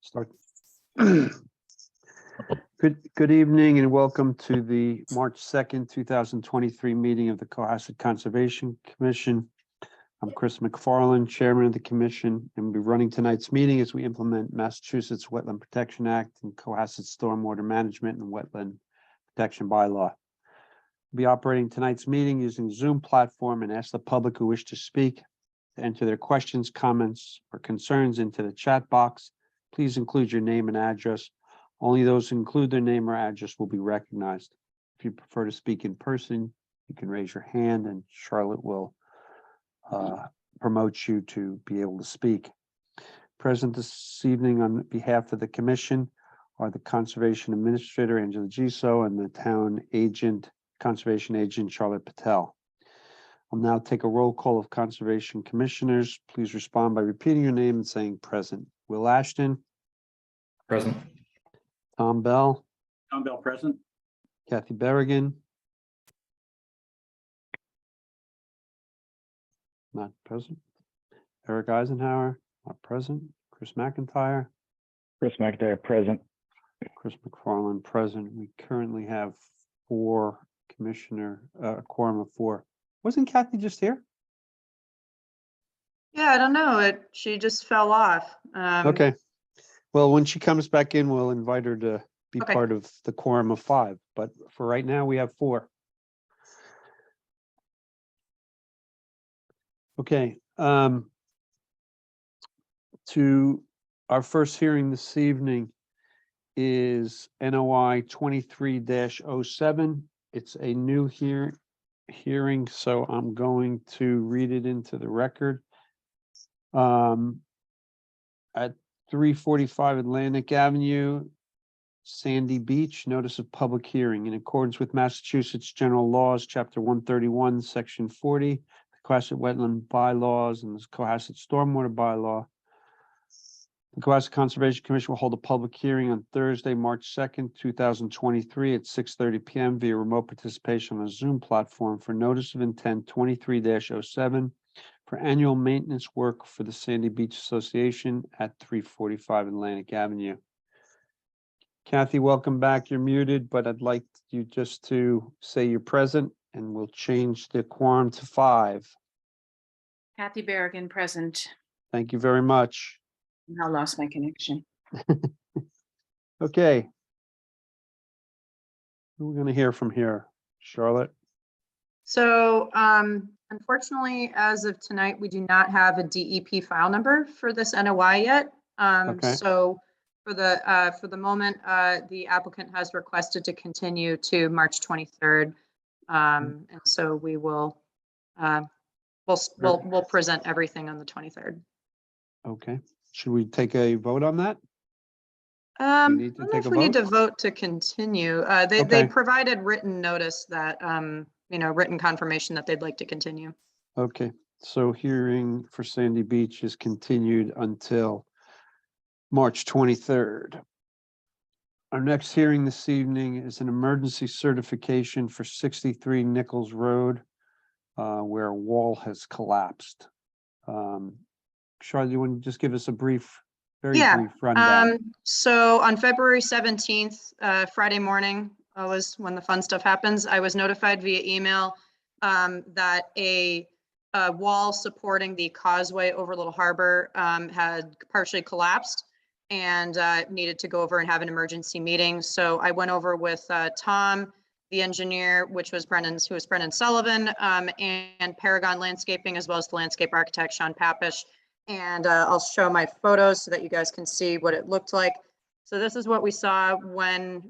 Start. Good evening and welcome to the March 2nd, 2023 meeting of the Cohasset Conservation Commission. I'm Chris McFarland, Chairman of the Commission, and we'll be running tonight's meeting as we implement Massachusetts Wetland Protection Act and Cohasset Stormwater Management and Wetland Protection Bylaw. We'll be operating tonight's meeting using Zoom platform and ask the public who wish to speak to enter their questions, comments, or concerns into the chat box. Please include your name and address. Only those who include their name or address will be recognized. If you prefer to speak in person, you can raise your hand and Charlotte will promote you to be able to speak. Present this evening on behalf of the Commission are the Conservation Administrator, Angela Giso, and the Town Agent, Conservation Agent, Charlotte Patel. I'll now take a roll call of Conservation Commissioners. Please respond by repeating your name and saying present. Will Ashton. Present. Tom Bell. Tom Bell present. Kathy Berrigan. Not present. Eric Eisenhower, not present. Chris McIntyre. Chris McIntyre present. Chris McFarland present. We currently have four commissioner, a quorum of four. Wasn't Kathy just here? Yeah, I don't know. She just fell off. Okay. Well, when she comes back in, we'll invite her to be Okay. part of the quorum of five. But for right now, we have four. Okay. To our first hearing this evening is NOI 23-07. It's a new hearing, so I'm going to read it into the record. At 345 Atlantic Avenue, Sandy Beach, notice of public hearing in accordance with Massachusetts General Laws, Chapter 131, Section 40, the Cohasset Wetland Bylaws, and the Cohasset Stormwater Bylaw. The Cohasset Conservation Commission will hold a public hearing on Thursday, March 2nd, 2023 at 6:30 p.m. via remote participation on a Zoom platform for notice of intent 23-07 for annual maintenance work for the Sandy Beach Association at 345 Atlantic Avenue. Kathy, welcome back. You're muted, but I'd like you just to say you're present and we'll change the quorum to 5. Kathy Berrigan present. Thank you very much. I lost my connection. Okay. Who are we going to hear from here? Charlotte? So unfortunately, as of tonight, we do not have a DEP file number for this NOI yet. Okay. So for the moment, the applicant has requested to continue to March 23rd. And so we will we'll present everything on the 23rd. Okay. Should we take a vote on that? I need to don't know take if a we need vote? to vote to continue. They Okay. provided written notice that, written confirmation that they'd like to continue. Okay. So hearing for Sandy Beach is continued until March 23rd. Our next hearing this evening is an emergency certification for 63 Nichols Road, where a wall has collapsed. Charlotte, you want to just give us a brief, very Yeah, brief rundown? So on February 17th, Friday morning was when the fun stuff happens. I was notified via email that a wall supporting the causeway over Little Harbor had partially collapsed and needed to go over and have an emergency meeting. So I went over with Tom, the engineer, who was Brendan Sullivan, and Paragon Landscaping, as well as the landscape architect, Sean Papish. And I'll show my photos so that you guys can see what it looked like. So this is what we saw when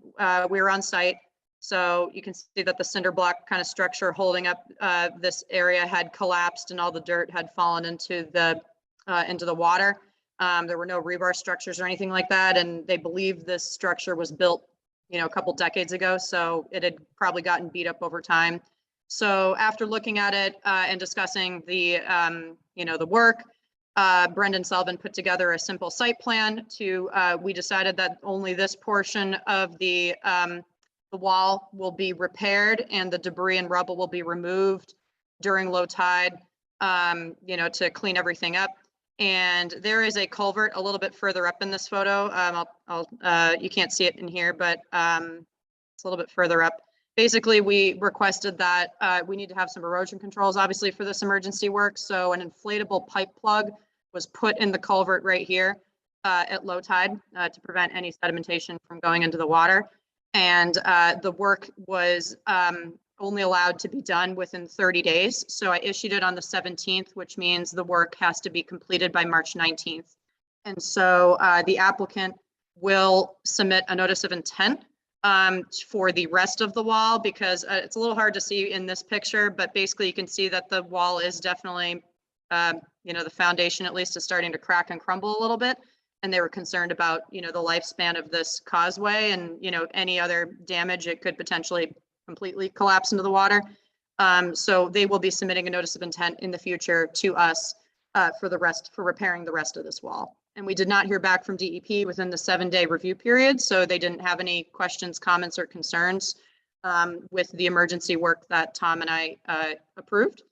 we were on site. So you can see that the cinder block kind of structure holding up this area had collapsed and all the dirt had fallen into the water. There were no rebar structures or anything like that. And they believe this structure was built, a couple decades ago. So it had probably gotten beat up over time. So after looking at it and discussing the work, Brendan Sullivan put together a simple site plan we decided that only this portion of the wall will be repaired and the debris and rubble will be removed during low tide, to clean everything up. And there is a culvert a little bit further up in this photo. You can't see it in here, but it's a little bit further up. Basically, we requested that we need to have some erosion controls, obviously, for this emergency work. So an inflatable pipe plug was put in the culvert right here at low tide to prevent any sedimentation from going into the water. And the work was only allowed to be done within 30 days. So I issued it on the 17th, which means the work has to be completed by March 19th. And so the applicant will submit a notice of intent for the rest of the wall, because it's a little hard to see in this picture, but basically you can see that the wall is definitely, the foundation at least is starting to crack and crumble a little bit. And they were concerned about, the lifespan of this causeway and, any other damage, it could potentially completely collapse into the water. So they will be submitting a notice of intent in the future to us for repairing the rest of this wall. And we did not hear back from DEP within the 7-day review period, so they didn't have any questions, comments, or concerns with the emergency work that Tom and I approved.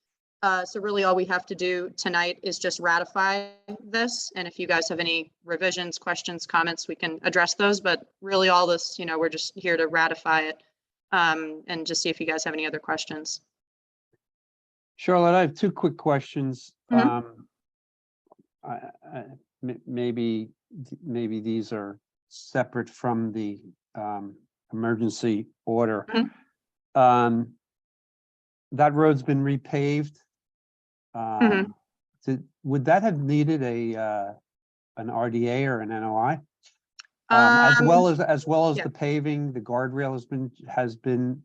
So really all we have to do tonight is just ratify this. And if you guys have any revisions, questions, comments, we can address those. But really all this, we're just here to ratify it and just see if you guys have any other questions. Charlotte, I have two quick questions. Maybe these are separate from the emergency order. That road's been repaved. Would that have needed an RDA or an NOI? As well as yeah. the paving, the guardrail has been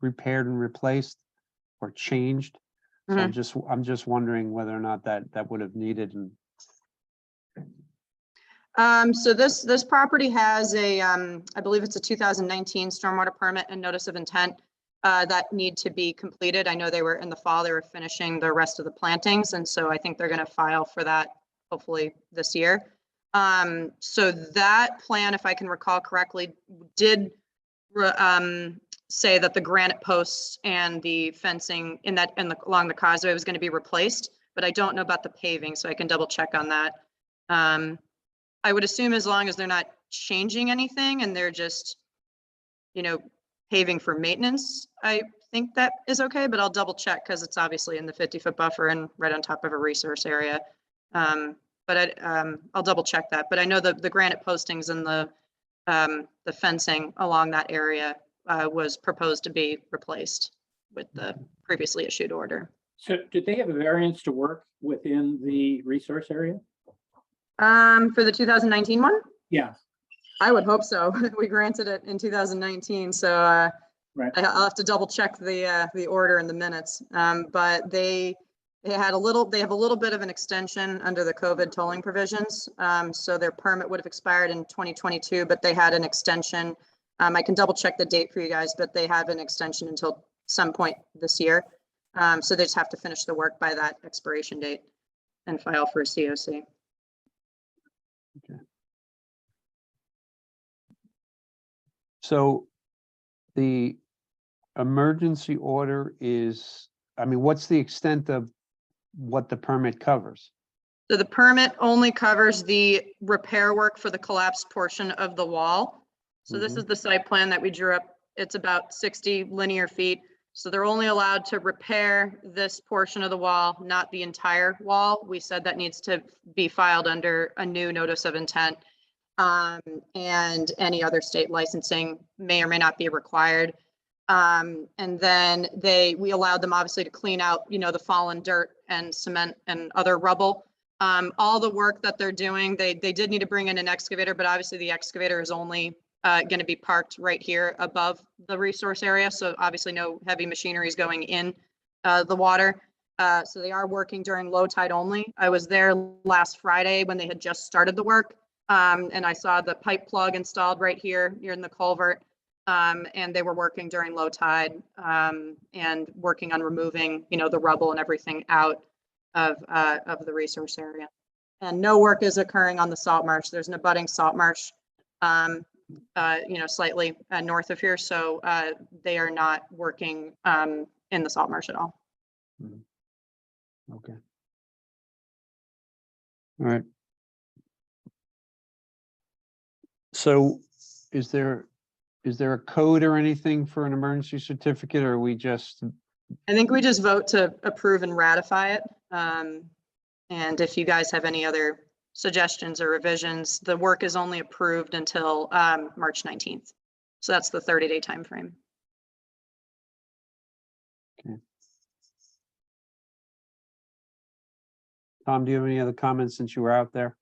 repaired and replaced or changed. So I'm just wondering whether or not that would have needed. So this property has a I believe it's a 2019 stormwater permit and notice of intent that need to be completed. I know they were in the fall, they were finishing the rest of the plantings, and so I think they're going to file for that hopefully this year. So that plan, if I can recall correctly, did say that the granite posts and the fencing along the causeway was going to be replaced, but I don't know about the paving, so I can double check on that. I would assume as long as they're not changing anything and they're just, paving for maintenance, I think that is okay, but I'll double check because it's obviously in the 50-foot buffer and right on top of a resource area. But I'll double check that. But I know the granite postings and the fencing along that area was proposed to be replaced with the previously issued order. So did they have a variance to work within the resource area? For the 2019 one? Yeah. I would hope so. We granted it in 2019, so Right. I'll have to double check the order in the minutes. But they have a little bit of an extension under the COVID tolling provisions. So their permit would have expired in 2022, but they had an extension. I can double check the date for you guys, but they have an extension until some point this year. So they just have to finish the work by that expiration date and file for a COC. Okay. So the emergency order is, what's the extent of what the permit covers? So the permit only covers the repair work for the collapsed portion of the wall. So this is the site plan that we drew up. It's about 60 linear feet. So they're only allowed to repair this portion of the wall, not the entire wall. We said that needs to be filed under a new notice of intent. And any other state licensing may or may not be required. And then we allowed them obviously to clean out, the fallen dirt and cement and other rubble. All the work that they're doing, they did need to bring in an excavator, but obviously the excavator is only going to be parked right here above the resource area. So obviously no heavy machinery is going in the water. So they are working during low tide only. I was there last Friday when they had just started the work. And I saw the pipe plug installed right here near in the culvert. And they were working during low tide and working on removing, the rubble and everything out of the resource area. And no work is occurring on the salt marsh. There's an abutting salt marsh, slightly north of here. So they are not working in the salt marsh at all. Okay. All right. So is there a code or anything for an emergency certificate, or are we just, I think we just vote to approve and ratify it. And if you guys have any other suggestions or revisions, the work is only approved until March 19th. So that's the 30-day time frame. Tom, do you have any other comments since you were out there?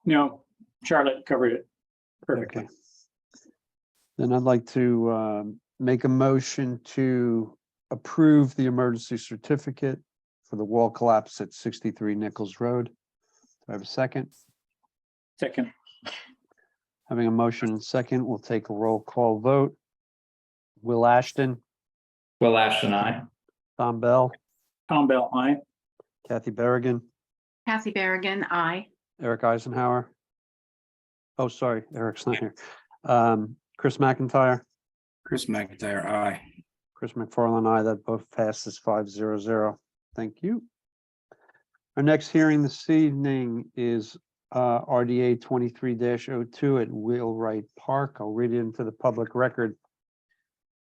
No, Charlotte covered it perfectly. Okay. Then I'd like to make a motion to approve the emergency certificate for the wall collapse at 63 Nichols Road. Do I have a second? Second, Having a motion and second, we'll take a roll call vote. Will Ashton, Will Ashton, aye. Tom Bell, Tom Bell, aye. Kathy Berrigan, Kathy Berrigan, aye. Eric Eisenhower. Oh, sorry, Eric's not here. Chris McIntyre, Chris McIntyre, aye. Chris McFarland, aye. That both passes 5-0. Thank you. Our next hearing this evening is RDA 23-02 at Wheelwright Park. I'll read it into the public record.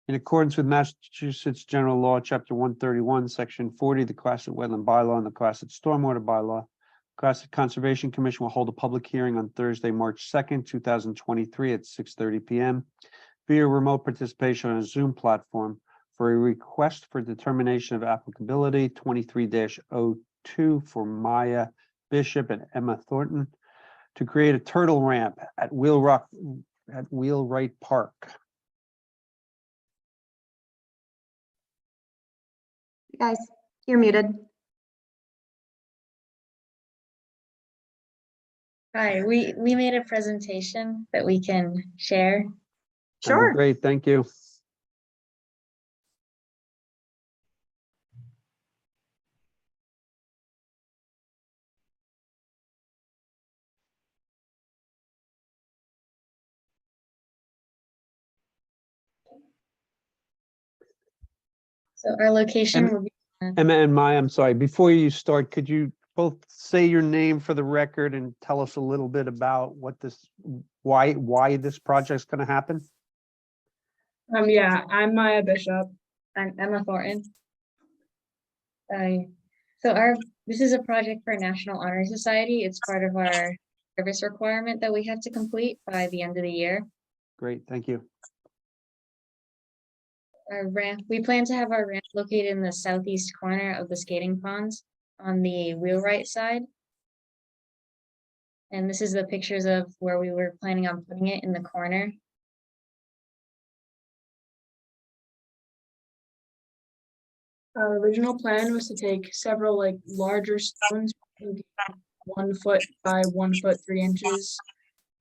In accordance with Massachusetts General Law, Chapter 131, Section 40, the Cohasset Wetland Bylaw and the Cohasset Stormwater Bylaw, Cohasset Conservation Commission will hold a public hearing on Thursday, March 2nd, 2023 at 6:30 p.m. via remote participation on a Zoom platform for a request for determination of applicability 23-02 for Maya Bishop and Emma Thornton to create a turtle ramp at Wheelwright Park. Guys, you're muted. Hi, we made a presentation that we can share. That'd be Sure. Great, thank you. So our location And- will be, Emma and Maya, I'm sorry, before you start, could you both say your name for the record and tell us a little bit about what this, why this project's gonna happen? Yeah, I'm Maya Bishop. I'm Emma Thornton. This is a project for National Honor Society. It's part of our service requirement that we have to complete by the end of the year. Great, thank you. Our ramp, we plan to have our ramp located in the southeast corner of the skating ponds on the Wheelwright side. And this is the pictures of where we were planning on putting it in the corner. Our original plan was to take several larger stones, maybe 1 foot by 1 foot 3 inches,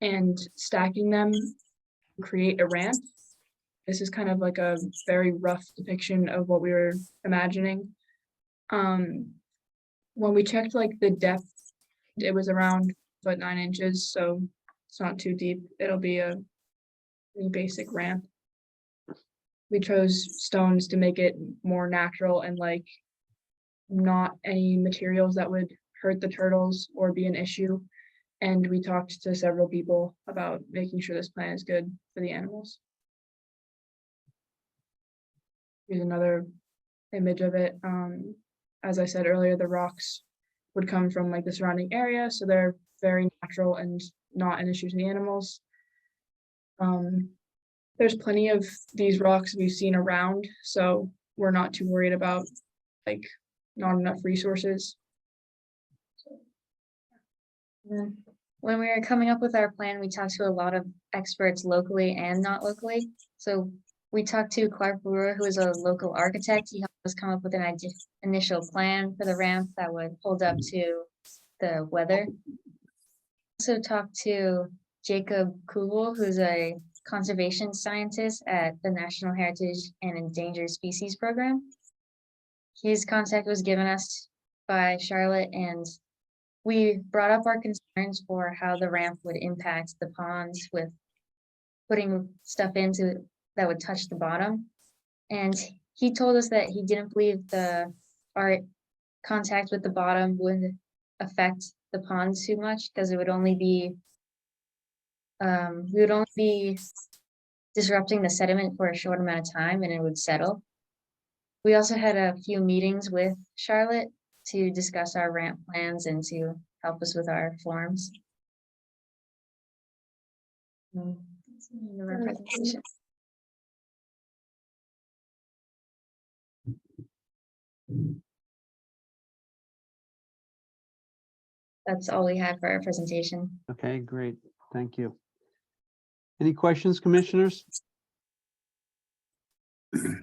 and stacking them to create a ramp. This is kind of like a very rough depiction of what we were imagining. When we checked the depth, it was around 1 foot 9 inches, so it's not too deep. It'll be a pretty basic ramp. We chose stones to make it more natural and not any materials that would hurt the turtles or be an issue. And we talked to several people about making sure this plan is good for the animals. Here's another image of it. As I said earlier, the rocks would come from the surrounding area, so they're very natural and not an issue to the animals. There's plenty of these rocks we've seen around, so we're not too worried about not enough resources. When we were coming up with our plan, we talked to a lot of experts locally and not locally. So we talked to Clark Brewer, who is a local architect. He helped us come up with an initial plan for the ramp that would hold up to the weather. Also talked to Jacob Kubel, who's a conservation scientist at the National Heritage and Endangered Species Program. His contact was given us by Charlotte, and we brought up our concerns for how the ramp would impact the ponds with putting stuff into that would touch the bottom. And he told us that he didn't believe our contact with the bottom would affect the pond too much, because it would only be we would only be disrupting the sediment for a short amount of time and it would settle. We also had a few meetings with Charlotte to discuss our ramp plans and to help us with our forms. That's the end of our presentation. That's all we had for our presentation. Okay, great. Thank you. Any questions, commissioners?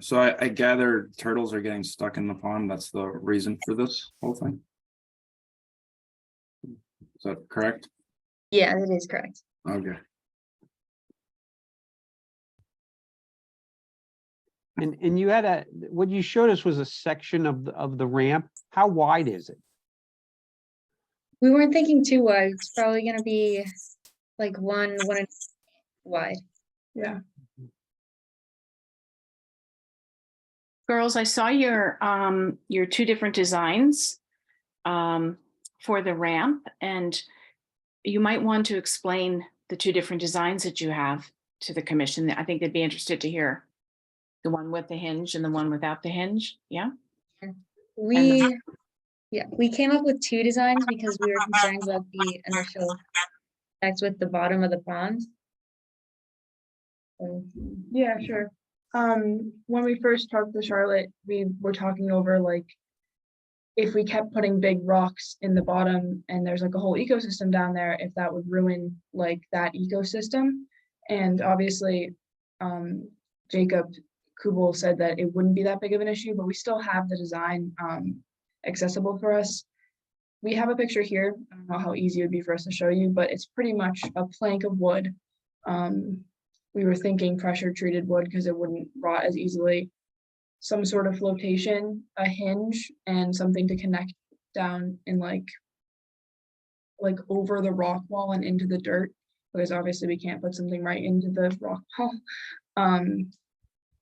So I gather turtles are getting stuck in the pond. That's the reason for this whole thing. Is that correct? Yeah, that is correct. Okay. And you had what you showed us was a section of the ramp. How wide is it? We weren't thinking too wide. It's probably gonna be like one and a half wide. Yeah. Girls, I saw your two different designs for the ramp, and you might want to explain the two different designs that you have to the commission. I think they'd be interested to hear the one with the hinge and the one without the hinge. Yeah. We came up with two designs because we were concerned about the initial effects with the bottom of the pond. So, Yeah, sure. When we first talked to Charlotte, we were talking over like if we kept putting big rocks in the bottom and there's like a whole ecosystem down there, if that would ruin like that ecosystem. And obviously, Jacob Kubel said that it wouldn't be that big of an issue, but we still have the design accessible for us. We have a picture here. I don't know how easy it would be for us to show you, but it's pretty much a plank of wood. We were thinking pressure treated wood because it wouldn't rot as easily. Some sort of flotation, a hinge, and something to connect down in like over the rock wall and into the dirt, because obviously we can't put something right into the rock wall.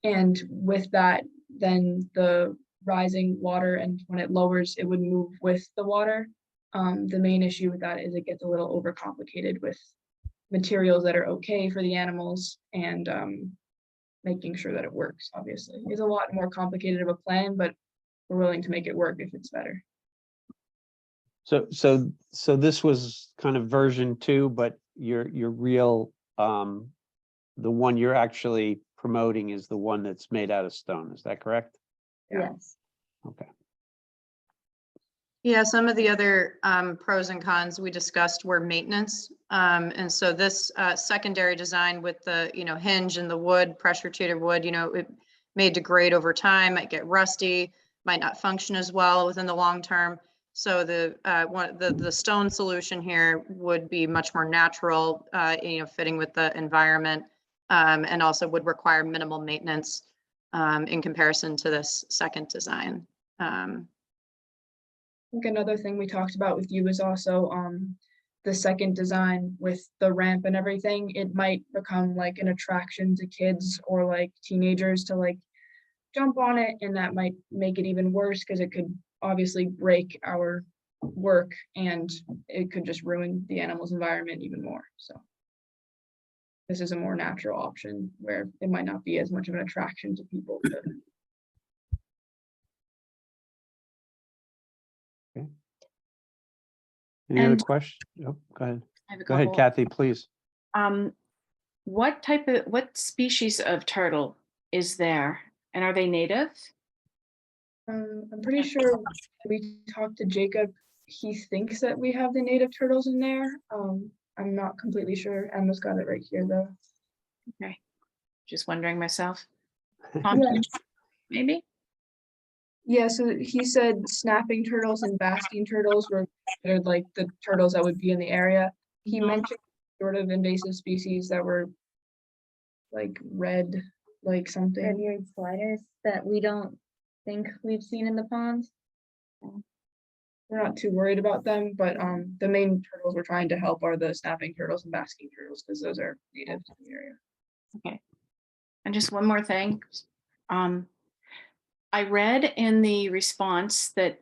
And with that, then the rising water, and when it lowers, it would move with the water. The main issue with that is it gets a little overcomplicated with materials that are okay for the animals, and making sure that it works, obviously. It's a lot more complicated of a plan, but we're willing to make it work if it's better. So this was kind of version 2, but your real the one you're actually promoting is the one that's made out of stone. Is that correct? Yeah. yes. Okay. Yeah, some of the other pros and cons we discussed were maintenance. And so this secondary design with the, hinge and the wood, pressure treated wood, it may degrade over time, might get rusty, might not function as well within the long term. So the stone solution here would be much more natural, fitting with the environment, and also would require minimal maintenance in comparison to this second design. I think another thing we talked about with you is also the second design with the ramp and everything. It might become like an attraction to kids or like teenagers to like jump on it, and that might make it even worse because it could obviously break our work and it could just ruin the animals' environment even more. So this is a more natural option where it might not be as much of an attraction to people. Any other And- questions? Oh, go ahead. I have a Go ahead, couple. Kathy, please. What species of turtle is there, and are they native? I'm pretty sure we talked to Jacob. He thinks that we have the native turtles in there. I'm not completely sure. Emma's got it right here though. Okay, just wondering myself. Yeah. Maybe. Yeah, so he said snapping turtles and basking turtles were considered like the turtles that would be in the area. He Mhm. mentioned sort of invasive species that were like red, like something. Red-eared sliders that we don't think we've seen in the pond. We're not too worried about them, but the main turtles we're trying to help are the snapping turtles and basking turtles because those are native to the area. Okay. And just one more thing. I read in the response that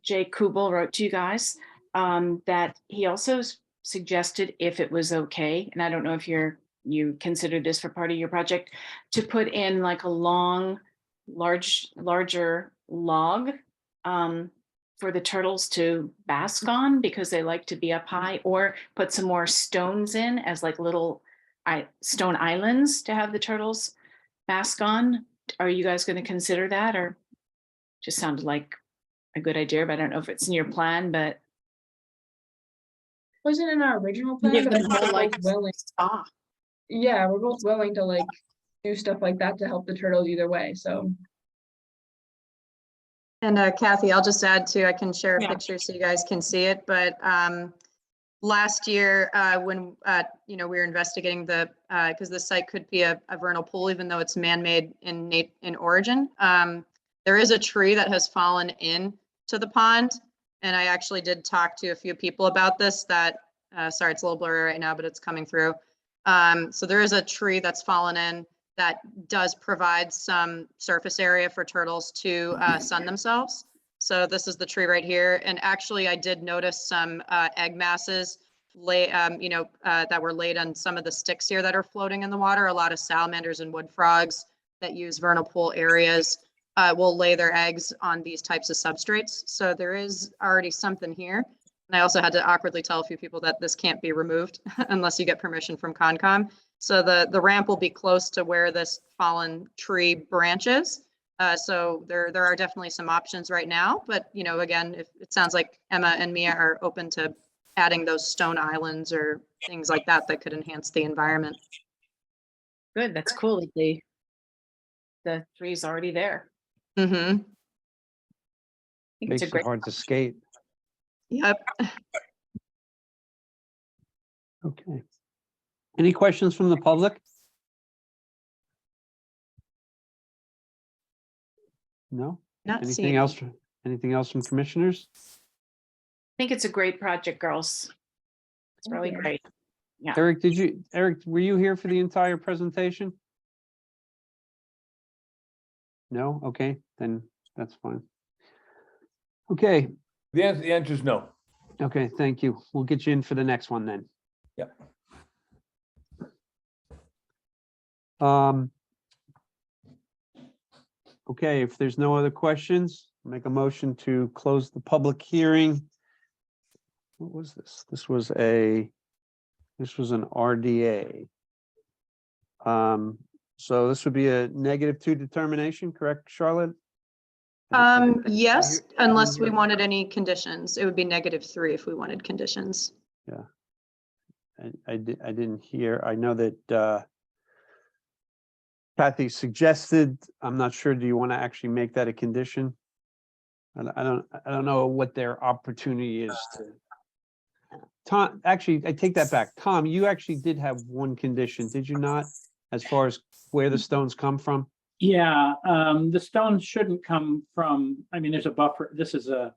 Jay Kubel wrote to you guys, that he also suggested if it was okay, and I don't know if you considered this for part of your project, to put in like a larger log for the turtles to bask on because they like to be up high, or put some more stones in as like little stone islands to have the turtles bask on. Are you guys going to consider that, or just sounded like a good idea, but I don't know if it's in your plan, but Wasn't in our original plan, give but I them think more we're like both willing. spa. Yeah, we're both willing to like do stuff like that to help the turtles either way, so. And Kathy, I'll just add too, I can share a Yeah. picture so you guys can see it, but last year when we were investigating because the site could be a vernal pool, even though it's man-made in origin, there is a tree that has fallen in to the pond. And I actually did talk to a few people about this that, sorry, it's a little blurry right now, but it's coming through. So there is a tree that's fallen in that does provide some surface area for turtles to sun themselves. So this is the tree right here. And actually I did notice some egg masses that were laid on some of the sticks here that are floating in the water. A lot of salamanders and wood frogs that use vernal pool areas will lay their eggs on these types of substrates. So there is already something here. And I also had to awkwardly tell a few people that this can't be removed unless you get permission from Concom. So the ramp will be close to where this fallen tree branches. So there are definitely some options right now, but again, if it sounds like Emma and Mia are open to adding those stone islands or things like that that could enhance the environment. Good, that's cool. The tree's already there. Mm-hmm. I think it's Makes a it great. hard to skate. Yep. Okay. Any questions from the public? No? Not Anything seeing. else? Anything else from commissioners? I think it's a great project, girls. It's really Okay. great. Yeah. Eric, were you here for the entire presentation? No? Okay, then that's fine. Okay, The answer is no. okay, thank you. We'll get you in for the next one then. Yep. Okay, if there's no other questions, make a motion to close the public hearing. What was this? This was an RDA. So this would be a -2 determination, correct, Charlotte? Yes, unless we wanted any conditions. It would be -3 if we wanted conditions. I didn't hear. I know that Kathy suggested, I'm not sure, do you want to actually make that a condition? I don't know what their opportunity is to. Tom, actually, I take that back. Tom, you actually did have one condition, did you not? As far as where the stones come from? Yeah, the stones shouldn't come from, I mean, there's a buffer. This is going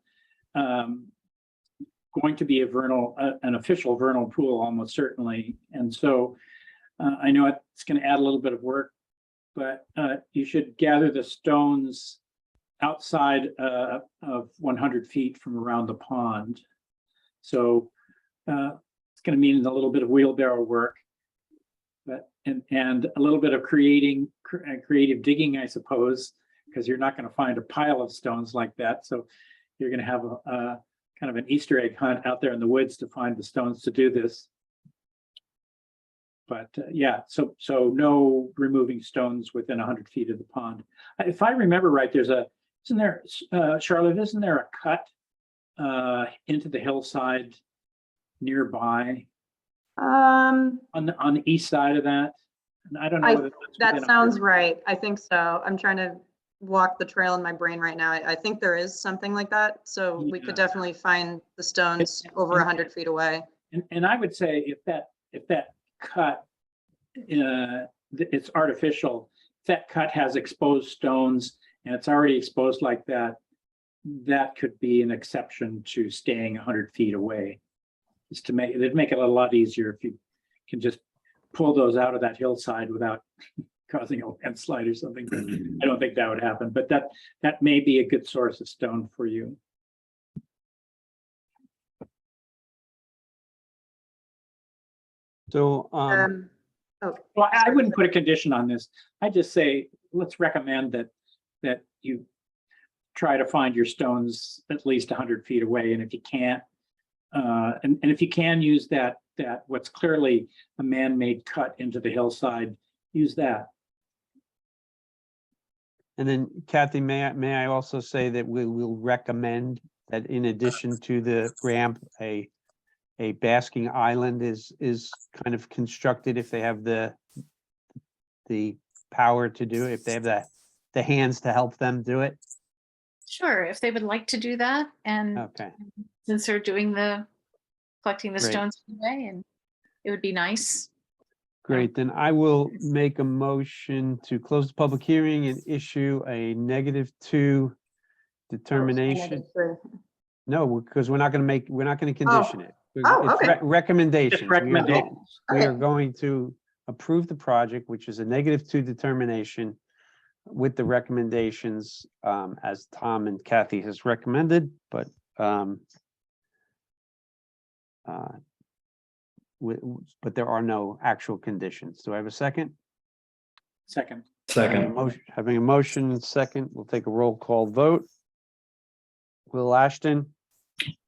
to be an official vernal pool almost certainly. And so I know it's going to add a little bit of work, but you should gather the stones outside of 100 feet from around the pond. So it's going to mean a little bit of wheelbarrow work, but and a little bit of creative digging, I suppose, because you're not going to find a pile of stones like that. So you're going to have a kind of an Easter egg hunt out there in the woods to find the stones to do this. But yeah, so no removing stones within 100 feet of the pond. If I remember right, isn't there, Charlotte, isn't there a cut into the hillside nearby on the east side of that? And I don't know. whether that's That within sounds right. I think so. I'm trying to walk the trail in my brain right now. I think there is something like that. So we could Yeah. definitely find the stones over 100 feet away. And I would say if that cut, it's artificial, if that cut has exposed stones and it's already exposed like that, that could be an exception to staying 100 feet away. Just to it'd make it a lot easier if you can just pull those out of that hillside without causing a landslide or something. I don't think that would happen, but that may be a good source of stone for you. So, Well, I wouldn't put a condition on this. I just say, let's recommend that you try to find your stones at least 100 feet away, and if you can't, and if you can use that what's clearly a man-made cut into the hillside, use that. and then Kathy, may I also say that we will recommend that in addition to the ramp, a basking island is kind of constructed if they have the power to do it, if they have the hands to help them do it. Sure, if they would like to do that, and Okay, since they're doing collecting the Great. stones anyway, and it would be nice. great. Then I will make a motion to close the public hearing and issue a -2 determination. No, because we're not gonna condition it. Oh, It's okay. recommendations. Just recommendations. We are Okay. going to approve the project, which is a -2 determination with the recommendations, as Tom and Kathy has recommended, but, but there are no actual conditions. Do I have a second? Second, Having a motion and second, we'll take a roll call vote. Will Ashton,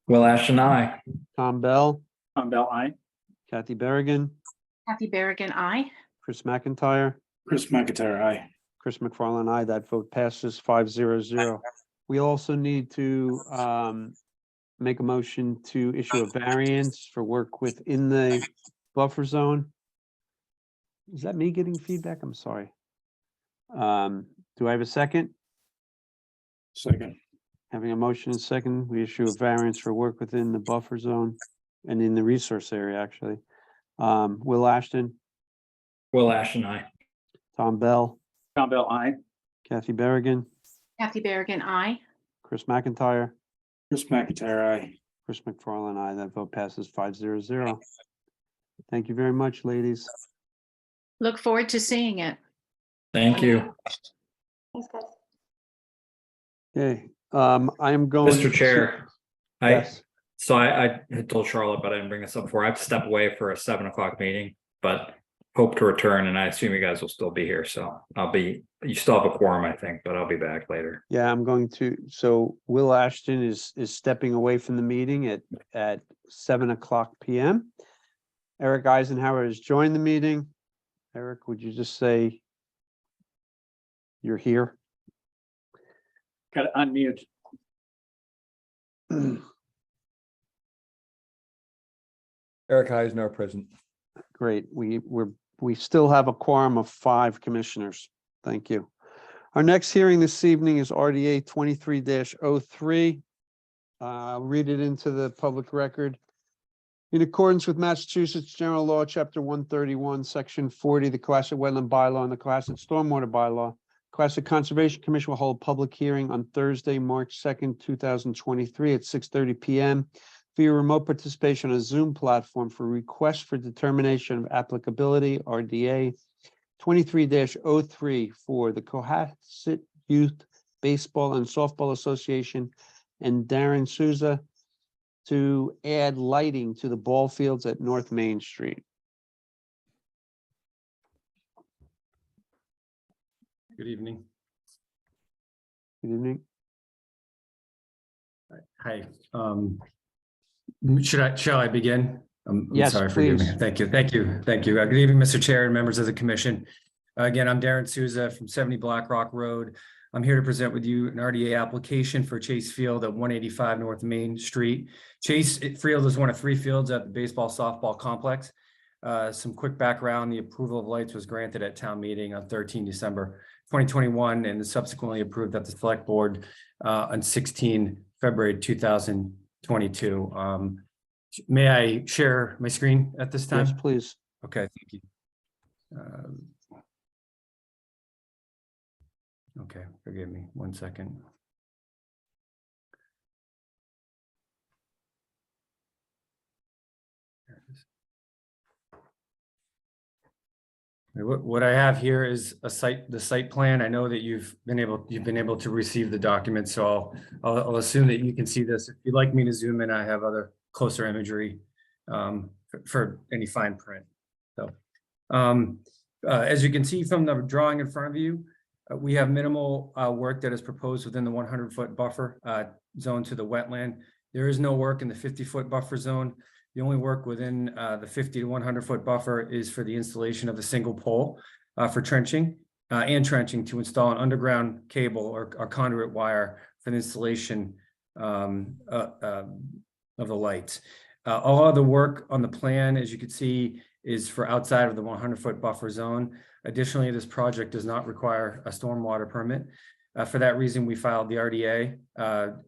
Will Ashton, aye. Tom Bell, Tom Bell, aye. Kathy Berrigan, Kathy Berrigan, aye. Chris McIntyre, Chris McIntyre, aye. Chris McFarland, aye. That vote passes 5-0-0. We also need to make a motion to issue a variance for work within the buffer zone. Is that me getting feedback? I'm sorry. Do I have a second? Second. Having a motion and second, we issue a variance for work within the buffer zone and in the resource area, actually. Will Ashton, Will Ashton, aye. Tom Bell, Tom Bell, aye. Kathy Berrigan, Kathy Berrigan, aye. Chris McIntyre, Chris McIntyre, aye. Chris McFarland, aye. That vote passes 5-0-0. Thank you very much, ladies. Look forward to seeing it. Thank you. Thanks, guys. Okay, I am going. Mr. Chair, Yes, I had told Charlotte, but I didn't bring this up before. I have to step away for a 7 o'clock meeting, but hope to return, and I assume you guys will still be here, so you still have a quorum, I think, but I'll be back later. yeah, I'm going to, so Will Ashton is stepping away from the meeting at 7:00 PM. Eric Eisenhower has joined the meeting. Eric, would you just say you're here? Got to unmute. Eric Eisner, present. Great. We still have a quorum of 5 commissioners. Thank you. Our next hearing this evening is RDA 23-03. I'll read it into the public record. In accordance with Massachusetts General Law, Chapter 131, Section 40, the Cohasset Wetland Bylaw and the Cohasset Stormwater Bylaw, Cohasset Conservation Commission will hold a public hearing on Thursday, March 2nd, 2023 at 6:30 PM via remote participation on a Zoom platform for request for determination of applicability, RDA 23-03 for the Cohasset Youth Baseball and Softball Association and Darren Souza to add lighting to the ball fields at North Main Street. Good evening. Good evening. Hi. Shall I begin? I'm Yes, sorry, forgive me. please. Thank you. Good evening, Mr. Chair and members of the commission. Again, I'm Darren Souza from 70 Black Rock Road. I'm here to present with you an RDA application for Chase Field at 185 North Main Street. Chase Field is one of 3 fields at the baseball softball complex. Some quick background, the approval of lights was granted at town meeting on 13 December 2021 and subsequently approved at the select board on 16 February 2022. May I share my screen at this time? Yes, please. Okay, thank you. Okay, forgive me 1 second. There it is. What I have here is the site plan. I know that you've been able to receive the document, so I'll assume that you can see this. If you'd like me to zoom in, I have other closer imagery for any fine print. So, as you can see from the drawing in front of you, we have minimal work that is proposed within the 100-foot buffer zone to the wetland. There is no work in the 50-foot buffer zone. The only work within the 50 to 100-foot buffer is for the installation of a single pole for trenching and trenching to install an underground cable or conduit wire for the installation of the lights. All other work on the plan, as you can see, is for outside of the 100-foot buffer zone. Additionally, this project does not require a stormwater permit. For that reason, we filed the RDA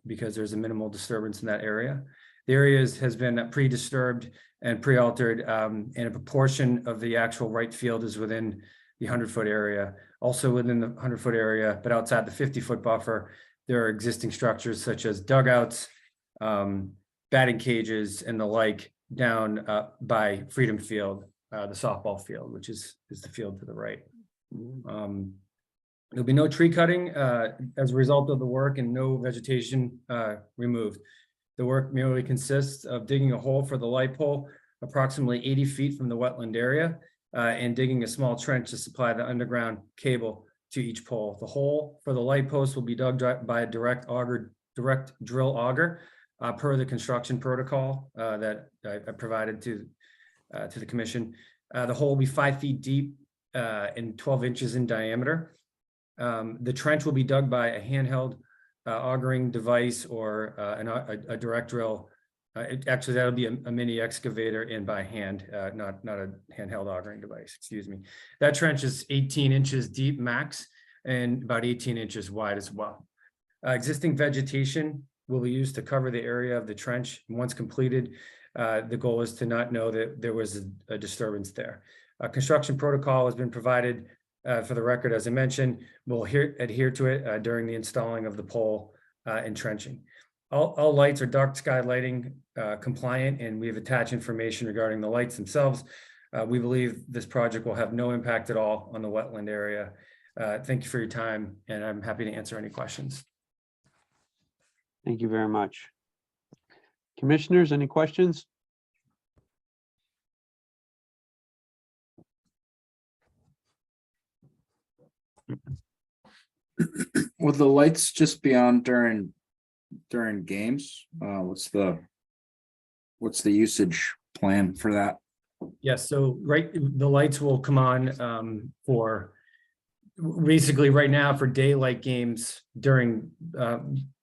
because there's a minimal disturbance in that area. The area has been pre-disturbed and pre-altered, and a proportion of the actual right field is within the 100-foot area. Also within the 100-foot area, but outside the 50-foot buffer, there are existing structures such as dugouts, batting cages, and the like down by Freedom Field, the softball field, which is the field to the right. There'll be no tree cutting as a result of the work and no vegetation removed. The work merely consists of digging a hole for the light pole approximately 80 feet from the wetland area and digging a small trench to supply the underground cable to each pole. The hole for the light post will be dug by a direct drill auger per the construction protocol that I provided to the commission. The hole will be 5 feet deep and 12 inches in diameter. The trench will be dug by a handheld augering device or a direct drill. Actually, that'll be a mini excavator and by hand, not a handheld augering device, excuse me. That trench is 18 inches deep max and about 18 inches wide as well. Existing vegetation will be used to cover the area of the trench. Once completed, the goal is to not know that there was a disturbance there. A construction protocol has been provided for the record, as I mentioned. We'll adhere to it during the installing of the pole and trenching. All lights are dark sky lighting compliant, and we have attached information regarding the lights themselves. We believe this project will have no impact at all on the wetland area. Thank you for your time, and I'm happy to answer any questions. Thank you very much. Commissioners, any questions? Will the lights just be on during games? What's the usage plan for that? Yes, so the lights will come on for basically right now for daylight games. During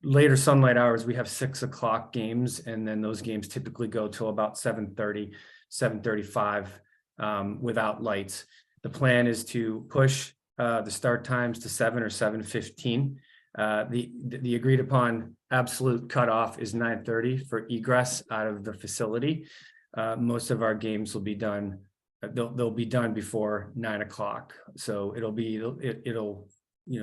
later sunlight hours, we have 6 o'clock games, and then those games typically go till about 7:30, 7:35 without lights. The plan is to push the start times to 7 or 7:15. The agreed upon absolute cutoff is 9:30 for egress out of the facility. Most of our games will be done. They'll be done before 9 o'clock. So it'll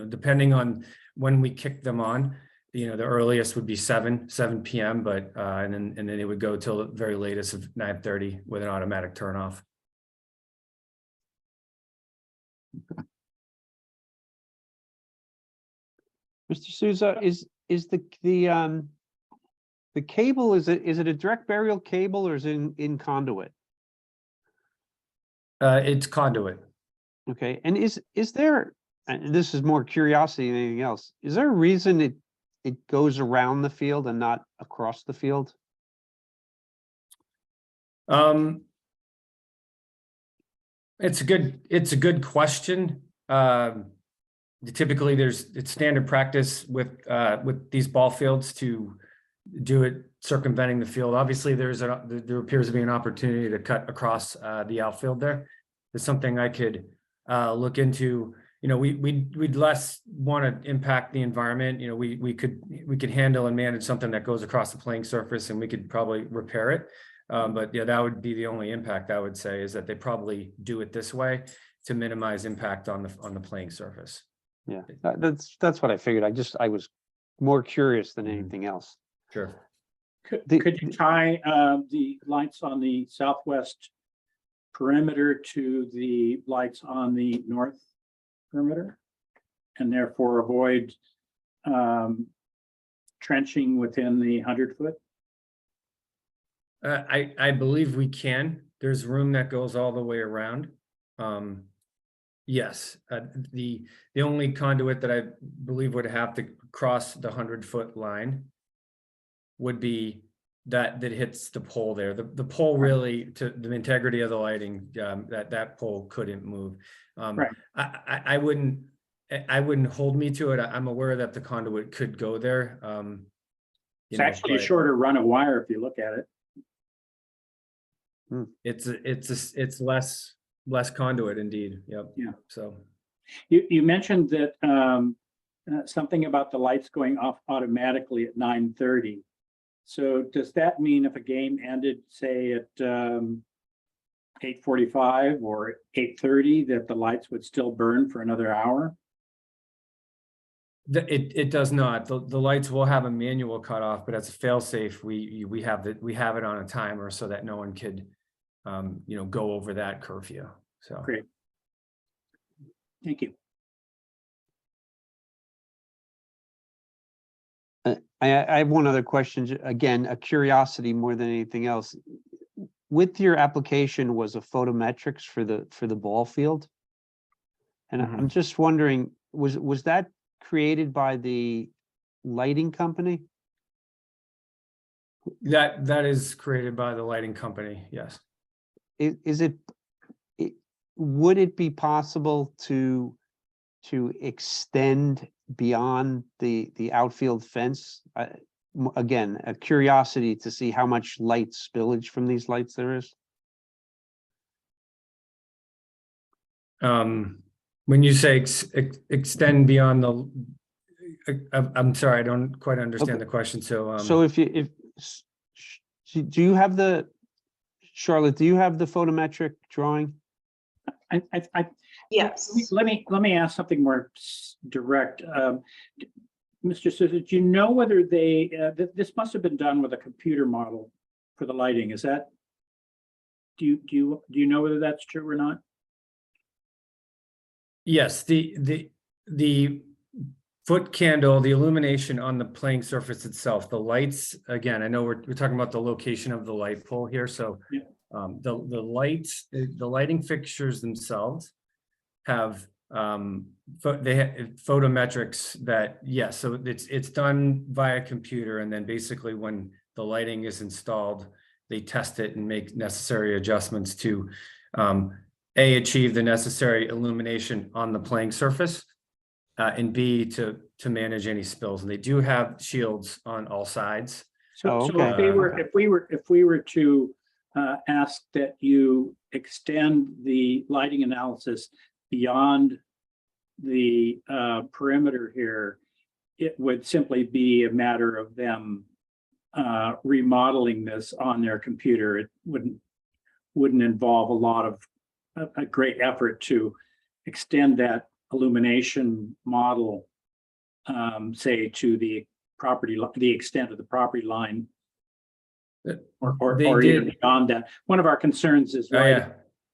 depending on when we kick them on, the earliest would be 7 p.m. But and then it would go till the very latest of 9:30 with an automatic turn off. Mr. Souza, is the cable, is it a direct burial cable or is it in conduit? It's conduit. Okay, and is there, and this is more curiosity than anything else, is there a reason it goes around the field and not across the field? It's a good question. Typically it's standard practice with these ball fields to do it circumventing the field. Obviously there appears to be an opportunity to cut across the outfield there. It's something I could look into. We'd less want to impact the environment. We could handle and manage something that goes across the playing surface, and we could probably repair it. But yeah, that would be the only impact I would say, is that they probably do it this way to minimize impact on the playing surface. Yeah, that's what I figured. I was more curious than anything else. Sure. Could you tie the lights on the southwest perimeter to the lights on the north perimeter, and therefore avoid trenching within the 100-foot? I believe we can. there's room that goes all the way around. Yes, the only conduit that I believe would have to cross the 100-foot line would be that hits the pole there. The pole really, to the integrity of the lighting, that pole couldn't move. Right. I wouldn't hold me to it. I'm aware that the conduit could go there. It's actually a shorter run of wire if you look at it. It's less conduit indeed. Yep. Yeah. So You mentioned that something about the lights going off automatically at 9:30. So does that mean if a game ended, say at 8:45 or 8:30, that the lights would still burn for another hour? It does not. The lights will have a manual cutoff, but as a fail-safe, we have it on a timer so that no one could go over that curfew. So Great. Thank you. I have one other question, again, a curiosity more than anything else. With your application was a photometrics for the ball field? And I'm just wondering, was that created by the lighting company? that is created by the lighting company. Yes. Would it be possible to extend beyond the outfield fence? Again, a curiosity to see how much light spillage from these lights there is. When you say extend beyond I'm sorry, I don't quite understand the question. So So do you have Charlotte, do you have the photometric drawing? Yes. Let me ask something more direct. Mr. Souza, do you know whether this must have been done with a computer model for the lighting? Is that, do you know whether that's true or not? yes, the foot candle, the illumination on the playing surface itself, the lights, again, I know we're talking about the location of the light pole here. So Yeah. the lights, the lighting fixtures themselves have photometrics that, yes, so it's done via computer, and then basically when the lighting is installed, they test it and make necessary adjustments to achieve the necessary illumination on the playing surface, and B, to manage any spills. And they do have shields on all sides. So okay. if we were to ask that you extend the lighting analysis beyond the perimeter here, it would simply be a matter of them remodeling this on their computer. It wouldn't involve a lot of a great effort to extend that illumination model, say to the extent of the property line, or even beyond that. One of our concerns is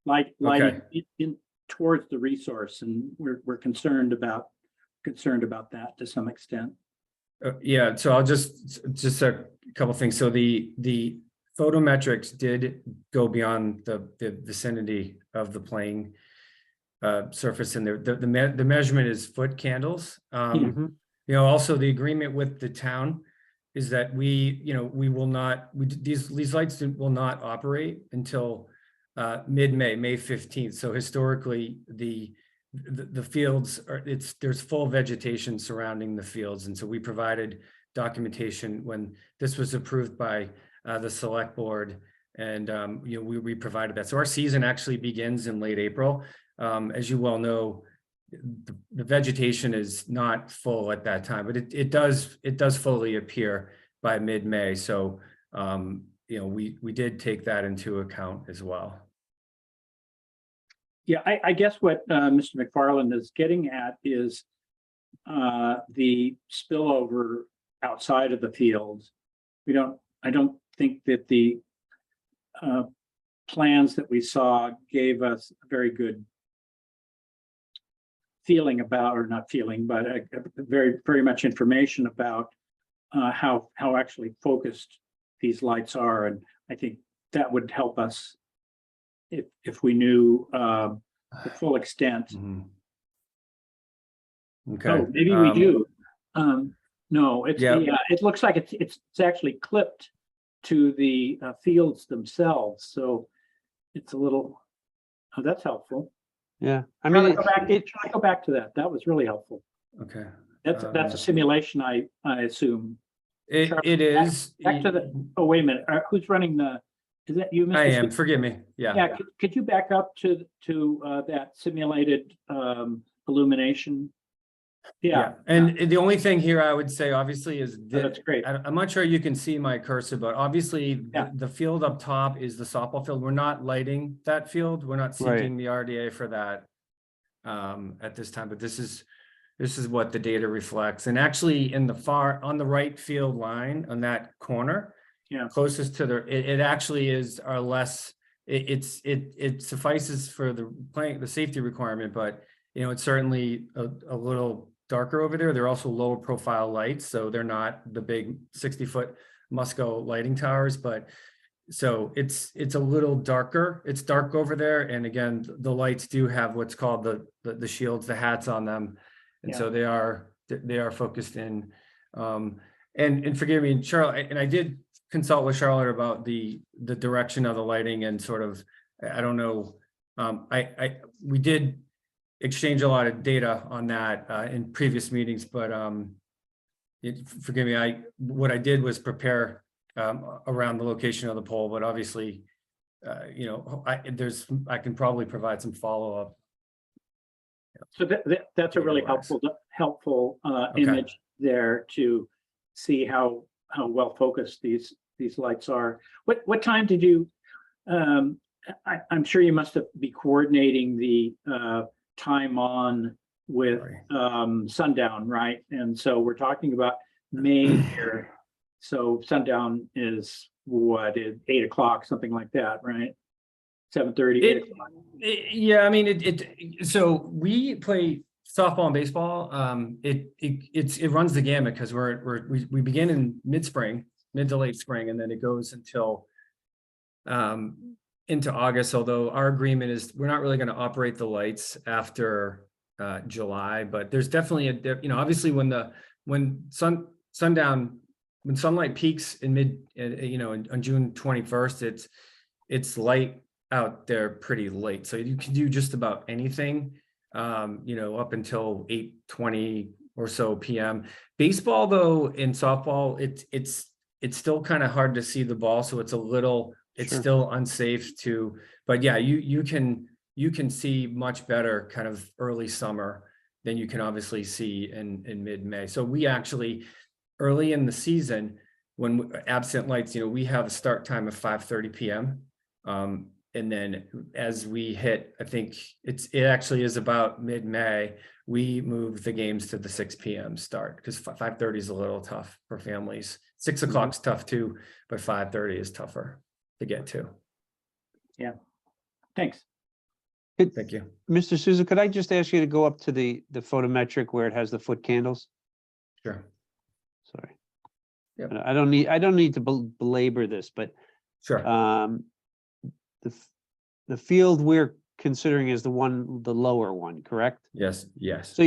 lighting in towards the resource, and we're concerned about that to some extent. Yeah, so I'll just a couple things. So the photometrics did go beyond the vicinity of the playing surface, and the measurement is foot candles. Also the agreement with the town is that we will not, these lights will not operate until mid-May, May 15th. So historically, the fields there's full vegetation surrounding the fields, and so we provided documentation when this was approved by the select board, and we provided that. So our season actually begins in late April. As you well know, the vegetation is not full at that time, but it does fully appear by mid-May. So we did take that into account as well. Yeah, I guess what Mr. McFarland is getting at is the spillover outside of the fields. I don't think that the plans that we saw gave us a very good feeling about, or not feeling, but very, very much information about how actually focused these lights are. And I think that would help us if we knew the full extent. Mhm. Okay. Oh, maybe we do. No, Yeah. it looks like it's actually clipped to the fields themselves, so it's a little, oh, that's helpful. Yeah, I Shall mean, I go back, it, shall I go back to that? That was really helpful. Okay. That's a simulation, I assume. It is. Back to the, oh, wait a minute, who's running is that you, Mr. I am, Smith? forgive me. Yeah. Yeah, could you back up to that simulated illumination? Yeah, And the only thing here I would say, obviously, is that's great. I'm not sure you can see my cursor, but obviously Yeah. the field up top is the softball field. We're not lighting that field. We're not Right. seeking the RDA for that at this time, but this is what the data reflects. And actually on the right field line on that corner, Yeah. closest to it actually is our less, it suffices for the safety requirement, but it's certainly a little darker over there. They're also lower profile lights, so they're not the big 60-foot Musco lighting towers, but so it's a little darker. It's dark over there. And again, the lights do have what's called the shields, the hats on them. And so they are focused in, and forgive me, Charlotte, and I did consult with Charlotte about the direction of the lighting and sort of, I don't know, we did exchange a lot of data on that in previous meetings, but forgive me, what I did was prepare around the location of the pole, but obviously, I can probably provide some follow-up. So that's a really Data-wise. helpful Okay. image there to see how well focused these lights are. What time did you? I'm sure you must be coordinating the time on with Sorry. sundown, right? And so we're talking about May here. So sundown is what, 8 o'clock, something like that, right? 7:30, 8 o'clock. Yeah, I mean, so we play softball and baseball. It runs the gamut because we begin in mid to late spring, and then it goes until into August, although our agreement is we're not really going to operate the lights after July, but there's definitely obviously when sunlight peaks in on June 21st, it's light out there pretty late. So you can do just about anything, up until 8:20 or so PM. Baseball though, and softball, it's still kind of hard to see the ball. So it's Sure. still unsafe but yeah, you can see much better kind of early summer than you can obviously see in mid-May. So we actually, early in the season, when absent lights, we have a start time of 5:30 PM. And then as we hit, I think it actually is about mid-May, we move the games to the 6 PM start because 5:30 is a little tough for families. 6 o'clock's tough too, but 5:30 is tougher to get to. Yeah. Thanks. Thank you. Mr. Souza, could I just ask you to go up to the photometric where it has the foot candles? Sure. Sorry. Yep. I don't need to belabor this, but Sure. the field we're considering is the lower one, correct? Yes. So,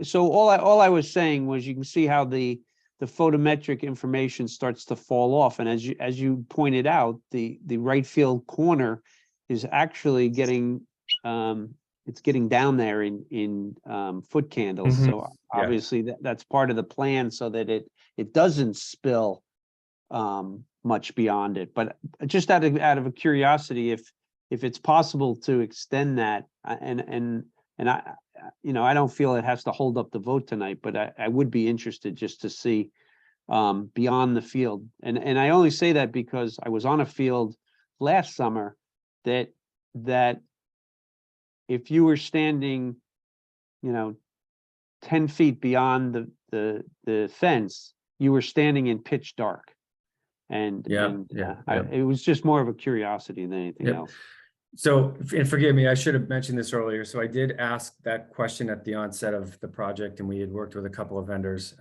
so all I was saying was you can see how the photometric information starts to fall off. And as you pointed out, the right field corner is actually getting, it's getting down there in foot candles. Mhm. So Yeah. obviously that's part of the plan so that it doesn't spill much beyond it. But just out of a curiosity, if it's possible to extend that, and I, I don't feel it has to hold up the vote tonight, but I would be interested just to see beyond the field. And I only say that because I was on a field last summer that if you were standing, 10 feet beyond the fence, you were standing in pitch dark. And it was just more of a curiosity than anything Yep. else. So, and forgive me, I should have mentioned this earlier. So I did ask that question at the onset of the project, and we had worked with a couple of vendors.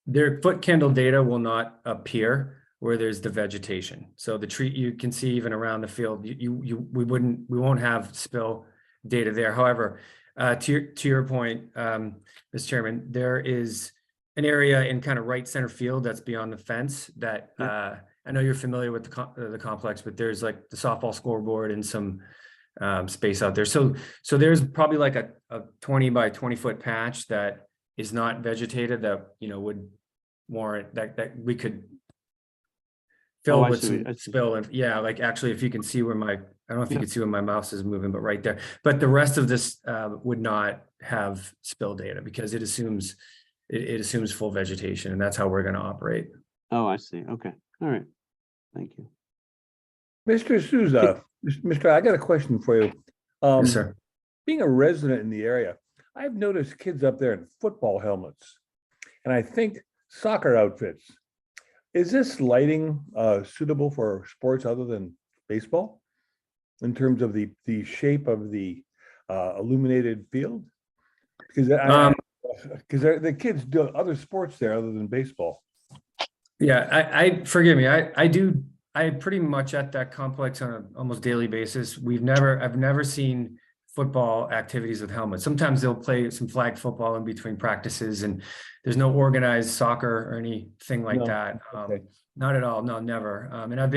Their foot candle data will not appear where there's the vegetation. So the tree, you can see even around the field, we won't have spill data there. However, to your point, Mr. Chairman, there is an area in kind of right center field that's beyond the fence that I know you're familiar with the complex, but there's like the softball scoreboard and some space out there. So there's probably like a 20 by 20 foot patch that is not vegetated that, you know, would warrant that we could fill I with see, some I see. spill. And yeah, like actually, if you can see where I don't know if you can see where my mouse is moving, but right there. But the rest of this would not have spill data because it assumes full vegetation, and that's how we're going to operate. Oh, I see. Okay. All right. Thank you. Mr. Souza, Mr. I got a question for you. Yes, sir. Being a resident in the area, I've noticed kids up there in football helmets and I think soccer outfits. Is this lighting suitable for sports other than baseball in terms of the shape of the illuminated field? Because the kids do other sports there other than baseball. Yeah, I forgive me. I pretty much at that complex on an almost daily basis. I've never seen football activities with helmets. Sometimes they'll play some flag football in between practices, and there's no organized soccer or anything like No. that. Okay. Not at all. No, never. And I've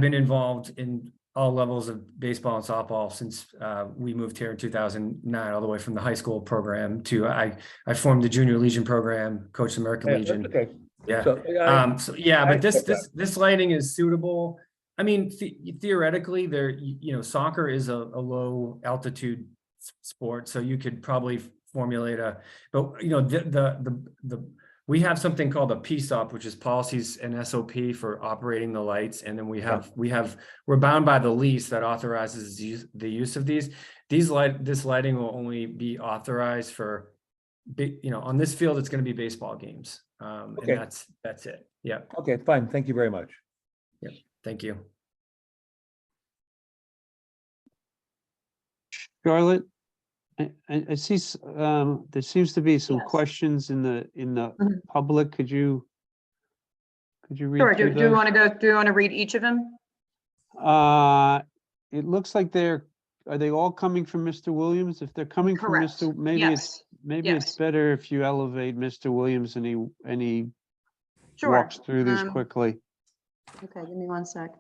been involved in all levels of baseball and softball since we moved here in 2009, all the way from the high school program to I formed the Junior Legion program, coached the American Legion. Okay. Yeah. So, But accept that. this lighting is suitable. I mean, theoretically, soccer is a low altitude sport, so you could probably formulate but we have something called a PSOP, which is policies and SOP for operating the lights, and then we're bound by the lease that authorizes the use of these. This lighting will only be authorized for on this field. It's going to be baseball games. Okay. And that's it. Yeah. Okay, fine. Thank you very much. Thank you. Charlotte, I see there seems to be some Yes. questions in the Mhm. public. Could you read Sure. through Do you those? want to read each of them? It looks like are they all coming from Mr. Williams? If they're coming from Correct. Mr., maybe Yes. it's Yes. better if you elevate Mr. Williams and he Sure. walks through these Um, quickly. Okay, give me one sec.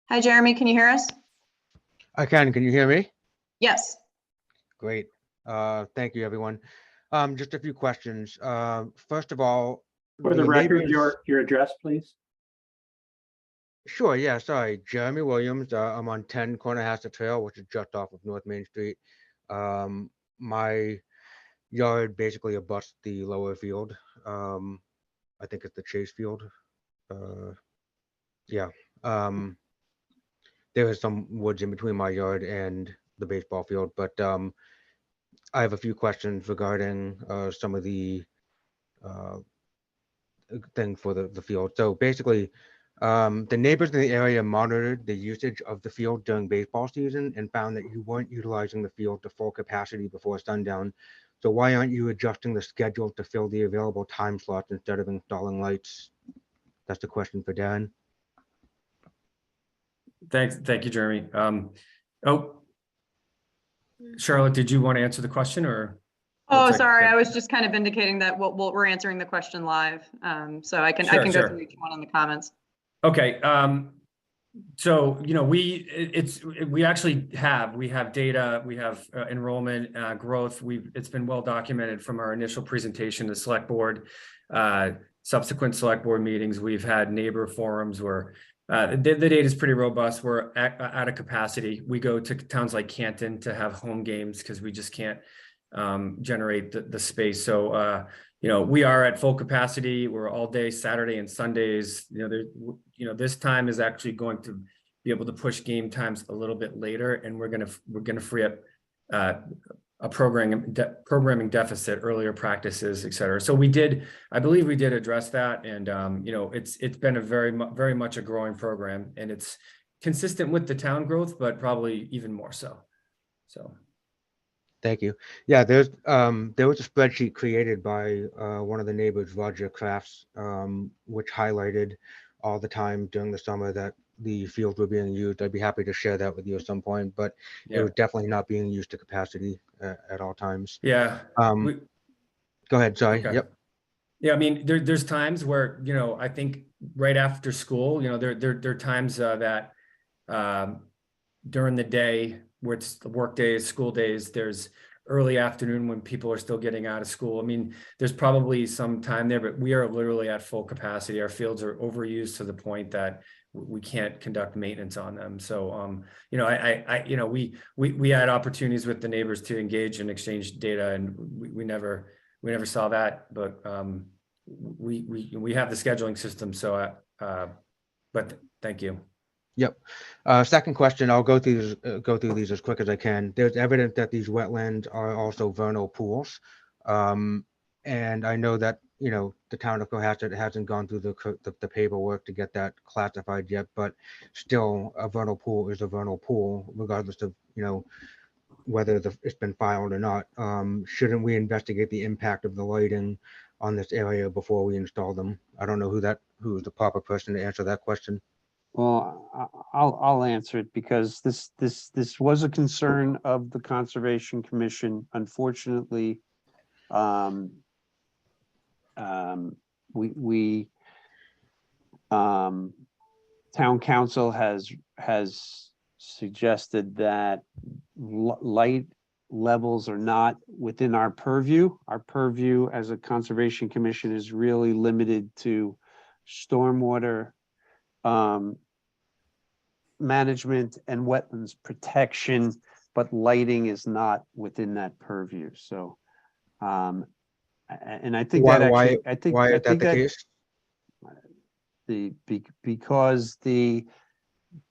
Hi, Jeremy, can you hear us? I can. Can you hear me? Yes. Great. Thank you, everyone. Just a few questions. First of all, For the record, neighbors- your address, please. Sure. Yeah. Sorry, Jeremy Williams. I'm on 10 Cornahassa Trail, which is just off of North Main Street. My yard basically abuts the lower field. I think it's the Chase Field. Yeah. There is some woods in between my yard and the baseball field, but I have a few questions regarding some of the thing for the field. So basically, the neighbors in the area monitored the usage of the field during baseball season and found that you weren't utilizing the field to full capacity before sundown. So why aren't you adjusting the schedule to fill the available time slots instead of installing lights? That's the question for Dan. Thank you, Jeremy. Charlotte, did you want to answer the question or? Oh, Looks like- sorry, I was just kind of indicating that we're answering the question live. So I can Sure, go sure. through each one in the comments. Okay, so, we actually have data, we have enrollment, growth. It's been well documented from our initial presentation to select board, subsequent select board meetings. We've had neighbor forums where the data is pretty robust. We're at a capacity. We go to towns like Canton to have home games because we just can't generate the space. So, we are at full capacity. We're all day Saturday and Sundays. This time is actually going to be able to push game times a little bit later, and we're gonna free up a programming deficit, earlier practices, et cetera. So I believe we did address that, and it's been a very much a growing program, and it's consistent with the town growth, but probably even more so. So. Thank you. Yeah, there was a spreadsheet created by one of the neighbors, Roger Crafts, which highlighted all the time during the summer that the fields were being used. I'd be happy to share that with you at some point, but it Yeah, was definitely not being used to capacity at all times. yeah. Go ahead, sorry. Okay. Yep. Yeah, I mean, there's times where, I think right after school, there are times that during the day where it's the work days, school days, there's early afternoon when people are still getting out of school. I mean, there's probably some time there, but we are literally at full capacity. Our fields are overused to the point that we can't conduct maintenance on them. So, we had opportunities with the neighbors to engage and exchange data, and we never saw that, but we have the scheduling system. So, but thank you. Yep. Second question, I'll go through these as quick as I can. There's evidence that these wetlands are also vernal pools. And I know that, the town of Cohasset hasn't gone through the paperwork to get that classified yet, but still a vernal pool is a vernal pool, regardless of, whether it's been filed or not. Shouldn't we investigate the impact of the lighting on this area before we install them? I don't know who is the proper person to answer that question. Well, I'll answer it because this was a concern of the Conservation Commission. Unfortunately, we town council has suggested that light levels are not within our purview. Our purview as a Conservation Commission is really limited to stormwater management and wetlands protection, but lighting is not within that purview. So, and I think that actually, Why is that the case?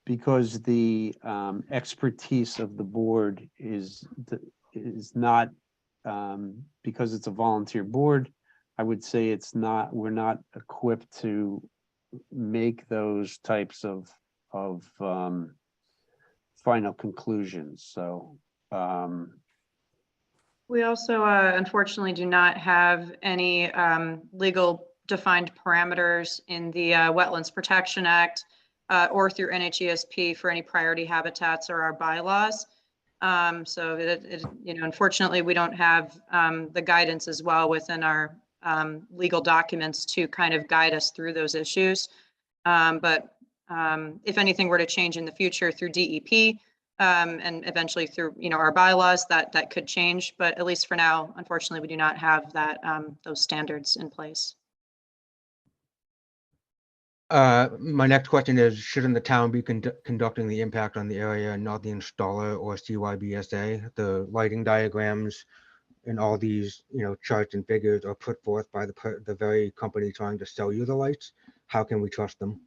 Because the expertise of the board is not, because it's a volunteer board, I would say we're not equipped to make those types of final conclusions. So, We also unfortunately do not have any legal defined parameters in the Wetlands Protection Act or through NHESP for any priority habitats or our bylaws. So unfortunately, we don't have the guidance as well within our legal documents to kind of guide us through those issues. But if anything were to change in the future through DEP and eventually through our bylaws, that could change. But at least for now, unfortunately, we do not have that those standards in place. My next question is, shouldn't the town be conducting the impact on the area and not the installer or CYBSA? The lighting diagrams and all these, charts and figures are put forth by the very company trying to sell you the lights. How can we trust them?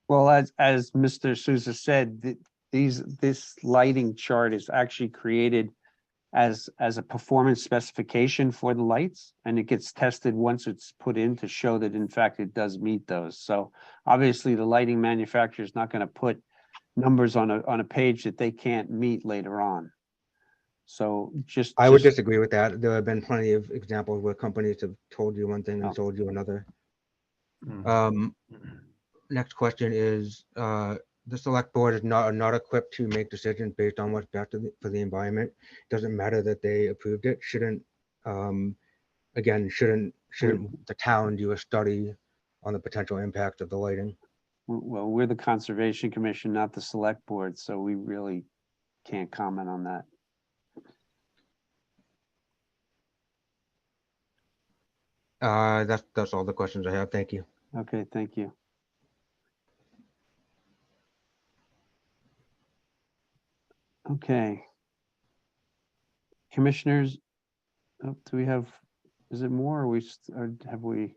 well, as Mr. Souza said, this lighting chart is actually created as a performance specification for the lights, and it gets tested once it's put in to show that in fact it does meet those. So obviously the lighting manufacturer is not going to put numbers on a page that they can't meet later on. So I would disagree with that. There have been plenty of examples where companies have told you one thing and Oh. told you another. Mm. Next question is, the select board is not equipped to make decisions based on what's best for the environment. Doesn't matter that they approved it. Shouldn't the town do a study on the potential impact of the lighting? Well, we're the Conservation Commission, not the Select Board, so we really can't comment on that. That's all the questions I have. Thank you. Okay, thank you. Okay. Commissioners, do we have, is it more or or have we?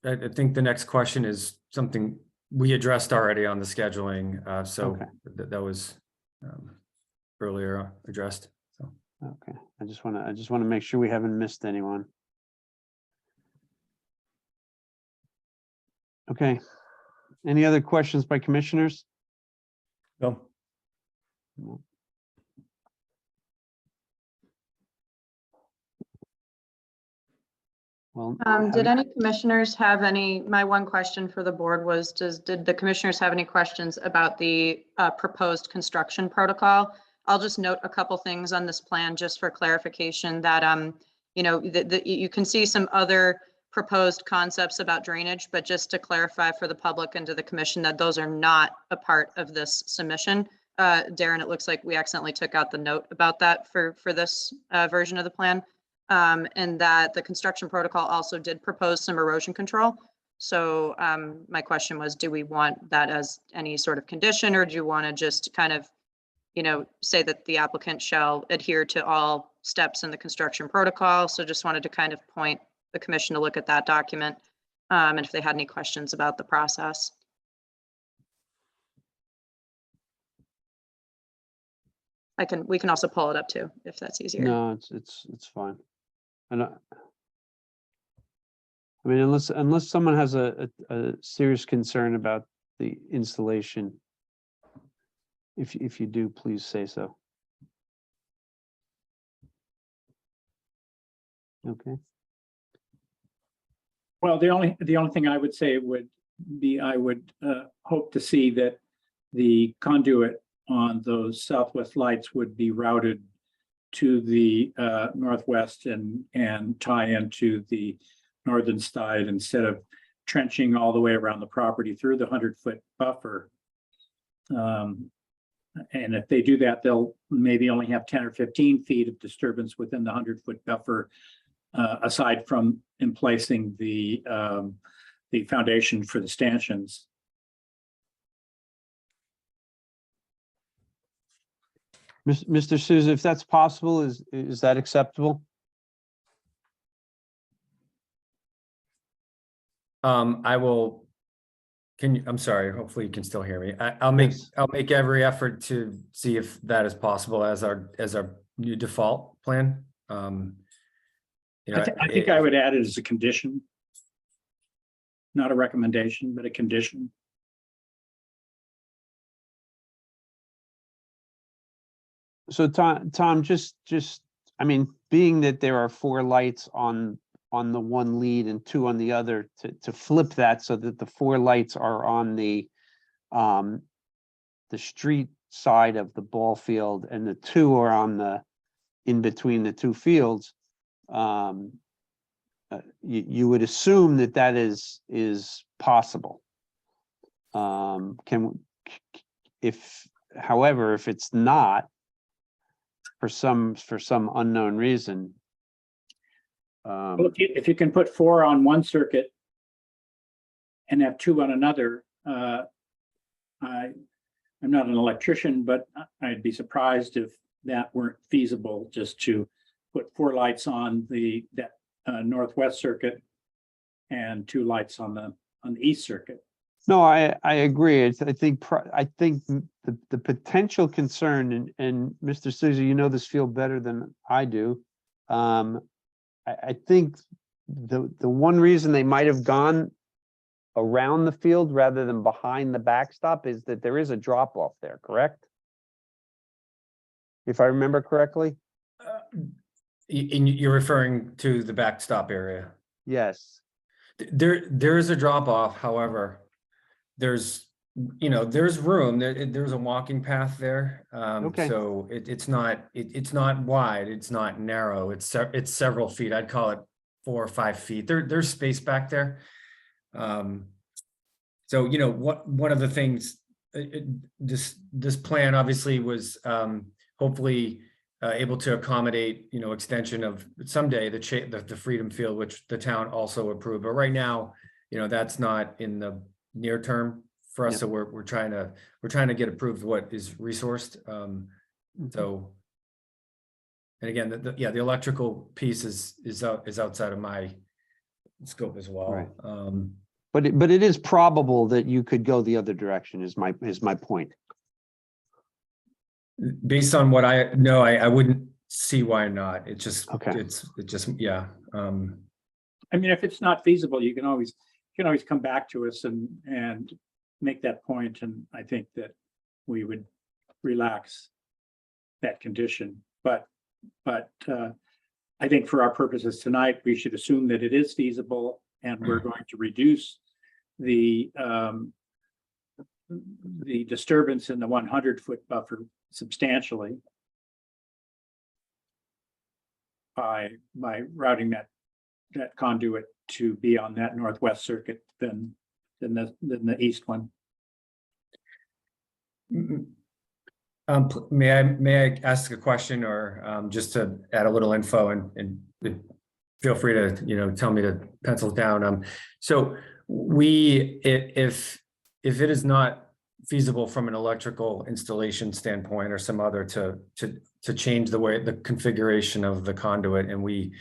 I think the next question is something we addressed already on the scheduling. So Okay. that was earlier addressed. So. Okay, I just want to make sure we haven't missed anyone. Okay. Any other questions by commissioners? No, Well, Did any commissioners have any, my one question for the board was, did the commissioners have any questions about the proposed construction protocol? I'll just note a couple things on this plan just for clarification that, you know, you can see some other proposed concepts about drainage, but just to clarify for the public and to the commission that those are not a part of this submission. Darren, it looks like we accidentally took out the note about that for this version of the plan. And that the construction protocol also did propose some erosion control. So my question was, do we want that as any sort of condition, or do you want to just kind of, you know, say that the applicant shall adhere to all steps in the construction protocol? So just wanted to kind of point the commission to look at that document and if they had any questions about the process. We can also pull it up too, if that's easier. no, it's fine. And I mean, unless someone has a serious concern about the installation, if you do, please say so. Okay, Well, the only thing I would say would be, I would hope to see that the conduit on those southwest lights would be routed to the northwest and tie into the northern side instead of trenching all the way around the property through the 100-foot buffer. And if they do that, they'll maybe only have 10 or 15 feet of disturbance within the 100-foot buffer, aside from emplacing the foundation for the stanchions. Mr. Souza, if that's possible, is that acceptable? I will, I'm sorry, hopefully you can still hear me. I'll Yes. make every effort to see if that is possible as our new default plan. You know, I think I would add it as a condition. Not a recommendation, but a condition. So Tom, just, I mean, being that there are 4 lights on the one lead and 2 on the other, to flip that so that the 4 lights are on the street side of the ball field and the 2 are on in between the 2 fields. You would assume that is possible. However, if it's not, for some unknown reason. Well, if you can put 4 on one circuit and have 2 on another, I'm not an electrician, but I'd be surprised if that weren't feasible, just to put 4 lights on that northwest circuit and 2 lights on the east circuit. No, I agree. I think the potential concern, and Mr. Souza, you know this field better than I do. I think the one reason they might have gone around the field rather than behind the backstop is that there is a drop off there, correct? If I remember correctly? You're referring to the backstop area. Yes. There is a drop off, however, there's room, there's a walking path there. Okay. So it's not wide, it's not narrow, it's several feet. I'd call it 4 or 5 feet. There's space back there. So, you know, one of the things, this plan obviously was hopefully able to accommodate, you know, extension of someday the Freedom Field, which the town also approved. But right now, you know, that's not in the near term for us. Yep. So we're trying to get approved what is resourced. So, and again, the electrical piece is outside of my scope as well. Right. But it is probable that you could go the other direction is my point. Based on what I know, I wouldn't see why not. It just, Okay. yeah. I mean, if it's not feasible, you can always come back to us and make that point, and I think that we would relax that condition, but I think for our purposes tonight, we should assume that it is feasible and we're going to reduce the disturbance in the 100-foot buffer substantially by routing that conduit to be on that northwest circuit than the east one. May I ask a question, or just to add a little info, and feel free to, tell me to pencil down. So if it is not feasible from an electrical installation standpoint or some other to change the configuration of the conduit, and we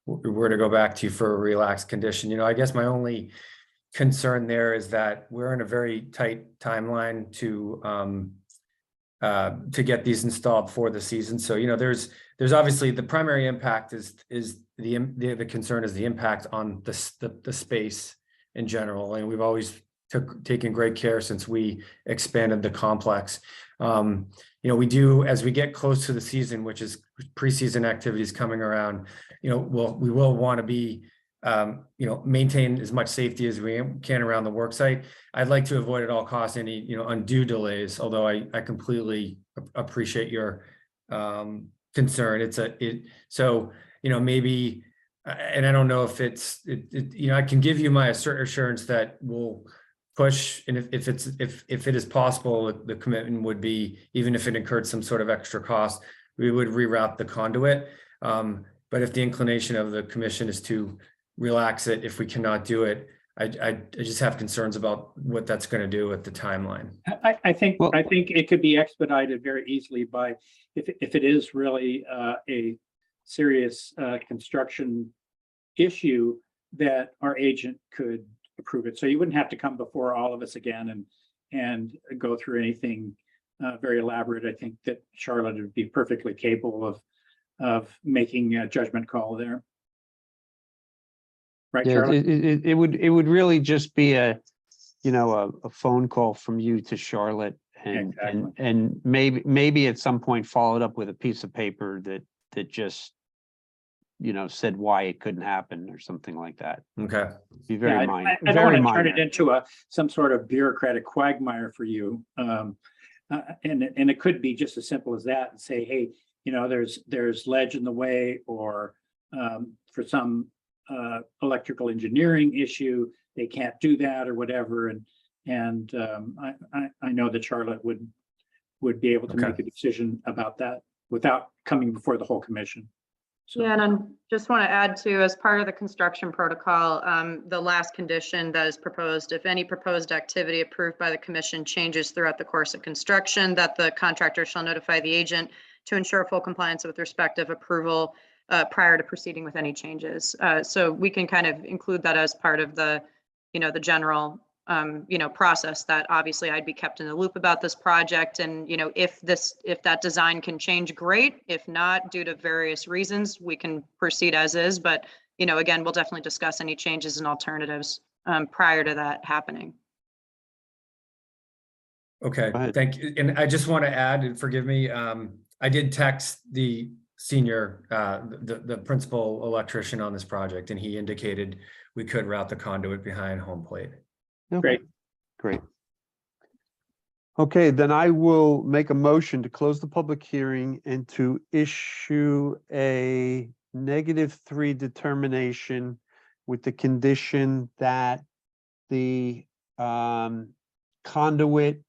were to go back to you for a relaxed condition, I guess my only concern there is that we're in a very tight timeline to get these installed for the season. So, there's obviously the primary impact is the concern is the impact on the space in general. And we've always taken great care since we expanded the complex. We do, as we get close to the season, which is preseason activities coming around, we will want to be maintain as much safety as we can around the work site. I'd like to avoid at all costs any, undue delays, although I completely appreciate your concern. So, maybe, and I don't know if I can give you my assurance that we'll push, and if it is possible, the commitment would be, even if it incurred some sort of extra cost, we would reroute the conduit. But if the inclination of the commission is to relax it, if we cannot do it, I just have concerns about what that's going to do with the timeline. I think it could be expedited very easily by, if it is really a serious construction issue, that our agent could approve it. So you wouldn't have to come before all of us again and go through anything very elaborate. I think that Charlotte would be perfectly capable of making a judgment call there. Right, Yeah, Charlotte? it would really just be a phone call from you to Charlotte, Exactly. and maybe at some point followed up with a piece of paper that just said why it couldn't happen or something like that. Okay. Be very minor. I don't very want to turn minor. it into some sort of bureaucratic quagmire for you. And it could be just as simple as that, and say, hey, there's ledge in the way, or for some electrical engineering issue, they can't do that or whatever. And I know that Charlotte would be able to make a decision about that without coming before the whole commission. So, Yeah, and I just want to add to, as part of the construction protocol, the last condition that is proposed, if any proposed activity approved by the commission changes throughout the course of construction, that the contractor shall notify the agent to ensure full compliance with respective approval prior to proceeding with any changes. So we can kind of include that as part of the, the general, process, that obviously I'd be kept in the loop about this project. And, if that design can change, great. If not, due to various reasons, we can proceed as is. But, again, we'll definitely discuss any changes and alternatives prior to that happening. Okay, Go ahead. thank you. And I just want to add, and forgive me, I did text the senior, the principal electrician on this project, and he indicated we could route the conduit behind home plate. Okay, great. Okay, then I will make a motion to close the public hearing and to issue a -3 determination with the condition that the conduit,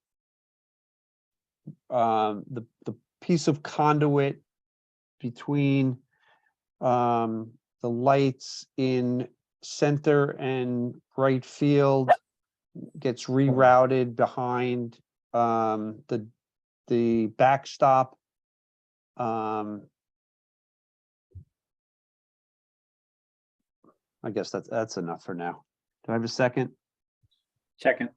the piece of conduit between the lights in center and right field gets rerouted behind the backstop. I guess that's enough for now. Do I have a second? second.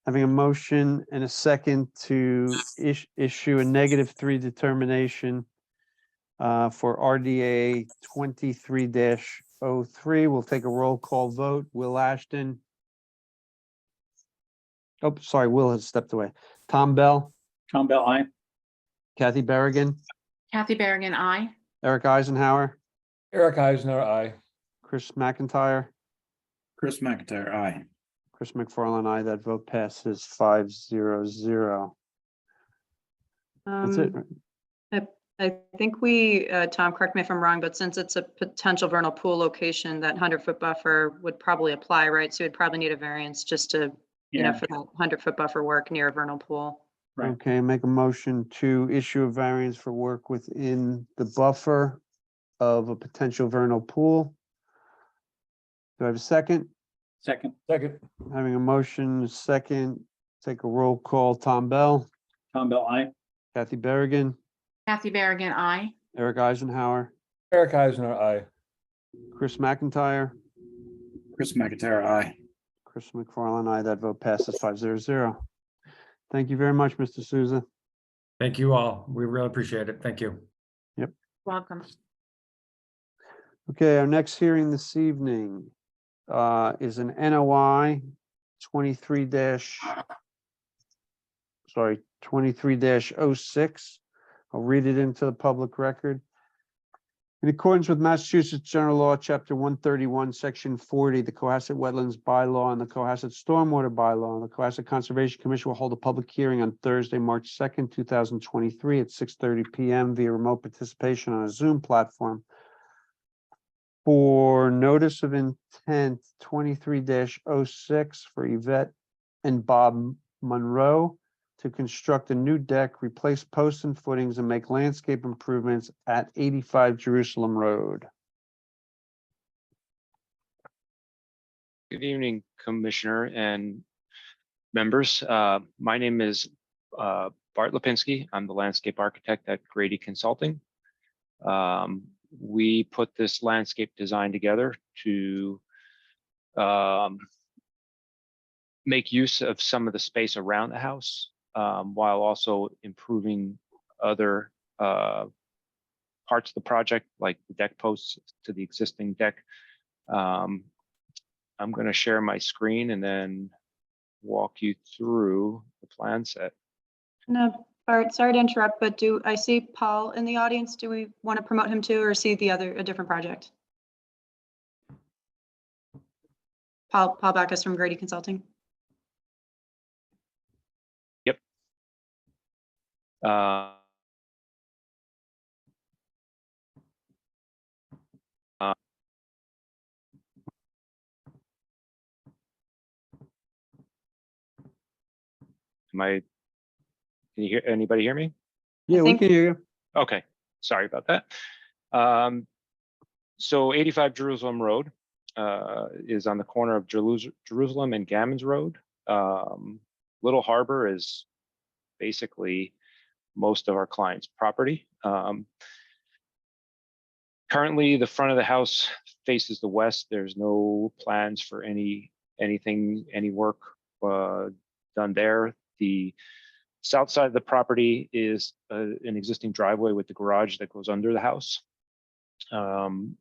Having a motion and a second to issue a -3 determination for RDA 23-03. We'll take a roll call vote. Will Ashton, Oh, sorry, Will has stepped away. Tom Bell, Tom Bell, aye. Kathy Berrigan, Kathy Berrigan, I. Eric Eisenhower, Eric Eisner, I. Chris McIntyre, Chris McIntyre, aye. Chris McFarland, aye. That vote passes 5-0-0. That's it. I think we, Tom, correct me if I'm wrong, but since it's a potential vernal pool location, that 100-foot buffer would probably apply, right? So you'd probably need a variance just to, you know, Yeah, for that 100-foot buffer work near a vernal pool. Right. Okay, make a motion to issue a variance for work within the buffer of a potential vernal pool. Do I have a second? second, Second. Having a motion, second, take a roll call. Tom Bell, Tom Bell, aye. Kathy Berrigan, Kathy Berrigan, I. Eric Eisenhower, Eric Eisner, I. Chris McIntyre, Chris McIntyre, aye. Chris McFarland, aye. That vote passes 5-0-0. Thank you very much, Mr. Souza. Thank you all. We really appreciate it. Thank you. Welcome. Okay, our next hearing this evening is an NOI 23-06. I'll read it into the public record. In accordance with Massachusetts General Law, Chapter 131, Section 40, the Cohasset Wetlands Bylaw and the Cohasset Stormwater Bylaw, the Cohasset Conservation Commission will hold a public hearing on Thursday, March 2nd, 2023 at 6:30 PM via remote participation on a Zoom platform for notice of intent 23-06 for Yvette and Bob Monroe to construct a new deck, replace posts and footings, and make landscape improvements at 85 Jerusalem Road. Good evening, Commissioner and members. My name is Bart Lipinski. I'm the landscape architect at Grady Consulting. We put this landscape design together to make use of some of the space around the house, while also improving other parts of the project, like the deck posts to the existing deck. I'm going to share my screen and then walk you through the plan set. No, Bart, sorry to interrupt, but do I see Paul in the audience? Do we want to promote him too, or see a different project? Paul Backus from Grady Consulting. Uh, can you hear, anybody hear me? Yeah, we think- can hear you. Okay, sorry about that. So 85 Jerusalem Road is on the corner of Jerusalem and Gammons Road. Little Harbor is basically most of our clients' property. Currently, the front of the house faces the west. There's no plans for any work done there. The south side of the property is an existing driveway with the garage that goes under the house. Lawn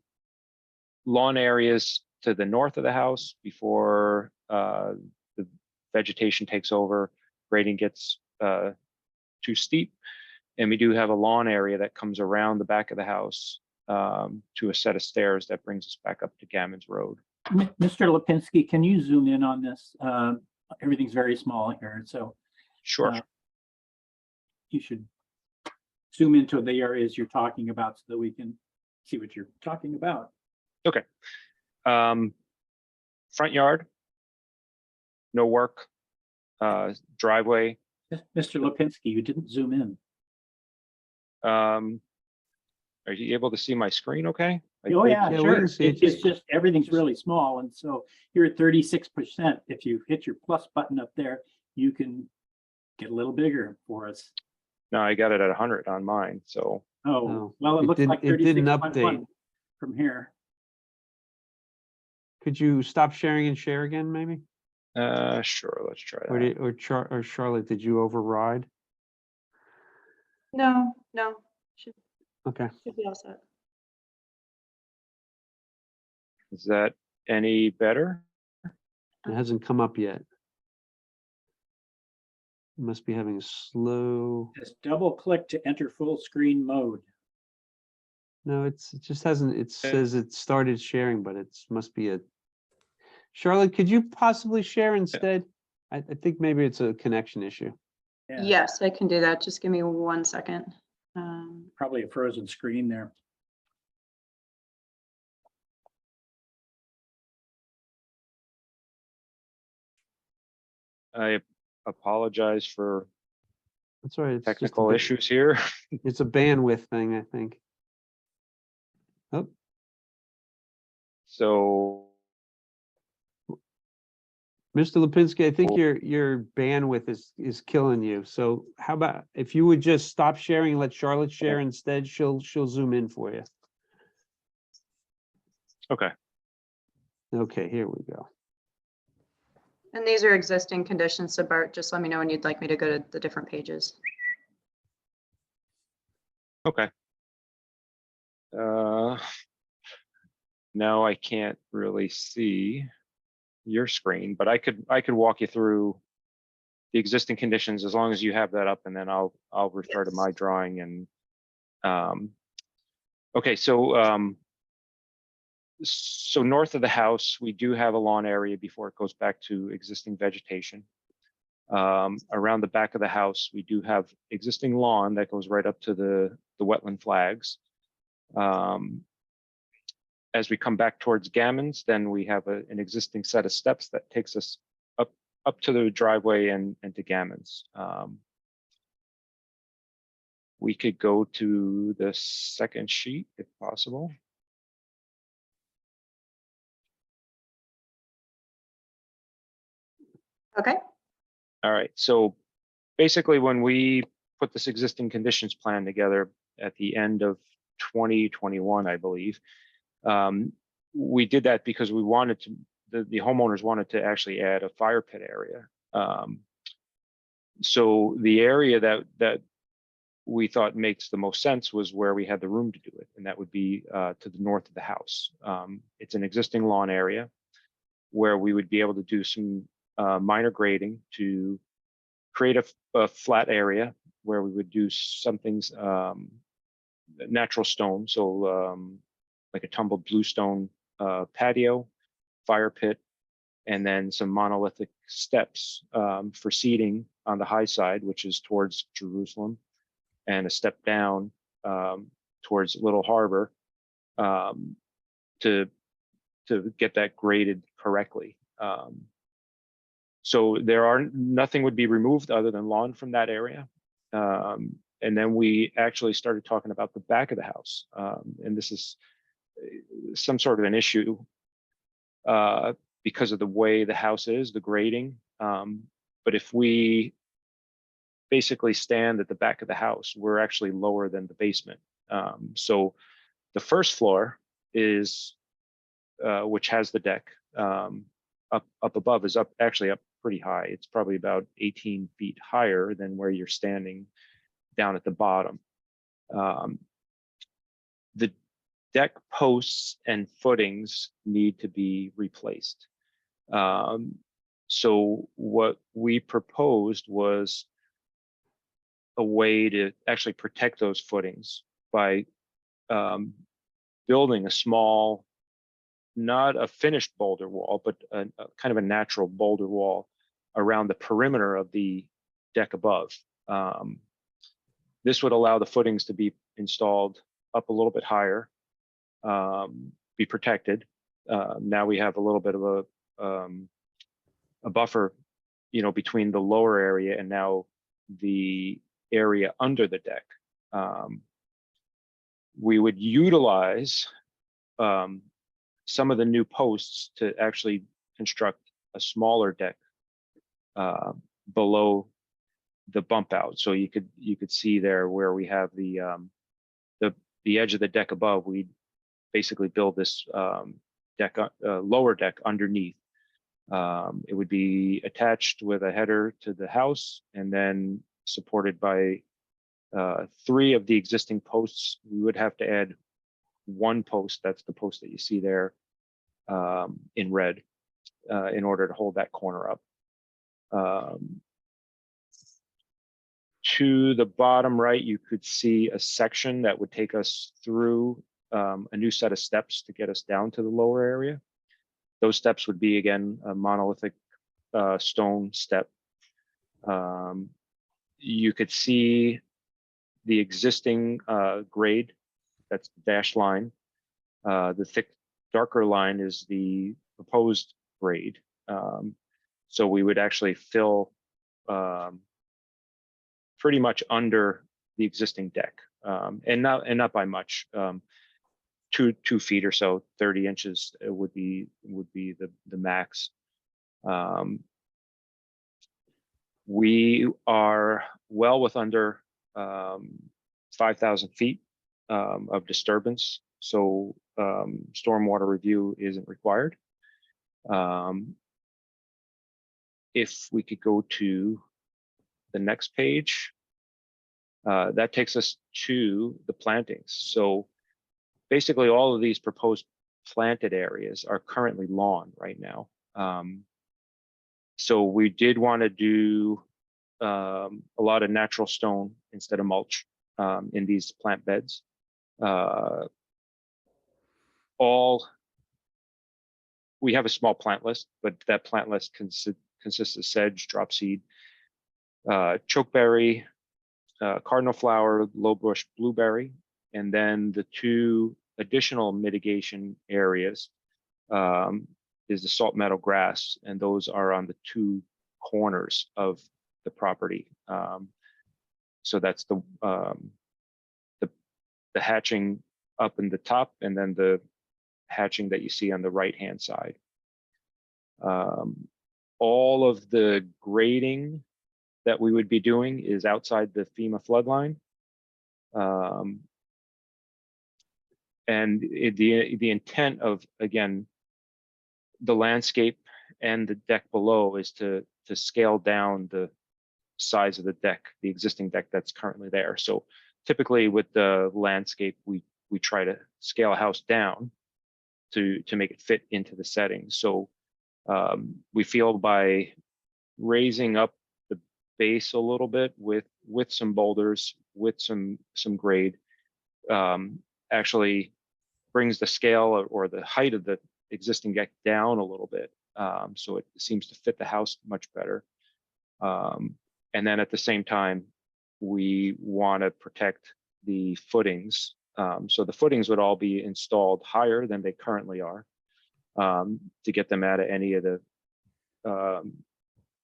areas to the north of the house before the vegetation takes over, grading gets too steep. And we do have a lawn area that comes around the back of the house to a set of stairs that brings us back up to Gammons Road. Mr. Lipinski, can you zoom in on this? Everything's very small here, so Sure. You should zoom into the areas you're talking about so that we can see what you're talking about. Okay. Front yard, no work. Driveway. Mr. Lipinski, you didn't zoom in. Are you able to see my screen okay? Oh, yeah, we sure. can see it. It's just, everything's really small, and so you're at 36%. If you hit your plus button up there, you can get a little bigger for us. No, I got it at 100 on mine, so. Oh, No, well, it it looks didn't- like it didn't 36.1 update. from here. Could you stop sharing and share again, maybe? Sure, let's try Or that. or Charlotte, did you override? No, should Okay. be all set. Is that any better? It hasn't come up yet. Must be having a slow, Just double click to enter full screen mode. no, it just hasn't, it says it started sharing, but it's must be a. Charlotte, could you possibly share instead? I think maybe it's a connection issue. Yeah, Yes, I can do that. Just give me 1 second. probably a frozen screen there. I apologize for That's all right. It's just a technical bit- issues here. It's a bandwidth thing, I think. Oh, So, Mr. Lipinski, I think your bandwidth is killing you. So how about if you would just stop sharing and let Charlotte share instead, she'll zoom in for you. okay, Okay, here we go. And these are existing conditions, so Bart, just let me know when you'd like me to go to the different pages. okay. Now I can't really see your screen, but I could walk you through the existing conditions as long as you have that up, and then I'll refer to my drawing and okay, so so north of the house, we do have a lawn area before it goes back to existing vegetation. Around the back of the house, we do have existing lawn that goes right up to the wetland flags. As we come back towards Gammons, then we have an existing set of steps that takes us up to the driveway and to Gammons. We could go to the second sheet if possible. Okay, All right, so basically when we put this existing conditions plan together at the end of 2021, I believe, we did that because we wanted to, the homeowners wanted to actually add a fire pit area. So the area that we thought makes the most sense was where we had the room to do it, and that would be to the north of the house. It's an existing lawn area where we would be able to do some minor grading to create a flat area where we would do some things, natural stone, so like a tumbled bluestone patio, fire pit, and then some monolithic steps for seating on the high side, which is towards Jerusalem, and a step down towards Little Harbor to get that graded correctly. So nothing would be removed other than lawn from that area. And then we actually started talking about the back of the house. And this is some sort of an issue because of the way the house is, the grading. But if we basically stand at the back of the house, we're actually lower than the basement. So the first floor is, which has the deck up above, is actually up pretty high. It's probably about 18 feet higher than where you're standing down at the bottom. The deck posts and footings need to be replaced. So what we proposed was a way to actually protect those footings by building a small, not a finished boulder wall, but a kind of a natural boulder wall around the perimeter of the deck above. This would allow the footings to be installed up a little bit higher, be protected. Now we have a little bit of a buffer, between the lower area and now the area under the deck. We would utilize some of the new posts to actually construct a smaller deck below the bump out. So you could see there where we have the edge of the deck above. We basically build this lower deck underneath. It would be attached with a header to the house and then supported by 3 of the existing posts. We would have to add 1 post, that's the post that you see there in red, in order to hold that corner up. To the bottom right, you could see a section that would take us through a new set of steps to get us down to the lower area. Those steps would be, again, a monolithic stone step. You could see the existing grade, that's the dashed line. The thick, darker line is the proposed grade. So we would actually fill pretty much under the existing deck, and not by much. 2 feet or so, 30 inches would be the max. We are well with under 5,000 feet of disturbance, so stormwater review isn't required. If we could go to the next page, that takes us to the plantings. So basically all of these proposed planted areas are currently lawn right now. So we did want to do a lot of natural stone instead of mulch in these plant beds. We have a small plant list, but that plant list consists of sedge, dropseed, chokeberry, cardinal flower, low bush blueberry, and then the 2 additional mitigation areas is the salt meadow grass, and those are on the 2 corners of the property. So that's the hatching up in the top, and then the hatching that you see on the right-hand side. All of the grading that we would be doing is outside the FEMA floodline. And the intent of, again, the landscape and the deck below is to scale down the size of the deck, the existing deck that's currently there. So typically with the landscape, we try to scale a house down to make it fit into the setting. So we feel by raising up the base a little bit with some boulders, with some grade, actually brings the scale or the height of the existing deck down a little bit. So it seems to fit the house much better. And then at the same time, we want to protect the footings. So the footings would all be installed higher than they currently are, to get them out of any of the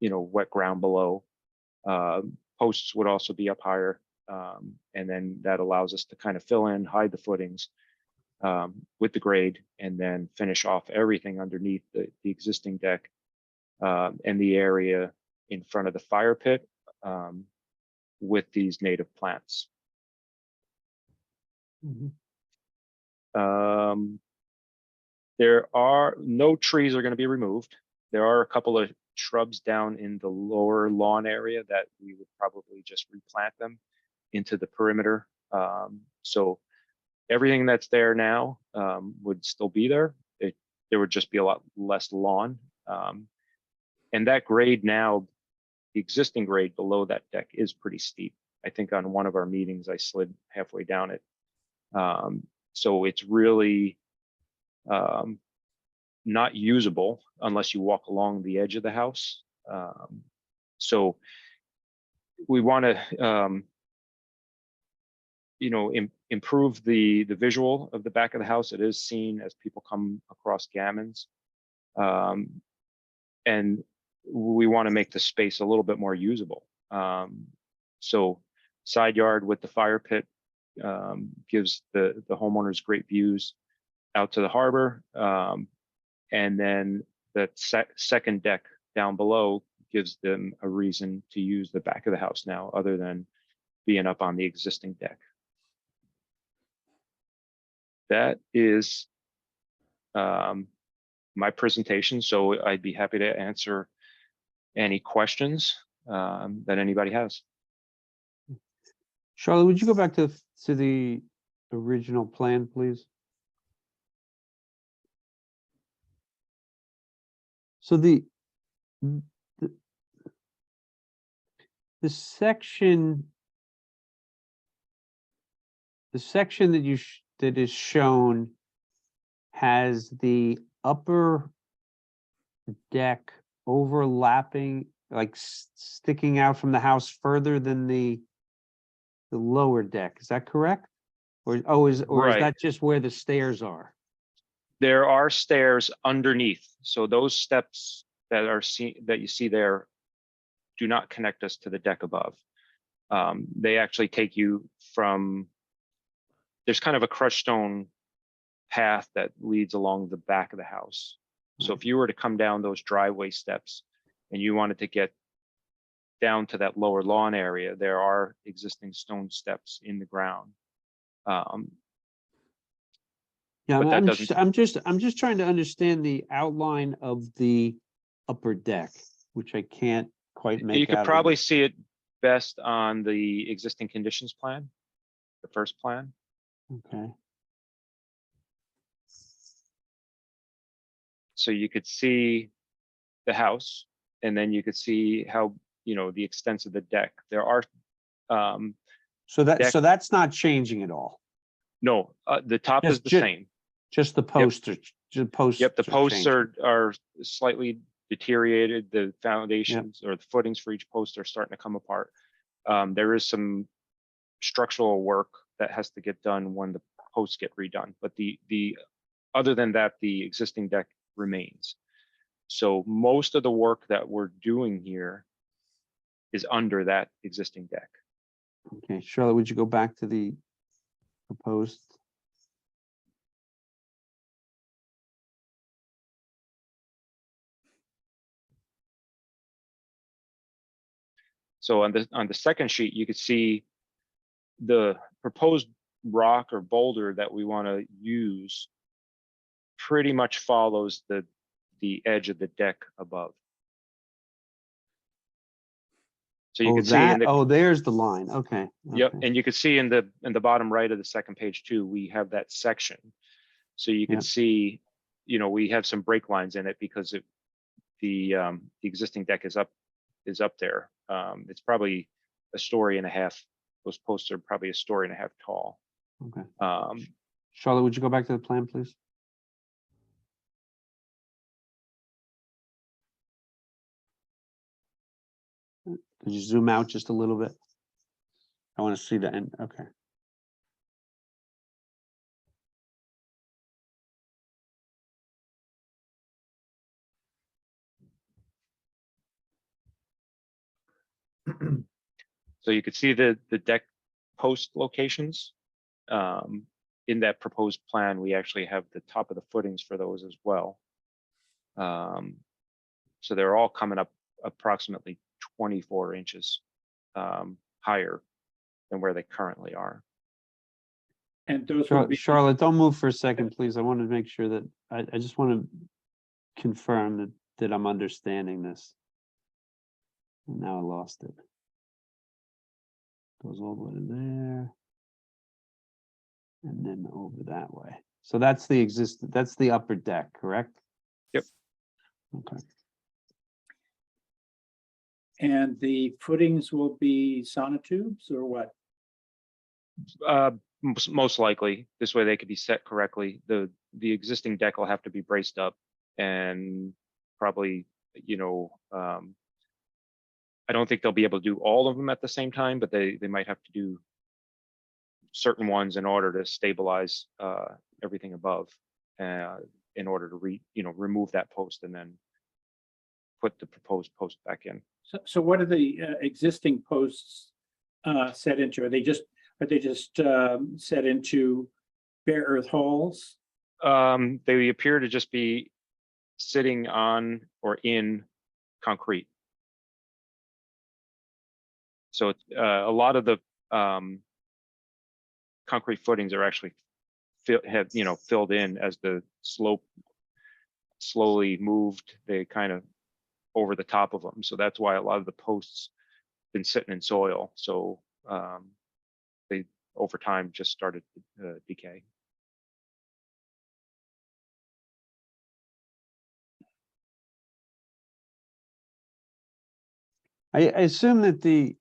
wet ground below. Posts would also be up higher, and then that allows us to kind of fill in, hide the footings with the grade, and then finish off everything underneath the existing deck and the area in front of the fire pit with these native plants. There are no trees are going to be removed. There are a couple of shrubs down in the lower lawn area that we would probably just replant them into the perimeter. So everything that's there now would still be there. There would just be a lot less lawn. And that grade now, the existing grade below that deck is pretty steep. I think on one of our meetings, I slid halfway down it. So it's really not usable unless you walk along the edge of the house. So we want to, improve the visual of the back of the house. It is seen as people come across Gammons. And we want to make the space a little bit more usable. So side yard with the fire pit gives the homeowners great views out to the harbor. And then the second deck down below gives them a reason to use the back of the house now, other than being up on the existing deck. That is my presentation. So I'd be happy to answer any questions that anybody has. Charlotte, would you go back to the original plan, please? So the section the section that that is shown has the upper deck overlapping, like sticking out from the house further than the lower deck. Is that correct? Or, or is Right. that just where the stairs are? There are stairs underneath, so those steps that you see there do not connect us to the deck above. They actually take you from, there's kind of a crushed stone path that leads along the back of the house. So if you were to come down those driveway steps and you wanted to get down to that lower lawn area, there are existing stone steps in the ground. Yeah, But that I'm doesn't- I'm just trying to understand the outline of the upper deck, which I can't quite make out. You could of probably it. see it best on the existing conditions plan, the first plan. Okay, So you could see the house, and then you could see how, the extent of the deck. There are, so Deck- that's not changing at all. no, the top is Just- the ju- same. Just the posts are, just posts. Yep, the posts changing. are slightly deteriorated. The foundations or the footings for each post are starting to come apart. There is some structural work that has to get done when the posts get redone, but the other than that, the existing deck remains. So most of the work that we're doing here is under that existing deck. Okay, Charlotte, would you go back to the proposed? So on the second sheet, you could see the proposed rock or boulder that we want to use pretty much follows the edge of the deck above. So you Oh, can see in the, there's the line. Okay. yep, okay. and you can see in the bottom right of the second page too, we have that section. So you can Yeah. see, we have some break lines in it because the existing deck is up there. It's probably a story and a half. Those posts are probably a story and a half tall. Okay. Charlotte, would you go back to the plan, please? Could you zoom out just a little bit? I want to see the end. Okay. So you could see the deck post locations. In that proposed plan, we actually have the top of the footings for those as well. So they're all coming up approximately 24 inches higher than where they currently are. And those will be, Charlotte, don't move for a second, please. I want to make sure that, I just want to confirm that I'm understanding this. And now I lost it. Goes all the way to there. And then over that way. So that's that's the upper deck, correct? Yep. Okay. and the footings will be sonotubes or what? Most likely, this way they could be set correctly. The existing deck will have to be braced up and probably, I don't think they'll be able to do all of them at the same time, but they might have to do certain ones in order to stabilize everything above, in order to remove that post and then put the proposed post back in. So what are the existing posts set into? Are they just set into bare earth holes? They appear to just be sitting on or in concrete. So a lot of the concrete footings are actually filled in as the slope slowly moved. They kind of over the top of them. So that's why a lot of the posts been sitting in soil. So they over time just started to decay. I assume that the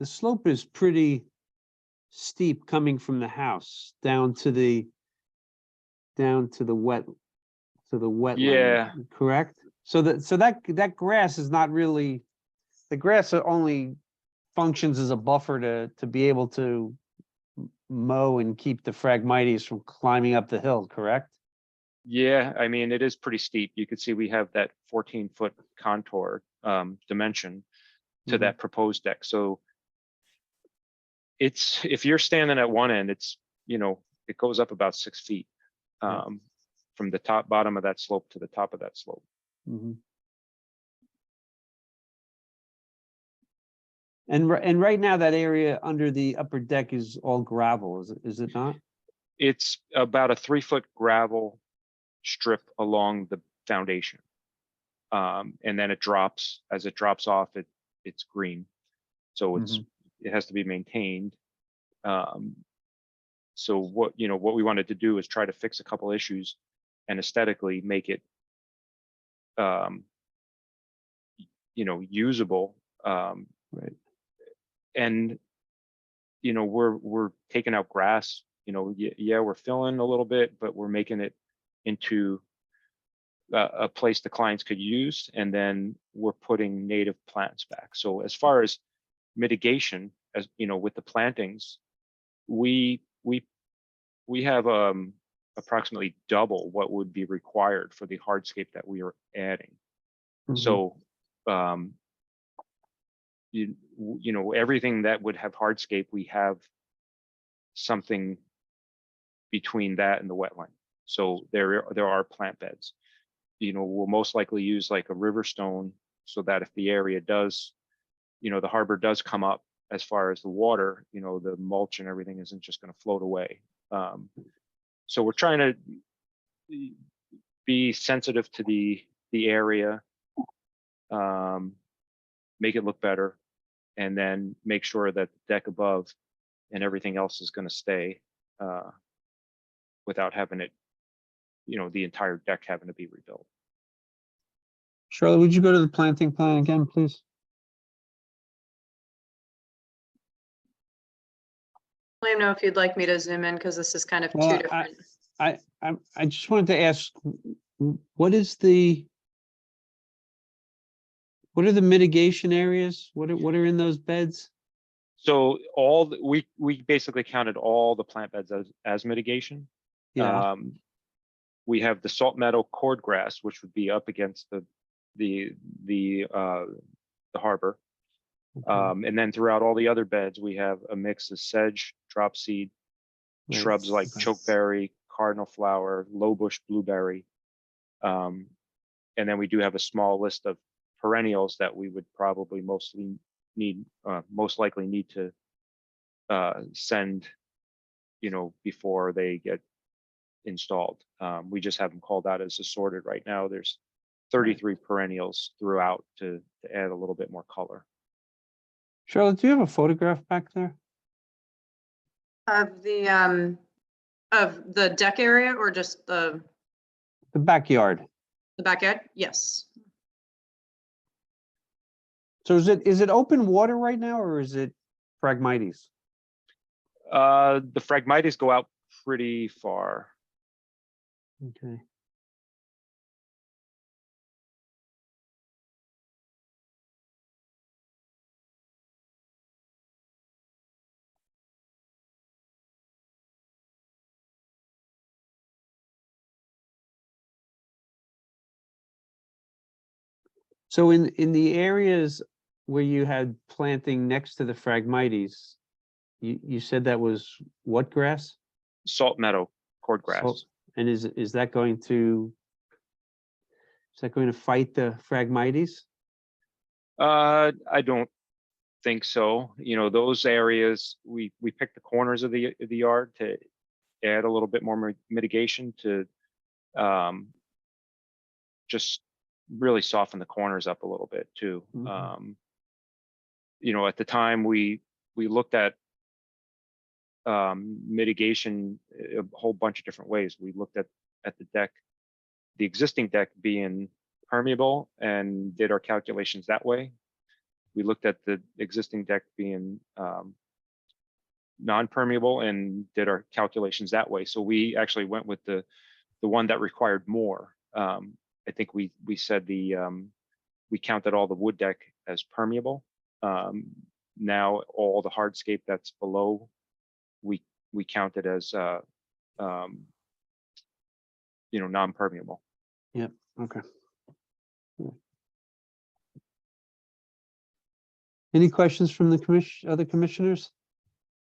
slope is pretty steep coming from the house down to the wetland. Yeah. Correct? So that grass is not really, the grass only functions as a buffer to be able to mow and keep the Phragmites from climbing up the hill, correct? Yeah, I mean, it is pretty steep. You could see we have that 14-foot contour dimension to Mhm. that proposed deck. So it's, if you're standing at one end, it's, it goes up about 6 feet Yeah. from the bottom of that slope to the top of that slope. Mhm. And right now, that area under the upper deck is all gravel, is it not? It's about a 3-foot gravel strip along the foundation. And then it drops, as it drops off, it's green. So it has to be maintained. So what we wanted to do is try to fix a couple issues and aesthetically make it usable. Right. And we're taking out grass. Yeah, we're filling a little bit, but we're making it into a place the clients could use, and then we're putting native plants back. So as far as mitigation, as with the plantings, we have approximately double what would be required for the hardscape that we are adding. Mhm. So everything that would have hardscape, we have something between that and the wetland. So there are plant beds. We'll most likely use like a river stone, so that if the area does, the harbor does come up as far as the water, the mulch and everything isn't just going to float away. So we're trying to be sensitive to the area, make it look better, and then make sure that the deck above and everything else is going to stay without having it, the entire deck having to be rebuilt. Charlotte, would you go to the planting plan again, please? Let me know if you'd like me to zoom in, because this is kind of Well, two different. I just wanted to ask, what are the mitigation areas? What are in those beds? So we basically counted all the plant beds as mitigation. Yeah, We have the salt meadow cordgrass, which would be up against the harbor. okay, And then throughout all the other beds, we have a mix of sedge, drop seed, right, shrubs like okay. chokeberry, cardinal flower, low bush blueberry. And then we do have a small list of perennials that we would probably most likely need to send, before they get installed. We just have them called out as assorted right now. There's 33 perennials throughout to add a little bit more color. Charlotte, do you have a photograph back there? Of the deck area, or just the The backyard. backyard? Yes. So is it open water right now, or is it Phragmites? The Phragmites go out pretty far. Okay. So in the areas where you had planting next to the Phragmites, you said that was what grass? Salt meadow cordgrass. Salt- And is that going to fight the Phragmites? I don't think so. Those areas, we picked the corners of the yard to add a little bit more mitigation to just really soften the corners up a little bit too. Mhm. At the time we looked at mitigation a whole bunch of different ways. We looked at the deck, the existing deck being permeable, and did our calculations that way. We looked at the existing deck being non-permeable and did our calculations that way. So we actually went with the one that required more. I think we said we counted all the wood deck as permeable. Now all the hardscape that's below, we counted as non-permeable. Okay. Any questions from the other commissioners?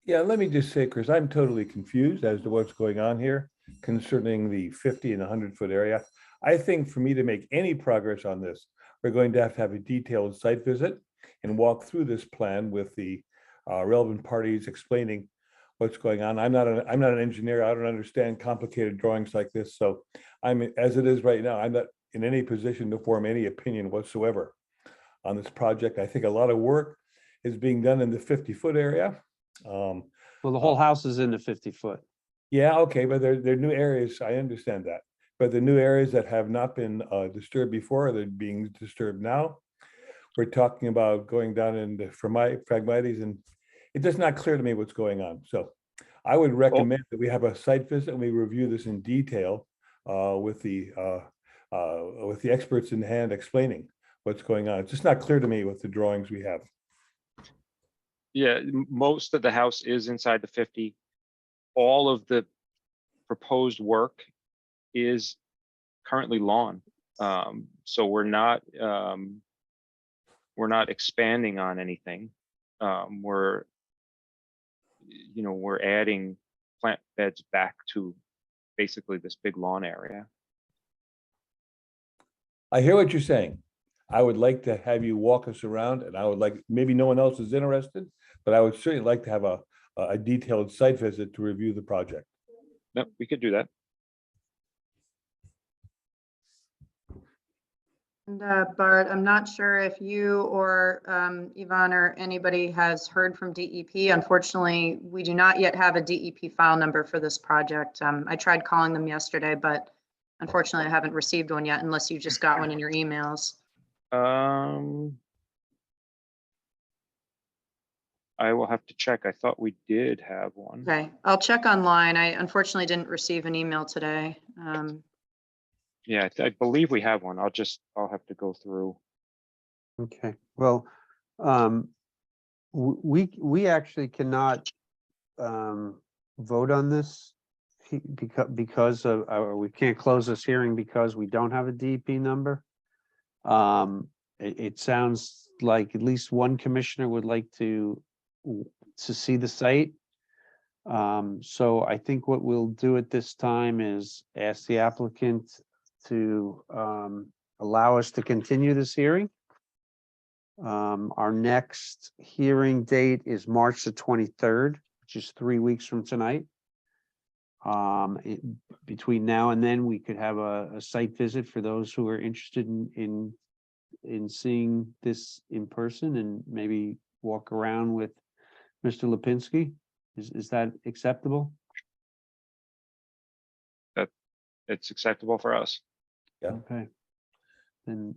Yeah, let me just say, Chris, I'm totally confused as to what's going on here concerning the 50 and 100-foot area. I think for me to make any progress on this, we're going to have a detailed site visit and walk through this plan with the relevant parties explaining what's going on. I'm not an engineer. I don't understand complicated drawings like this. So as it is right now, I'm not in any position to form any opinion whatsoever on this project. I think a lot of work is being done in the 50-foot area. Well, the whole house is in the 50-foot. Yeah, okay, but there are new areas, I understand that. But the new areas that have not been disturbed before, they're being disturbed now. We're talking about going down into Phragmites, and it's just not clear to me what's going on. So I would recommend that we have a site visit and we review this in detail with the experts in hand explaining what's going on. It's just not clear to me with the drawings we have. Yeah, most of the house is inside the 50. All of the proposed work is currently lawn. So we're not expanding on anything. We're adding plant beds back to basically this big lawn area. I hear what you're saying. I would like to have you walk us around, and I would like, maybe no one else is interested, but I would certainly like to have a detailed site visit to review the project. No, we could do that. And Bart, I'm not sure if you or Yvonne or anybody has heard from DEP. Unfortunately, we do not yet have a DEP file number for this project. I tried calling them yesterday, but unfortunately I haven't received one yet unless you just got one in your emails. I will have to check. I thought we did have one. Okay, I'll check online. I unfortunately didn't receive an email today. Yeah, I believe we have one. I'll have to go through. Okay, well, we actually cannot vote on this because of, we can't close this hearing because we don't have a DEP number. It sounds like at least one commissioner would like to see the site. So I think what we'll do at this time is ask the applicant to allow us to continue this hearing. Our next hearing date is March the 23rd, which is 3 weeks from tonight. Between now and then, we could have a site visit for those who are interested in seeing this in person and maybe walk around with Mr. Lipinski. Is that acceptable? It's acceptable for us. Yeah. Okay. Then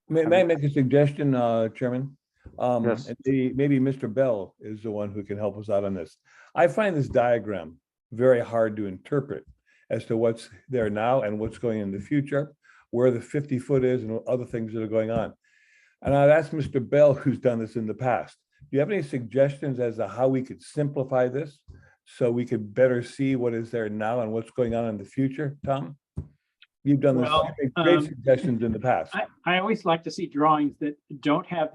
May I make a suggestion, Chairman? Yes. And maybe Mr. Bell is the one who can help us out on this. I find this diagram very hard to interpret as to what's there now and what's going in the future, where the 50-foot is and other things that are going on. And I'd ask Mr. Bell, who's done this in the past, do you have any suggestions as to how we could simplify this so we could better see what is there now and what's going on in the future, Tom? You've done this, Well, great suggestions in the past. I always like to see drawings that don't have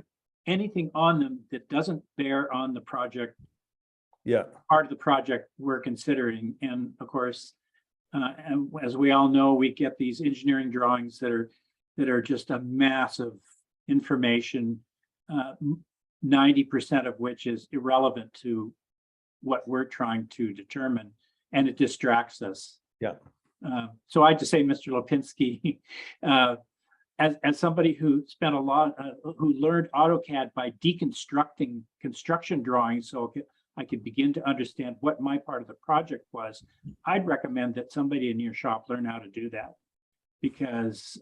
anything on them that doesn't bear on the project, Yeah, part of the project we're considering. And of course, and as we all know, we get these engineering drawings that are just a mass of information, 90% of which is irrelevant to what we're trying to determine, and it distracts us. yeah. So I just say, Mr. Lipinski, as somebody who spent a lot, who learned AutoCAD by deconstructing construction drawings, so I could begin to understand what my part of the project was, I'd recommend that somebody in your shop learn how to do that, because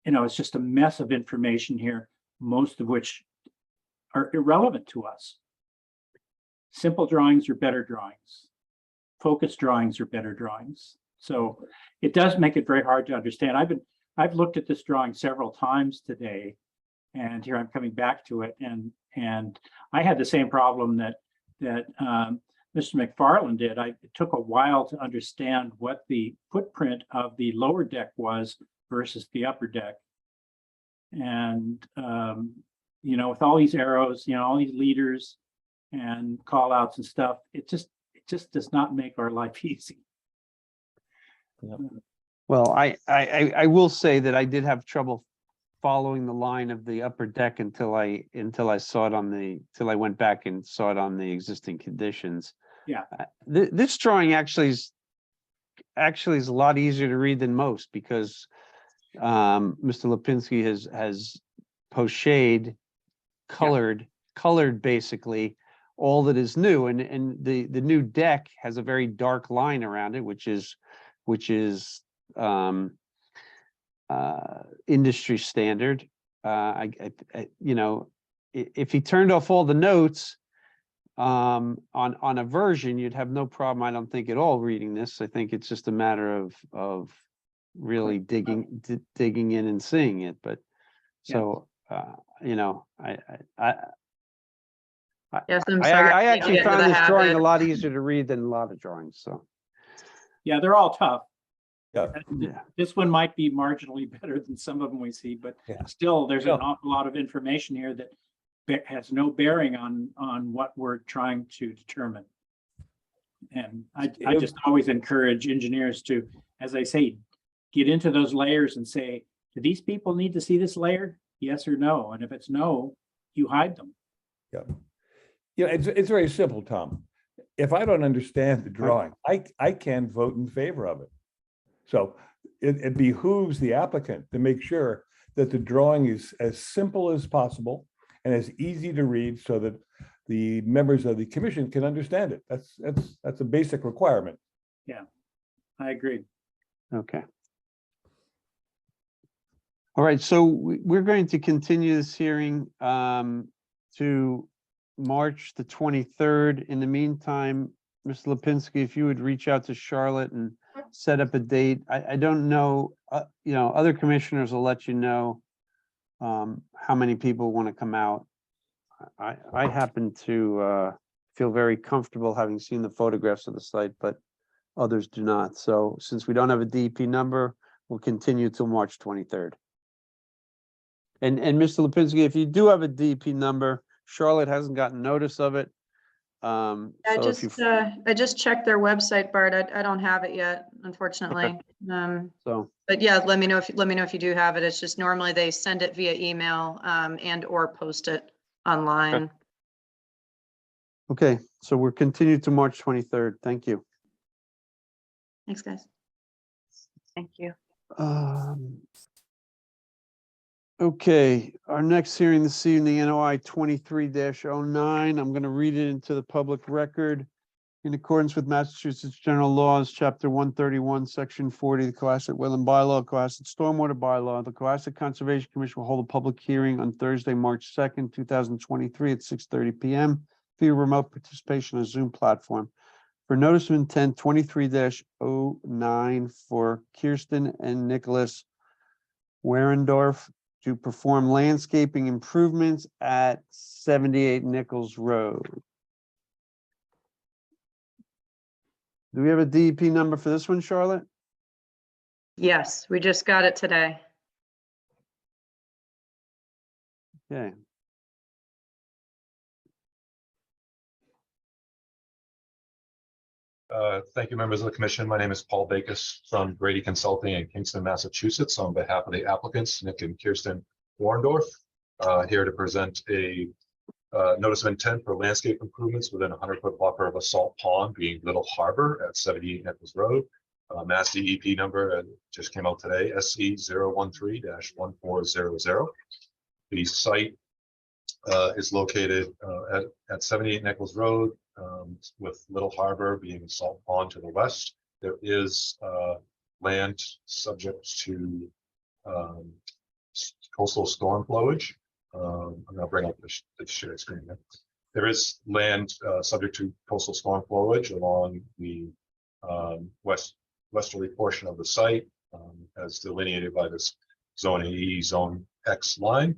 it's just a mess of information here, most of which are irrelevant to us. simple drawings are better drawings. Focus drawings are better drawings. So it does make it very hard to understand. I've looked at this drawing several times today, and here I'm coming back to it, and I had the same problem that Mr. McFarland did. It took a while to understand what the footprint of the lower deck was versus the upper deck. And you know, with all these arrows, you know, all these leaders and call outs and stuff, it just does not make our life easy. Well, I will say that I did have trouble following the line of the upper deck until I saw it till I went back and saw it on the existing conditions. Yeah. This drawing actually is a lot easier to read than most, because Mr. Lipinski has post-shade colored basically all that is new, and the new deck has a very dark line around it, which is industry standard. You know, if he turned off all the notes on a version, you'd have no problem, I don't think, at all reading this. I think it's just a matter of really digging in and seeing it. But so you know, Yes, I'm sorry. I can't actually get into found the this drawing a habit. lot easier to read than a lot of drawings. So Yeah, they're all tough. Yeah. yeah. This one might be marginally better than some of them we see, but Yeah. still, there's Yeah. an awful lot of information here that has no bearing on what we're trying to determine. And I just always encourage engineers to, as I say, get into those layers and say, do these people need to see this layer? Yes or no? And if it's no, you hide them. Yeah. Yeah, it's very simple, Tom. If I don't understand the drawing, I can't vote in favor of it. So it behooves the applicant to make sure that the drawing is as simple as possible and as easy to read, so that the members of the commission can understand it. That's a basic requirement. I agree. Okay. All right, so we're going to continue this hearing to March the 23rd. In the meantime, Mr. Lipinski, if you would reach out to Charlotte and set up a date. I don't know, you know, other commissioners will let you know how many people want to come out. I happen to feel very comfortable having seen the photographs of the site, but others do not. So since we don't have a DEP number, we'll continue till March 23rd. And Mr. Lipinski, if you do have a DEP number, Charlotte hasn't gotten notice of it. I So if you, just checked their website, Bart. I don't have it yet, unfortunately. so, But yeah, let me know if you do have it. It's just normally they send it via email and or post it online. okay, so we're continued to March 23rd. Thank you. Thanks, guys. Thank you. Okay, our next hearing this evening, NOI 23-09. I'm going to read it into the public record. In accordance with Massachusetts General Laws, Chapter 131, Section 40, the Cohasset Wetland Bylaw, Cohasset Stormwater Bylaw, the Cohasset Conservation Commission will hold a public hearing on Thursday, March 2nd, 2023 at 6:30 p.m. via remote participation on a Zoom platform. For notice of intent 23-09 for Kirsten and Nicholas Werendorf to perform landscaping improvements at 78 Nichols Road. Do we have a DEP number for this one, Charlotte? Yes, we just got it today. Okay. Thank you, members of the commission. My name is Paul Bacus from Grady Consulting in Kingston, Massachusetts. On behalf of the applicants, Nick and Kirsten Warendorf, here to present a notice of intent for landscape improvements within a 100-foot buffer of a salt pond, being Little Harbor at 78 Nichols Road. Mass DEP number just came out today, SC 013-1400. The site is located at 78 Nichols Road, with Little Harbor being Salt Pond to the west. There is land subject to coastal storm flowage. I'm going to bring up the share screen here. there is land subject to coastal storm flowage along the westerly portion of the site, as delineated by this Zone AE, Zone X line.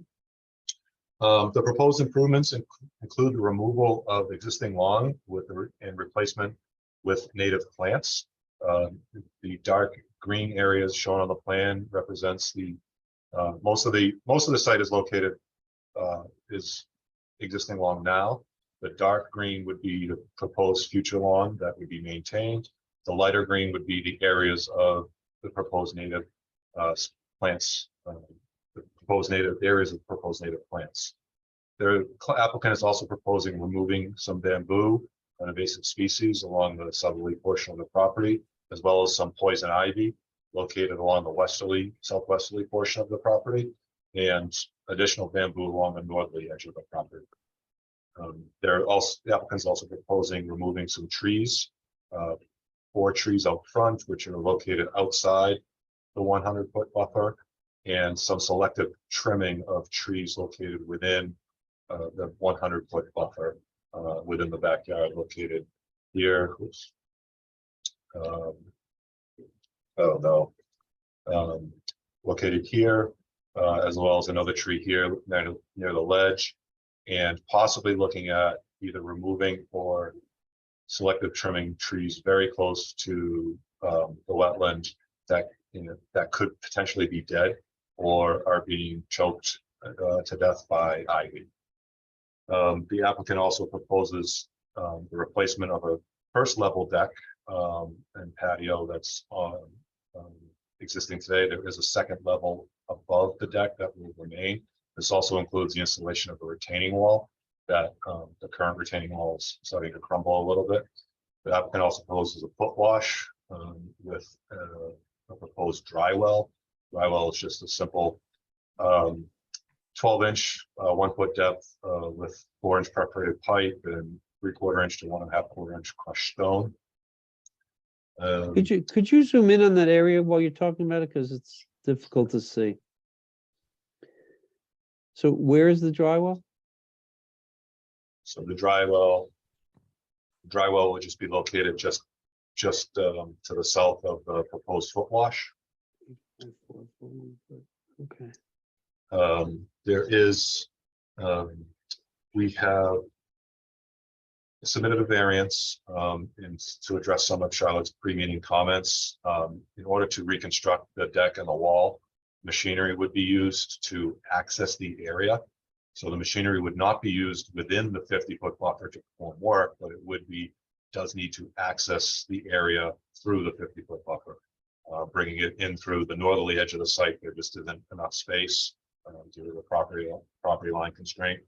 The proposed improvements include the removal of existing lawn and replacement with native plants. The dark green areas shown on the plan represents the most of the site is located is existing lawn now. The dark green would be the proposed future lawn that would be maintained. The lighter green would be the areas of the proposed native plants. The proposed native areas of proposed native plants. The applicant is also proposing removing some bamboo, an invasive species, along the southerly portion of the property, as well as some poison ivy located along the southwesterly portion of the property, and additional bamboo along the northerly edge of the property. The applicant is also proposing removing some trees, 4 trees out front, which are located outside the 100-foot buffer, and some selective trimming of trees located within the 100-foot buffer within the backyard located here. Located here, as well as another tree here near the ledge, and possibly looking at either removing or selective trimming trees very close to the wetland that that could potentially be dead or are being choked to death by ivy. The applicant also proposes the replacement of a first level deck and patio that's existing today. There is a second level above the deck that will remain. This also includes the installation of a retaining wall that the current retaining wall is starting to crumble a little bit. The applicant also proposes a foot wash with a proposed dry well. Dry well is just a simple 12-inch, 1-foot depth with 4-inch perforated pipe and 3/4 inch to 1.5 inch crushed stone. Could you zoom in on that area while you're talking about it, because it's difficult to see. So where is the dry well? So the dry well would just be located just to the south of the proposed foot wash. Okay. We have submitted a variance to address some of Charlotte's pre-meeting comments. In order to reconstruct the deck and the wall, machinery would be used to access the area. So the machinery would not be used within the 50-foot buffer to perform work, but it does need to access the area through the 50-foot buffer, bringing it in through the northerly edge of the site. There just isn't enough space due to the property line constraint.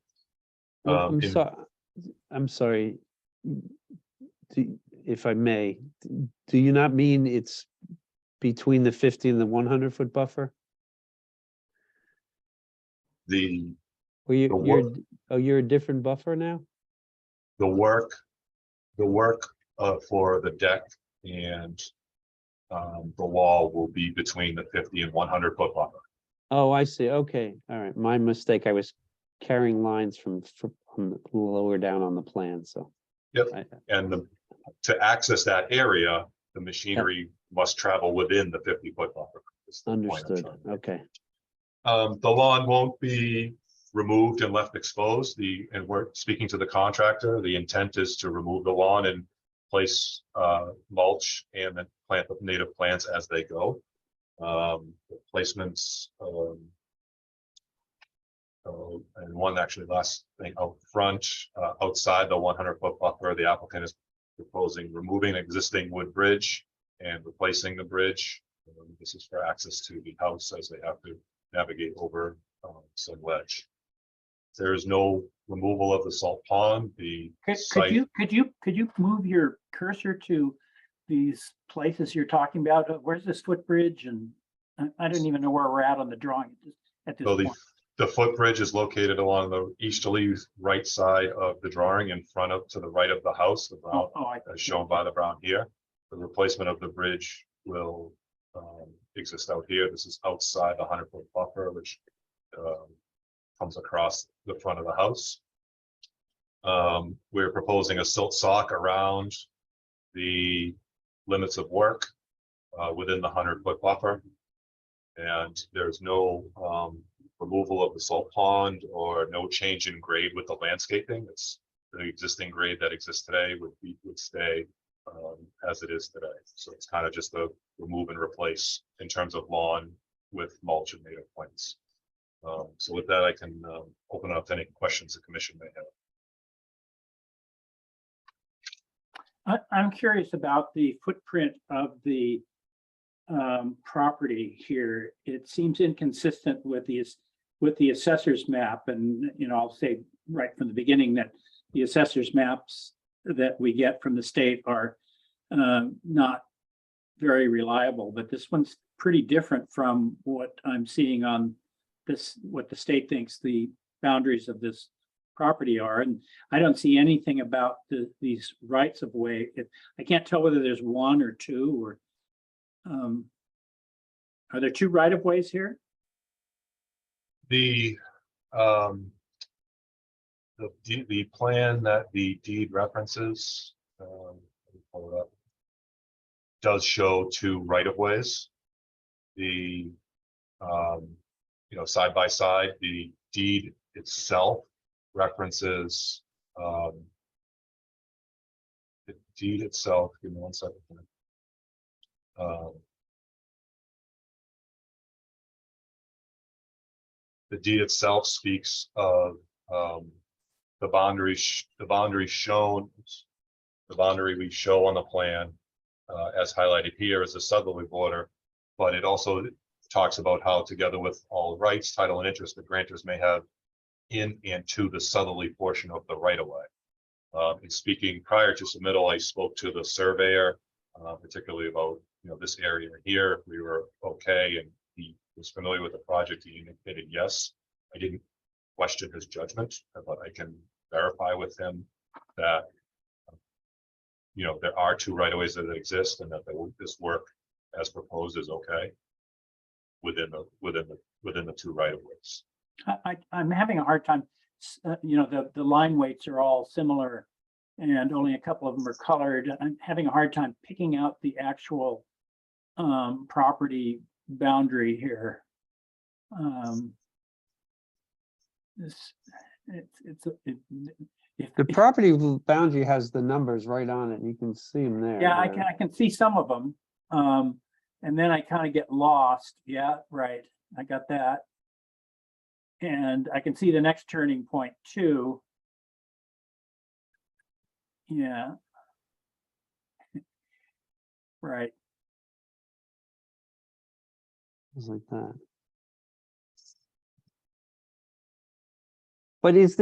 I'm sorry, if I may, do you not mean it's between the 50 and the 100-foot buffer? You're a different buffer now? The work for the deck and the wall will be between the 50 and 100-foot buffer. Oh, I see. Okay. All right. My mistake. I was carrying lines from lower down on the plan. So. Yep. And to access that area, the machinery must travel within the 50-foot buffer. Understood. Okay. The lawn won't be removed and left exposed. And we're speaking to the contractor. The intent is to remove the lawn and place mulch and then plant the native plants as they go. The placements and one actually last thing out front, outside the 100-foot buffer, the applicant is proposing removing an existing wood bridge and replacing the bridge. This is for access to the house as they have to navigate over some ledge. There is no removal of the salt pond. Could you move your cursor to these places you're talking about? Where's this footbridge? And I don't even know where we're at on the drawing at this point. The footbridge is located along the easterly right side of the drawing to the right of the house, the brown, as shown by the brown here. The replacement of the bridge will exist out here. This is outside the 100-foot buffer, which comes across the front of the house. We're proposing a silt sock around the limits of work within the 100-foot buffer. And there's no removal of the salt pond or no change in grade with the landscaping. It's the existing grade that exists today would stay as it is today. So it's kind of just a remove and replace in terms of lawn with mulch and native plants. So with that, I can open up to any questions the commission may have. I'm curious about the footprint of the property here. It seems inconsistent with the assessor's map, and I'll say right from the beginning that the assessor's maps that we get from the state are not very reliable, but this one's pretty different from what I'm seeing on this, what the state thinks the boundaries of this property are. And I don't see anything about these rights of way. I can't tell whether there's one or two, or are there two right of ways here? The plan that the deed references let me pull it up, does show two right of ways. The side by side, the deed itself references the deed itself. Give me one second. The deed itself speaks of the boundary shown, the boundary we show on the plan as highlighted here is the southerly border, but it also talks about how, together with all rights, title, and interest, the grantors may have in and to the southerly portion of the right of way. In speaking prior to submittal, I spoke to the surveyor, particularly about this area here, if we were okay, and he was familiar with the project. He indicated yes. I didn't question his judgment, but I can verify with him that there are two right of ways that exist, and that this work as proposed is okay within the two right of ways. I'm having a hard time. The line weights are all similar, and only a couple of them are colored. I'm having a hard time picking out the actual property boundary here. The property boundary has the numbers right on it. You can see them there. Yeah, I can see some of them. And then I kind of get lost. Yeah, right. I got that. And I can see the next turning point too. Yeah. Right. It's like that. But is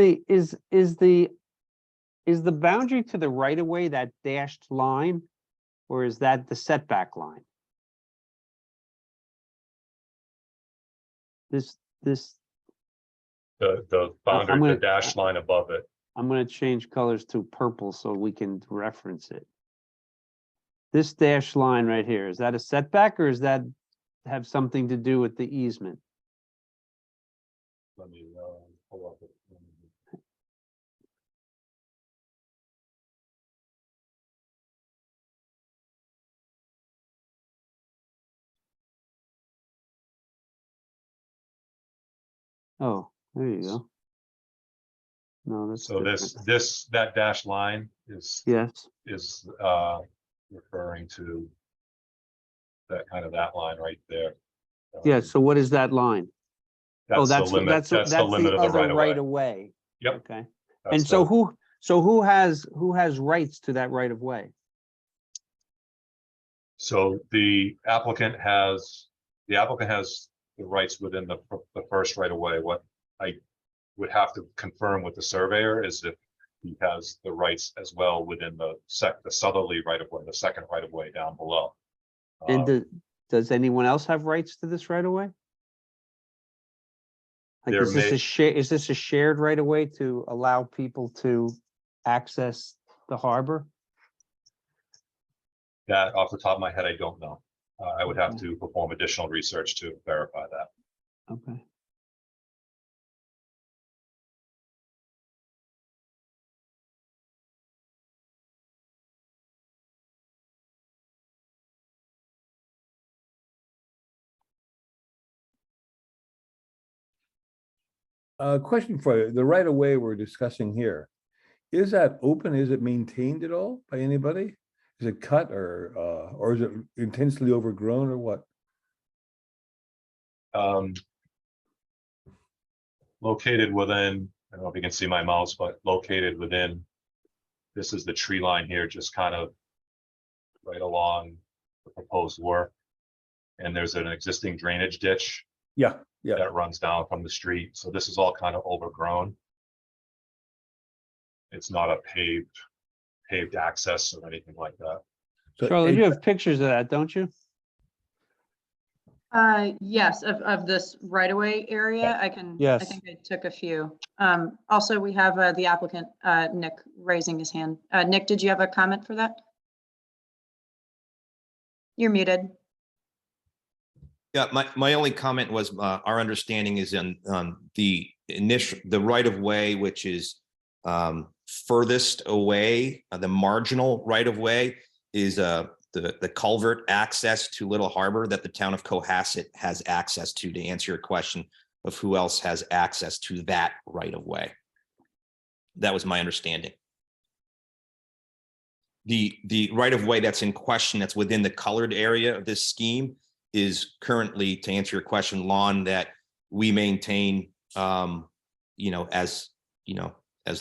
the boundary to the right of way that dashed line, or is that the setback line? This The boundary, the dashed line above it. I'm going to change colors to purple so we can reference it. This dashed line right here, is that a setback, or does that have something to do with the easement? Let me pull up it. Oh, there you go. No, that's So different. that dashed line is Yes, referring to that line right there. yeah, so what is that line? Oh, That's the limit. That's the limit of the other right of way. right of way. Yep. Okay, That's and so the- who has rights to that right of way? So the applicant has the rights within the first right of way. What I would have to confirm with the surveyor is if he has the rights as well within the southerly right of way, the second right of way down below. And does anyone else have rights to this right of way? Like, There is this may- is this a shared right of way to allow people to access the harbor? That off the top of my head, I don't know. I would have to perform additional research to verify that. Okay. Question for you, the right of way we're discussing here, is that open? Is it maintained at all by anybody? Is it cut or is it intensely overgrown or what? Located within, I don't know if you can see my mouse, but located within, this is the tree line here, just kind of right along the proposed work. And there's an existing drainage ditch Yeah, yeah. that runs down from the street. So this is all kind of overgrown. It's not a paved access or anything like that. So Charlotte, it- you have pictures of that, don't you? Yes, of this right-of-way area, I Yes. think I took a few. Also, we have, the applicant, Nick, raising his hand. Nick, did you have a comment for that? You're muted. Yeah, my only comment was, our understanding is in, the right of way, which is, furthest away, the marginal right of way is, the culvert access to Little Harbor that the town of Cohasset has access to answer your question of who else has access to that right of way. That was my understanding. The right of way that's in question, that's within the colored area of this scheme, is currently, to answer your question, lawn that we maintain, as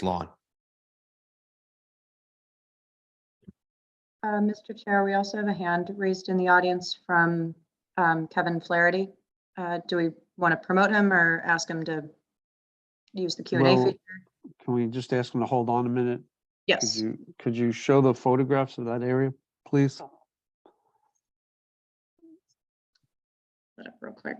lawn. Mr. Chair, we also have a hand raised in the audience from, Kevin Flaherty. Do we want to promote him or ask him to use the Q&A Well, feature? Can we just ask him to hold on a minute? Yes. Could you show the photographs of that area, please? Put up real quick.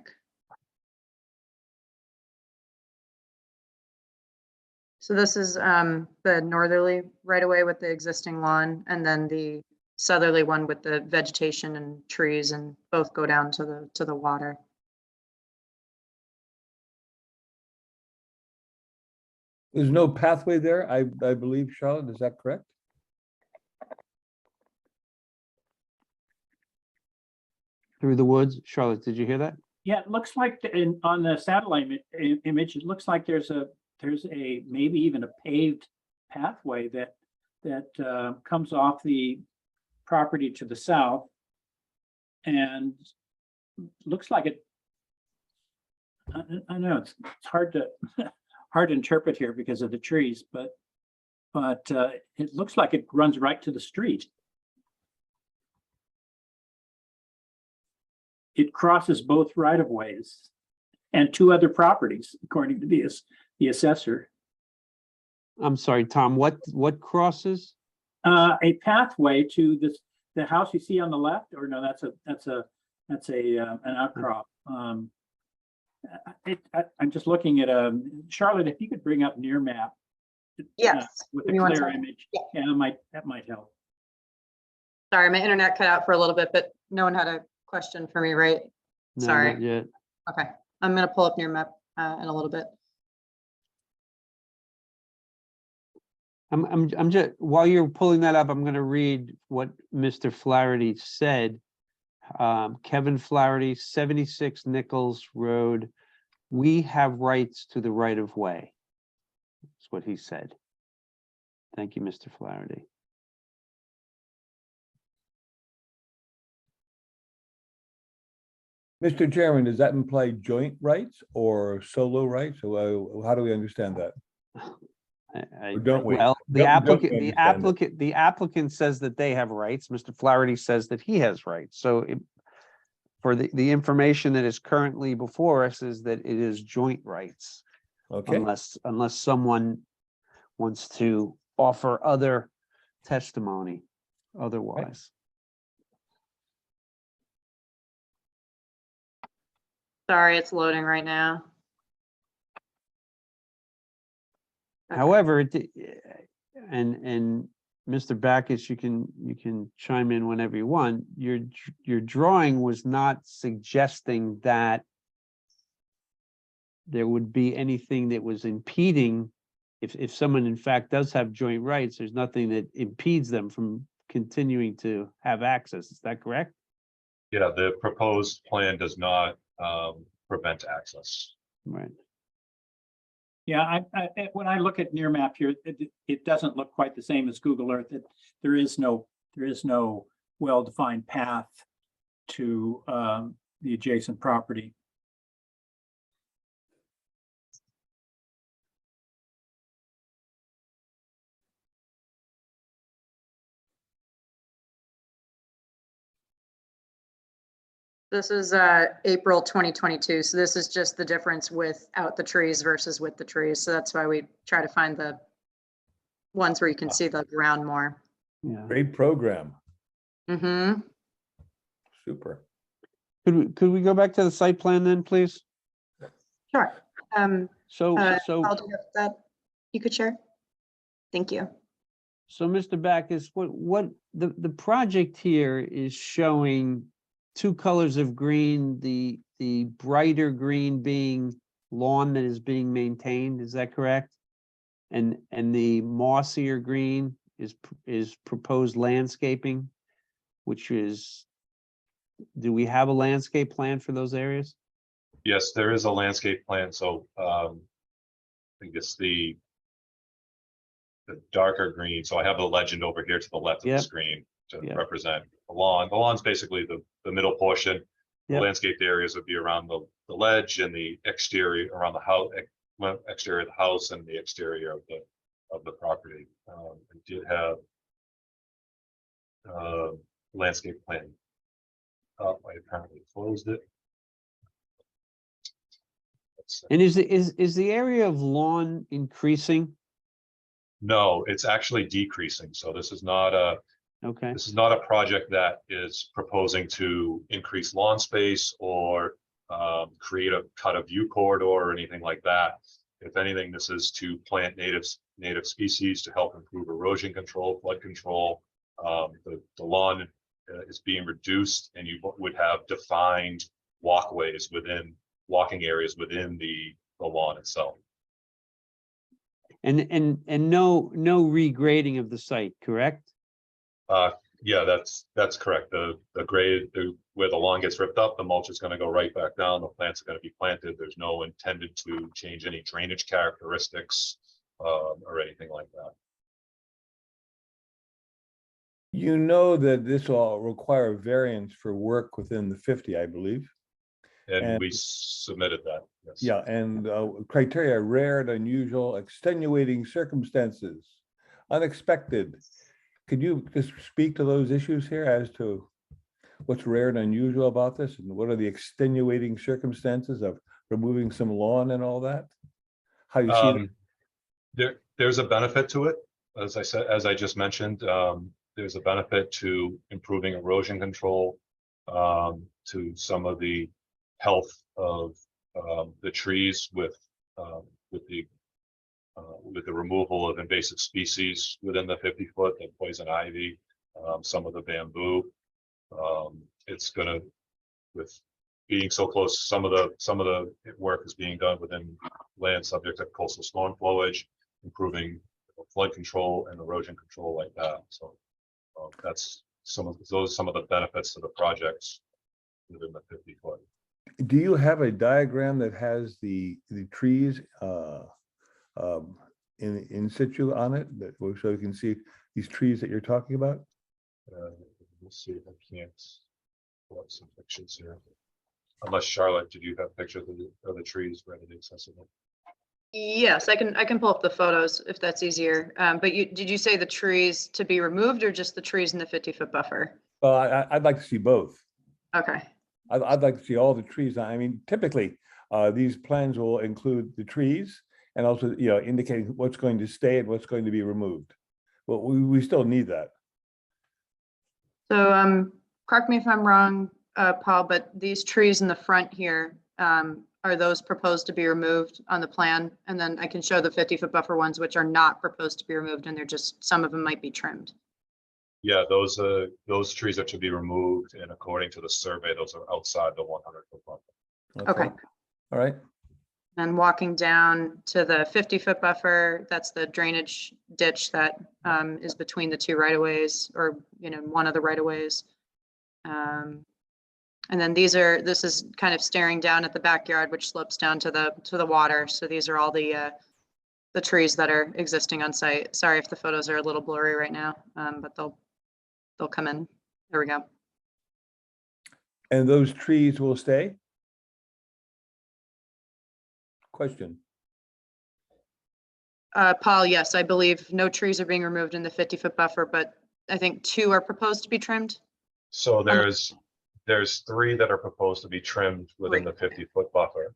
So this is the northerly right away with the existing lawn, and then the southerly one with the vegetation and trees, and both go down to the water. There's no pathway there, I believe, Charlotte, is that correct? Through the woods? Charlotte, did you hear that? Yeah, it looks like on the satellite image, it looks like there's a maybe even a paved pathway that comes off the property to the south. And looks like it, I know it's hard to hard to interpret here because of the trees, but it looks like it runs right to the street. It crosses both right-of-ways and two other properties, according to the assessor. I'm sorry, Tom, what crosses? A pathway to the house you see on the left, or no, that's an outcrop. I'm just looking at Charlotte, if you could bring up near map. Yes. With a Give me one clear second. image. Yeah. Yeah, that might help. Sorry, my internet cut out for a little bit, but no one had a question for me, right? No, Sorry. not yet. Okay, I'm gonna pull up near map in a little bit. I'm just, while you're pulling that up, I'm gonna read what Mr. Flaherty said. Kevin Flaherty, 76 Nichols Road. We have rights to the right of way. That's what he said. Thank you, Mr. Flaherty. Mr. Chairman, does that imply joint rights or solo rights? Or how do we understand that? Or don't we? Well, the Don't we understand it? the applicant says that they have rights. Mr. Flaherty says that he has rights. So for the information that is currently before us is that it is joint rights. Okay, Unless someone wants to offer other testimony otherwise. Sorry, it's loading right now. Okay. However, and Mr. Backus, you can chime in whenever you want. Your drawing was not suggesting that there would be anything that was impeding. If someone in fact does have joint rights, there's nothing that impedes them from continuing to have access. Is that correct? Yeah, the proposed plan does not prevent access. Right. Yeah, when I look at near map here, it doesn't look quite the same as Google Earth. There is no well-defined path to the adjacent property. This is April 2022, so this is just the difference without the trees versus with the trees. So that's why we try to find the ones where you can see the ground more. Yeah. Great program. Mm-hmm. Super. Could we go back to the site plan then, please? Sure. So, I'll do that. You could share. Thank you. So Mr. Backus, what the project here is showing two colors of green, the brighter green being lawn that is being maintained, is that correct? And the mossier green is proposed landscaping, which is, do we have a landscape plan for those areas? Yes, there is a landscape plan, so I think it's the darker green. So I have the legend over here to the left of Yep. the screen to Yep. represent the lawn. The lawn's basically the middle portion. The Yep. landscaped areas would be around the ledge and the exterior around the house, exterior of the house and the exterior of the property. It did have landscape plan. I apparently closed it. And is the area of lawn increasing? No, it's actually decreasing. So this is not a Okay, project that is proposing to increase lawn space or cut a view corridor or anything like that. If anything, this is to plant native species to help improve erosion control, flood control. The lawn is being reduced, and you would have defined walking areas within the lawn itself. and no regrading of the site, correct? Yeah, that's correct. The grade, where the lawn gets ripped up, the mulch is going to go right back down. The plants are going to be planted. There's no intended to change any drainage characteristics or anything like that. You know that this will require variance for work within the 50, I believe. And we submitted that. Yes. Yeah, and criteria: rare and unusual, extenuating circumstances, unexpected. Could you just speak to those issues here as to what's rare and unusual about this, and what are the extenuating circumstances of removing some lawn and all that? How you see it? There's a benefit to it, as I just mentioned. There's a benefit to improving erosion control, to some of the health of the trees with the removal of invasive species within the 50-foot, the poison ivy, some of the bamboo. It's gonna, with being so close, some of the work is being done within land subject to coastal storm flowage, improving flood control and erosion control like that. So that's some of the benefits to the projects within the 50-foot. Do you have a diagram that has the trees in situ on it, so you can see these trees that you're talking about? Let's see if I can't pull up some pictures here. Unless Charlotte, did you have pictures of the trees readily accessible? Yes, I can pull up the photos if that's easier. But did you say the trees to be removed or just the trees in the 50-foot buffer? Well, I'd like to see both. Okay. I'd like to see all the trees. I mean, typically, these plans will include the trees and also, indicating what's going to stay and what's going to be removed. Well, we still need that. So correct me if I'm wrong, Paul, but these trees in the front here, are those proposed to be removed on the plan? And then I can show the 50-foot buffer ones, which are not proposed to be removed, and they're just, some of them might be trimmed. Yeah, those trees are to be removed, and according to the survey, those are outside the 100-foot buffer. Okay. All right. And walking down to the 50-foot buffer, that's the drainage ditch that is between the two right-of-ways, or one of the right-of-ways. And then this is kind of staring down at the backyard, which slopes down to the water. So these are all the the trees that are existing on site. Sorry if the photos are a little blurry right now, but they'll come in. There we go. And those trees will stay? Question. Paul, yes, I believe no trees are being removed in the 50-foot buffer, but I think 2 are proposed to be trimmed. So there's 3 that are proposed to be trimmed within the 50-foot buffer.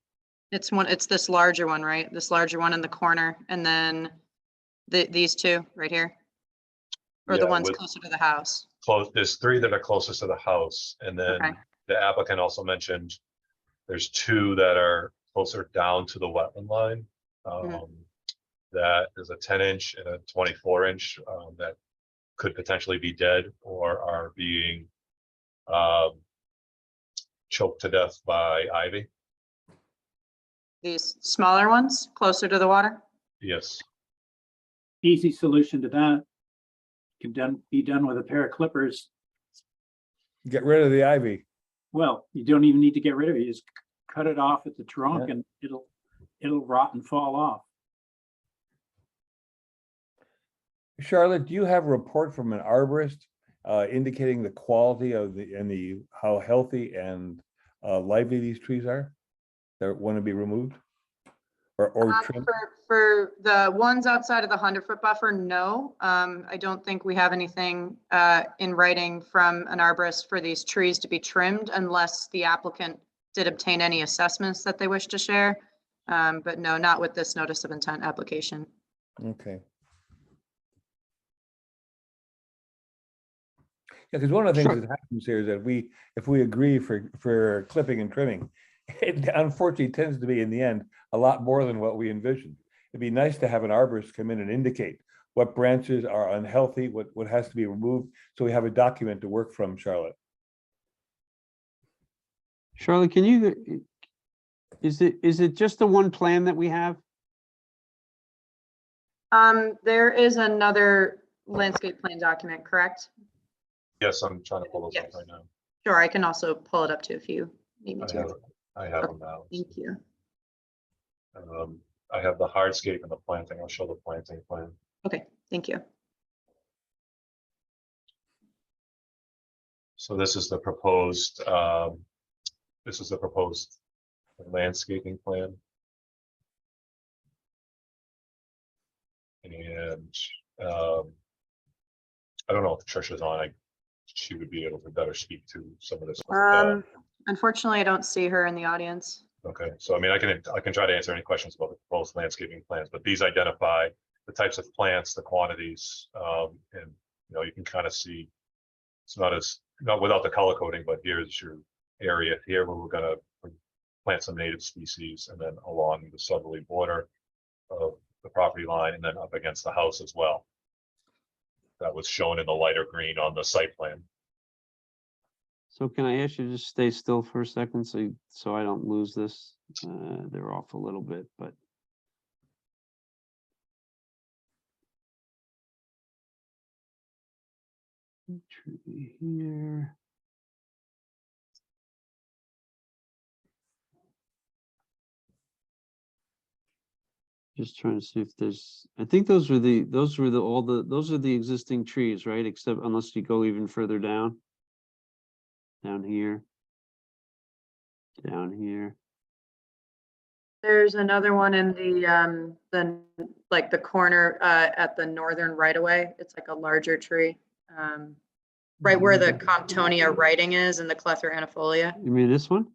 It's this larger one, right? This larger one in the corner, and then these 2 right here? Or the Yeah, ones with- closer to the house? There's 3 that are closest to the house, and then Okay. the applicant also mentioned there's 2 that are closer down to the wetland line. That is a 10-inch and a 24-inch that could potentially be dead or are being choked to death by ivy. These smaller ones closer to the water? Yes. Easy solution to that. Can be done with a pair of clippers. Get rid of the ivy. Well, you don't even need to get rid of it. You just cut it off at the trunk and it'll rot and fall off. Charlotte, do you have a report from an arborist indicating the quality of how healthy and lively these trees are that want to be removed or trimmed? For the ones outside of the 100-foot buffer, no. I don't think we have anything in writing from an arborist for these trees to be trimmed unless the applicant did obtain any assessments that they wish to share. But no, not with this notice of intent application. Okay. Yeah, because one of the things that happens here is that if we agree for clipping and trimming, it unfortunately tends to be in the end a lot more than what we envisioned. It'd be nice to have an arborist come in and indicate what branches are unhealthy, what has to be removed, so we have a document to work from, Charlotte. Charlotte, can you, is it just the one plan that we have? There is another landscape plan document, correct? Yes, I'm trying to pull those up right now. Sure, I can also pull it up too if you need me to. I have them now. Thank you. I have the hardscape and the planting. I'll show the planting plan. Okay, thank you. So this is the proposed landscaping plan. And I don't know if Trisha's on. She would be able to better speak to some of this. Unfortunately, I don't see her in the audience. Okay, so I mean, I can try to answer any questions about the proposed landscaping plans, but these identify the types of plants, the quantities, and you can kind of see. It's not without the color coding, but here's your area here where we're gonna plant some native species, and then along the southerly border of the property line, and then up against the house as well. That was shown in the lighter green on the site plan. So can I ask you to just stay still for a second so I don't lose this? They're off a little bit, but. Tree here. Just trying to see if there's, I think those are the existing trees, right? Except unless you go even further down. Down here. Down here. There's another one in the corner at the northern right of way. It's like a larger tree. Right where the Comptonia writing is and the Clethra anifolia. You mean this one?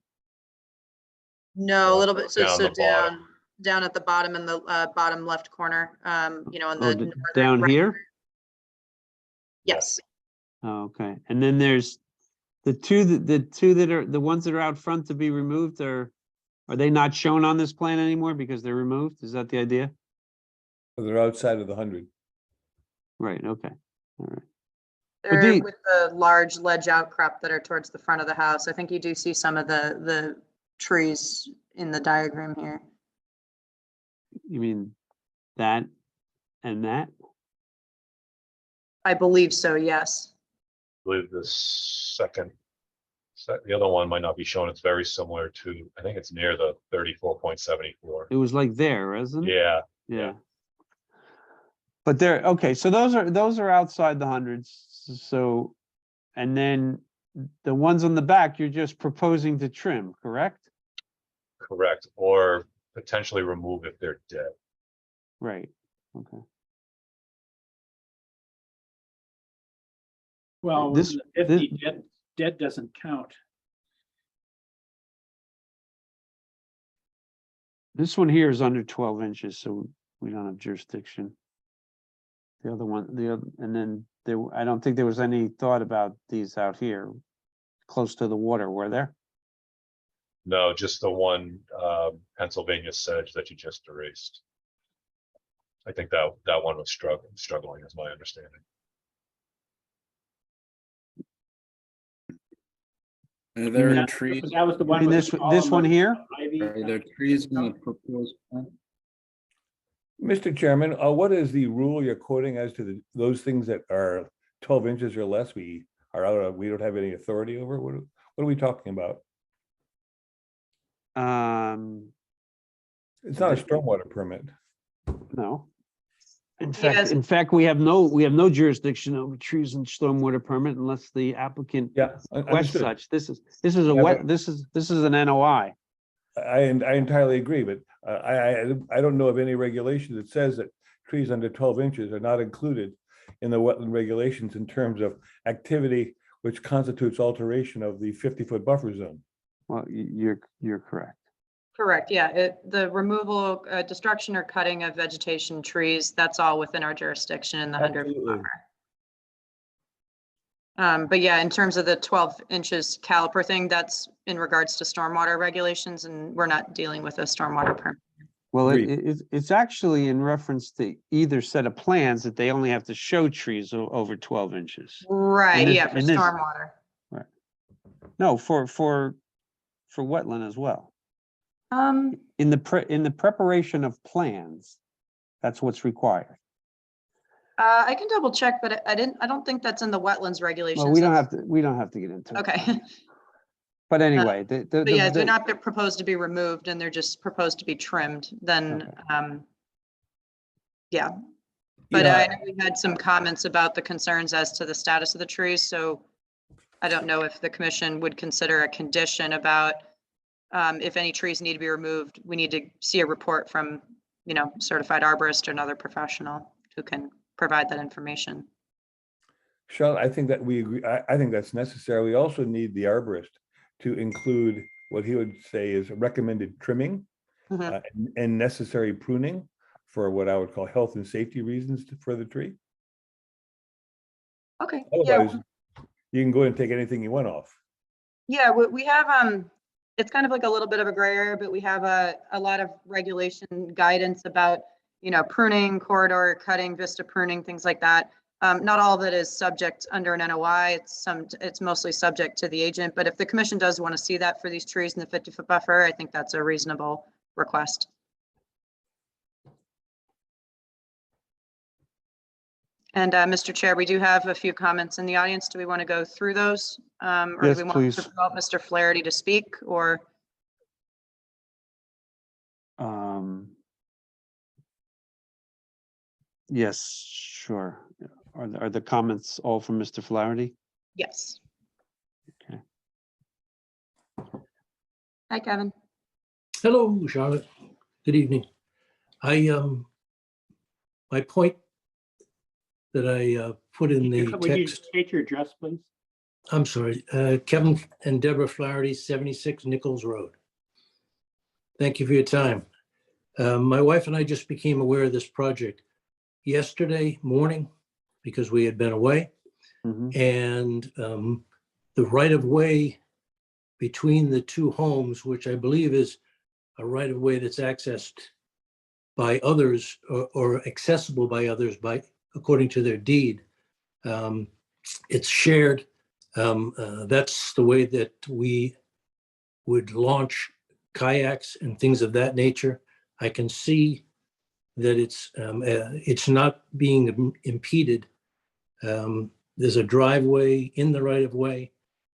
No, a little bit. Down the bottom. Down at the bottom in the bottom left corner. In the northern Down right- here? Yes. Oh, okay. And then there's the two that are the ones that are out front to be removed are they not shown on this plan anymore because they're removed? Is that the idea? They're outside of the 100. Right, okay. All right. They're with the large ledge outcrop that are towards the front of the house. I think you do see some of the trees in the diagram here. You mean that and that? I believe so, yes. I believe the the other one might not be shown. It's very similar to, I think it's near the 34.74. It was like there, wasn't it? Yeah, Yeah. But they're, okay, so those are outside the hundreds, so, and then the ones on the back, you're just proposing to trim, correct? Correct, or potentially remove if they're dead. Right, okay. Well, This- if this- the dead doesn't count. This one here is under 12 inches, so we don't have jurisdiction. The other one, and then there, I don't think there was any thought about these out here, close to the water, were there? No, just the one Pennsylvania sedge that you just erased. I think that one was struggling is my understanding. Are there That trees, that was the one. mean, with this the one column of here? ivy. are there trees in the proposed plan? Mr. Chairman, what is the rule you're quoting as to those things that are 12 inches or less? We are out of, we don't have any authority over. What are we talking about? It's not a stormwater permit. No. Yes. In fact, we have no jurisdiction over trees and stormwater permit unless the applicant Yeah. requests Understood. such. This is a Yeah, wet, but- this is an NOI. I entirely agree, but I don't know of any regulation that says that trees under 12 inches are not included in the wetland regulations in terms of activity which constitutes alteration of the 50-foot buffer zone. Well, you're correct. Correct, yeah, the removal, destruction or cutting of vegetation, trees, that's all within our jurisdiction in the 100 Absolutely. buffer. But yeah, in terms of the 12 inches caliper thing, that's in regards to stormwater regulations, and we're not dealing with a stormwater permit. Well, Agreed. it's actually in reference to either set of plans that they only have to show trees over 12 inches. Right, this- yeah, for in this- stormwater. No, for wetland as well. Um, In the preparation of plans, that's what's required. I can double check, but I don't think that's in the wetlands regulations. Well, we don't have to get into it. Okay, But anyway, but yeah, they're not proposed to be removed and they're just proposed to be trimmed, then, yeah. But I know we had some comments about the concerns as to the status of the trees, so I don't know if the commission would consider a condition about if any trees need to be removed, we need to see a report from, certified arborist or another professional who can provide that information. Charlotte, I think that we agree. I think that's necessary. We also need the arborist to include what he would say is recommended trimming Mhm. and necessary pruning for what I would call health and safety reasons for the tree. Okay, yeah, Otherwise, you can go and take anything you want off. yeah, we have, it's kind of like a little bit of a gray area, but we have a lot of regulation guidance about, pruning, corridor cutting, vista pruning, things like that. Not all of it is subject under an NOI. It's mostly subject to the agent, but if the commission does want to see that for these trees in the 50-foot buffer, I think that's a reasonable request. And Mr. Chair, we do have a few comments in the audience. Do we want to go through those? Or do Yes, we want please. to promote Mr. Flaherty to speak, or? Yes, sure. Are the comments all from Mr. Flaherty? Yes. Okay. Hi, Kevin. Hello, Charlotte. Good evening. My point that I put in the Would you text, state your address, please? I'm sorry, Kevin and Deborah Flaherty, 76 Nichols Road. Thank you for your time. My wife and I just became aware of this project yesterday morning because we had been away. Mhm. And the right-of-way between the two homes, which I believe is a right-of-way that's accessed by others or accessible by others according to their deed. It's shared. That's the way that we would launch kayaks and things of that nature. I can see that it's not being impeded. There's a driveway in the right-of-way.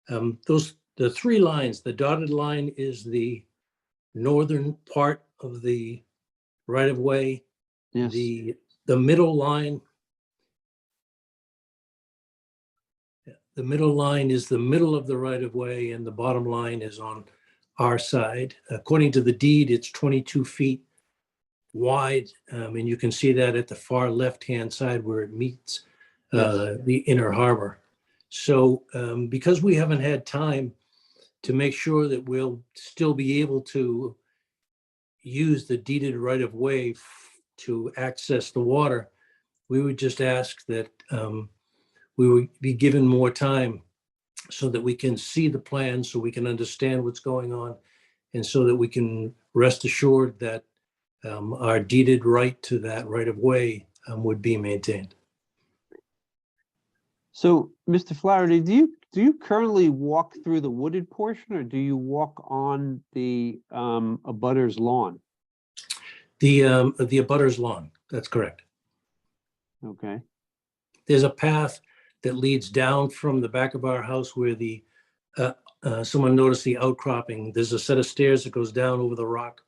The three lines, the dotted line is the northern part of the right-of-way. Yes. The the middle line. The middle line is the middle of the right of way and the bottom line is on our side. According to the deed, it's 22 feet wide. And you can see that at the far left-hand side where it meets the inner harbor. So because we haven't had time to make sure that we'll still be able to use the deeded right of way to access the water, we would just ask that we would be given more time so that we can see the plan, so we can understand what's going on, and so that we can rest assured that our deeded right to that right of way would be maintained. So, Mr. Flaherty, do you currently walk through the wooded portion or do you walk on the abutter's lawn? The abutter's lawn, that's correct. Okay. There's a path that leads down from the back of our house where the, someone noticed the outcropping. There's a set of stairs that goes down over the rock.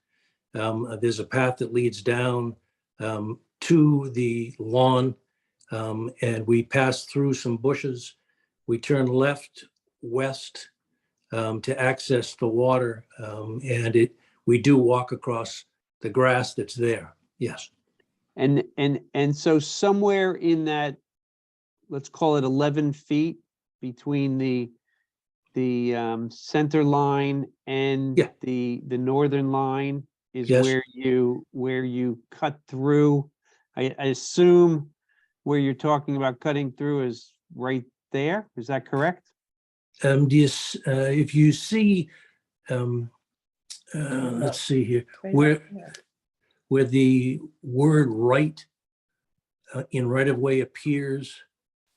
There's a path that leads down to the lawn, and we pass through some bushes. We turn left, west to access the water, and we do walk across the grass that's there. Yes. And so somewhere in that, let's call it 11 feet between the center line and Yeah. the northern line is Yes. where you cut through. I assume where you're talking about cutting through is right there. Is that correct? If you see, let's see here, where the word right in right of way appears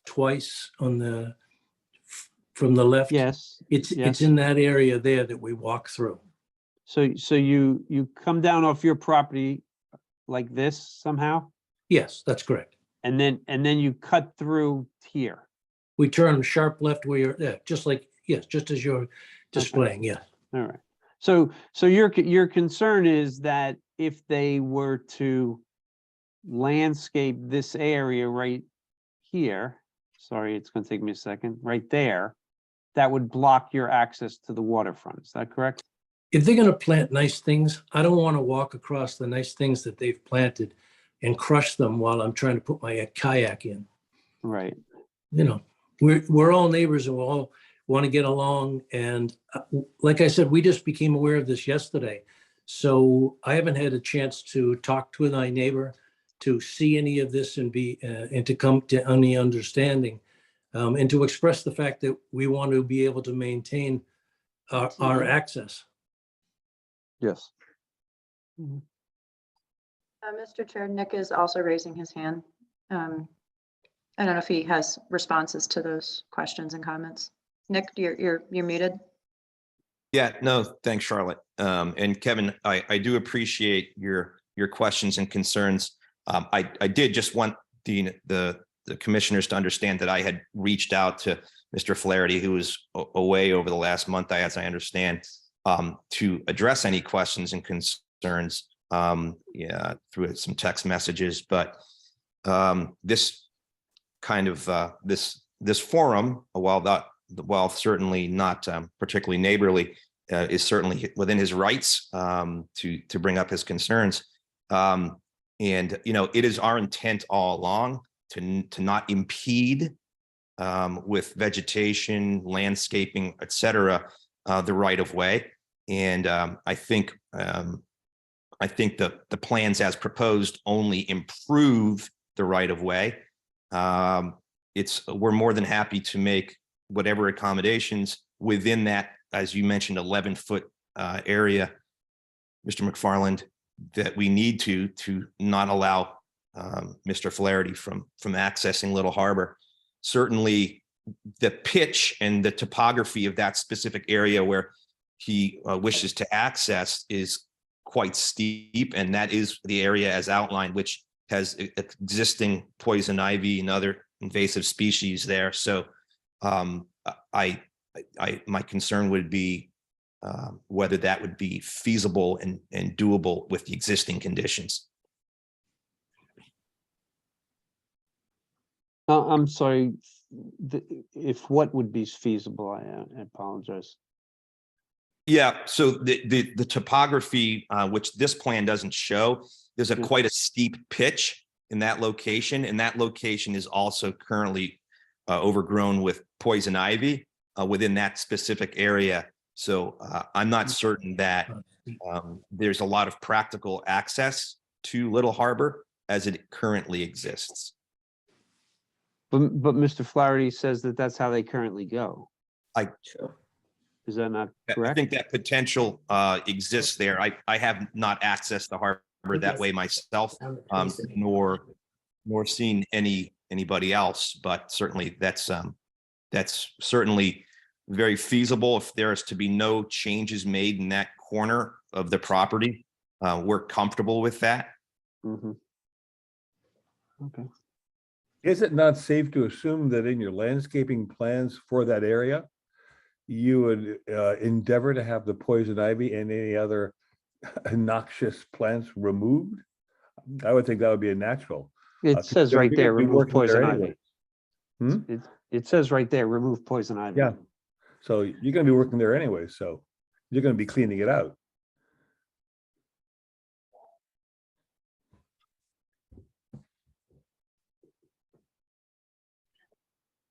twice on from the left. Yes. It's yes. in that area there that we walk through. So you come down off your property like this somehow, Yes, that's correct. and then you cut through here. We turn sharp left where you're, yeah, just like, yes, just as you're displaying, yeah. All right. So your concern is that if they were to landscape this area right here, sorry, it's going to take me a second, right there, that would block your access to the waterfront. Is that correct? If they're gonna plant nice things, I don't want to walk across the nice things that they've planted and crush them while I'm trying to put my kayak in. Right. You know, we're all neighbors and we all want to get along. And like I said, we just became aware of this yesterday. So I haven't had a chance to talk to my neighbor, to see any of this and to come to any understanding, and to express the fact that we want to be able to maintain our access. Yes. Mr. Chair, Nick is also raising his hand. I don't know if he has responses to those questions and comments. Nick, you're muted. Yeah, no, thanks, Charlotte. And Kevin, I do appreciate your questions and concerns. I did just want the commissioners to understand that I had reached out to Mr. Flaherty, who was away over the last month, as I understand, to address any questions and concerns through some text messages. But this kind of this forum, while certainly not particularly neighborly, is certainly within his rights to bring up his concerns. And it is our intent all along to not impede with vegetation, landscaping, et cetera, the right of way. And I think the plans as proposed only improve the right of way. We're more than happy to make whatever accommodations within that, as you mentioned, 11-foot area, Mr. McFarland, that we need to not allow Mr. Flaherty from accessing Little Harbor. Certainly the pitch and the topography of that specific area where he wishes to access is quite steep, and that is the area as outlined, which has existing poison ivy and other invasive species there. So my concern would be whether that would be feasible and doable with the existing conditions. I'm sorry, if what would be feasible, I apologize. Yeah, so the topography, which this plan doesn't show, there's a Yeah. quite a steep pitch in that location, and that location is also currently overgrown with poison ivy within that specific area. So I'm not certain that there's a lot of practical access to Little Harbor as it currently exists. But Mr. Flaherty says that that's how they currently go. Is that not I correct? think that potential exists there. I have not accessed the harbor that way myself, nor seen anybody else, but certainly that's certainly very feasible if there is to be no changes made in that corner of the property. We're comfortable with that. Mhm. Okay. Is it not safe to assume that in your landscaping plans for that area, you would endeavor to have the poison ivy and any other noxious plants removed? I would think that would be a natural. It says right there, You're gonna be remove working there poison anyway. ivy. It says right there, remove poison ivy. Yeah. So you're gonna be working there anyway, so you're gonna be cleaning it out.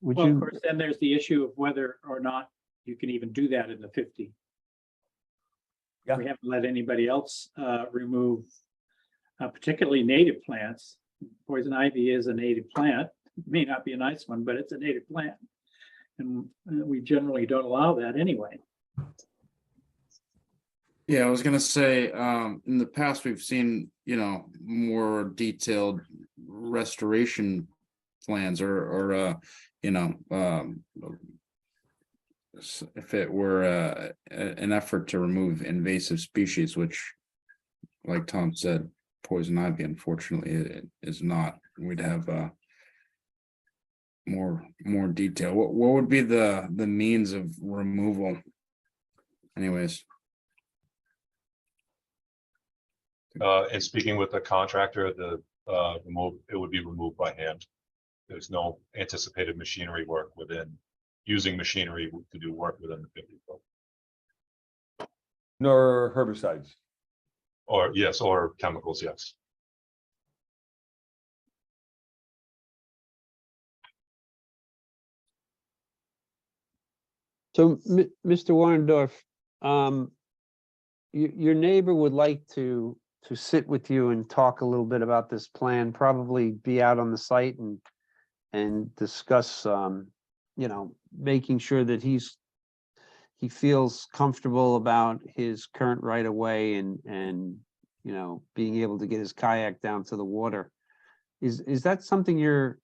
Would Well, of you, course, then there's the issue of whether or not you can even do that in the 50. Yeah. We haven't let anybody else remove particularly native plants. Poison ivy is a native plant. It may not be a nice one, but it's a native plant. And we generally don't allow that anyway. Yeah, I was gonna say, in the past, we've seen, more detailed restoration plans or if it were an effort to remove invasive species, which, like Tom said, poison ivy, unfortunately, it is not. We'd have more detail. What would be the means of removal? Anyways. And speaking with the contractor, it would be removed by hand. There's no anticipated machinery work using machinery to do work within the 50 foot. Nor herbicides. Or yes, or chemicals, yes. so, Mr. Warendorf, your neighbor would like to sit with you and talk a little bit about this plan, probably be out on the site and discuss, making sure that he feels comfortable about his current right of way and being able to get his kayak down to the water. Is that something you're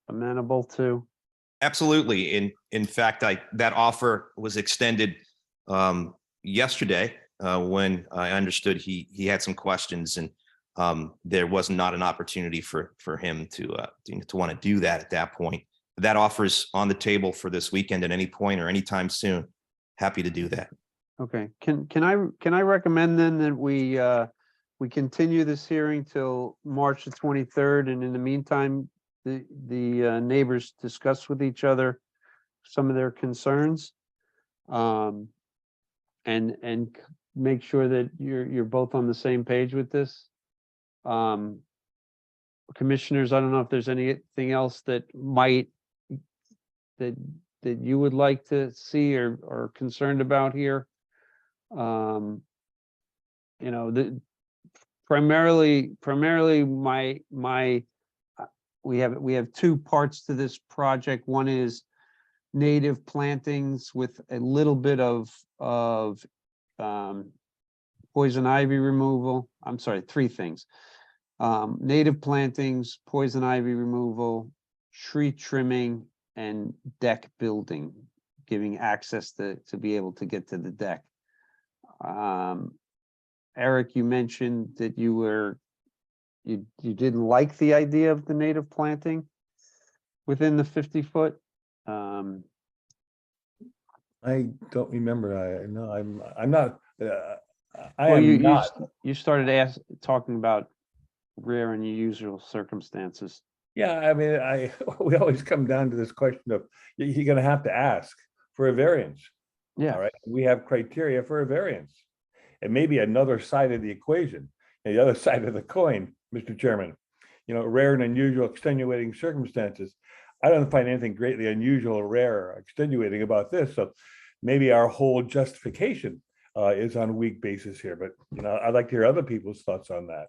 amenable to? Absolutely. In fact, that offer was extended yesterday when I understood he had some questions, and there was not an opportunity for him to want to do that at that point. That offer is on the table for this weekend at any point or anytime soon. Happy to do that. Okay, can I recommend then that we continue this hearing till March the 23rd, and in the meantime, the neighbors discuss with each other some of their concerns, and make sure that you're both on the same page with this. Commissioners, I don't know if there's anything else that you would like to see or are concerned about here. Primarily we have two parts to this project. One is native plantings with a little bit of poison ivy removal. I'm sorry, three things. Native plantings, poison ivy removal, tree trimming, and deck building, giving access to be able to get to the deck. Eric, you mentioned that you didn't like the idea of the native planting within the 50 foot. I don't remember. I'm not. I Well, am not. you started talking about rare and unusual circumstances. Yeah, I mean, we always come down to this question of, you're gonna have to ask for a variance. Yeah. All right, we have criteria for a variance. It may be another side of the equation, and the other side of the coin, Mr. Chairman. Rare and unusual extenuating circumstances. I don't find anything greatly unusual, or rare, or extenuating about this, so maybe our whole justification is on a weak basis here, but I'd like to hear other people's thoughts on that.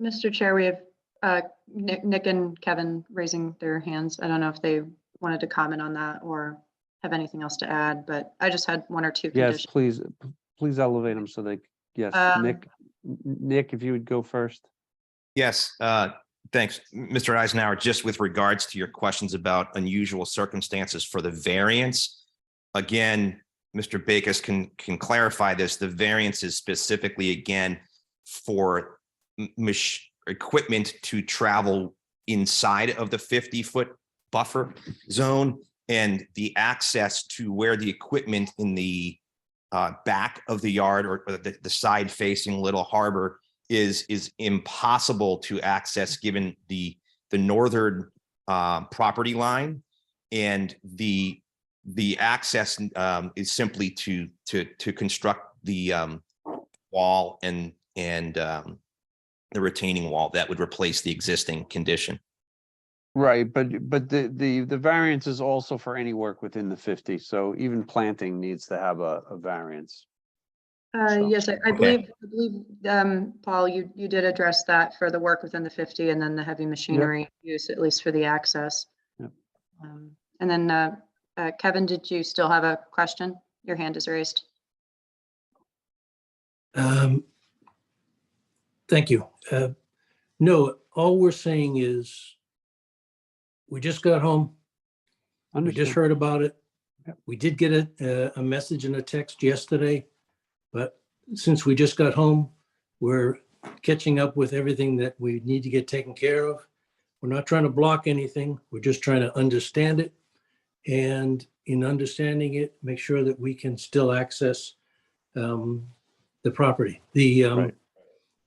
Mr. Chair, we have Nick and Kevin raising their hands. I don't know if they wanted to comment on that or have anything else to add, but I just had one or two Yes, conditions. please elevate them so they, yes, Nick, if you would go first. Yes, thanks, Mr. Eisenhower. Just with regards to your questions about unusual circumstances for the variance, again, Mr. Backus can clarify this. The variance is specifically, again, for equipment to travel inside of the 50-foot buffer zone, and the access to where the equipment in the back of the yard or the side facing Little Harbor is impossible to access given the northern property line, and the access is simply to construct the wall and the retaining wall that would replace the existing condition. Right, but the variance is also for any work within the 50, so even planting needs to have a variance. Yes, I believe, Paul, you did address that for the work within the 50 and then the heavy machinery use, at least for the access. Yep. And then Kevin, did you still have a question? Your hand is raised. Thank you. No, all we're saying is we just got home. We just Understood. heard about it. Yep. We did get a message and a text yesterday, but since we just got home, we're catching up with everything that we need to get taken care of. We're not trying to block anything. We're just trying to understand it. And in understanding it, make sure that we can still access the property. Right.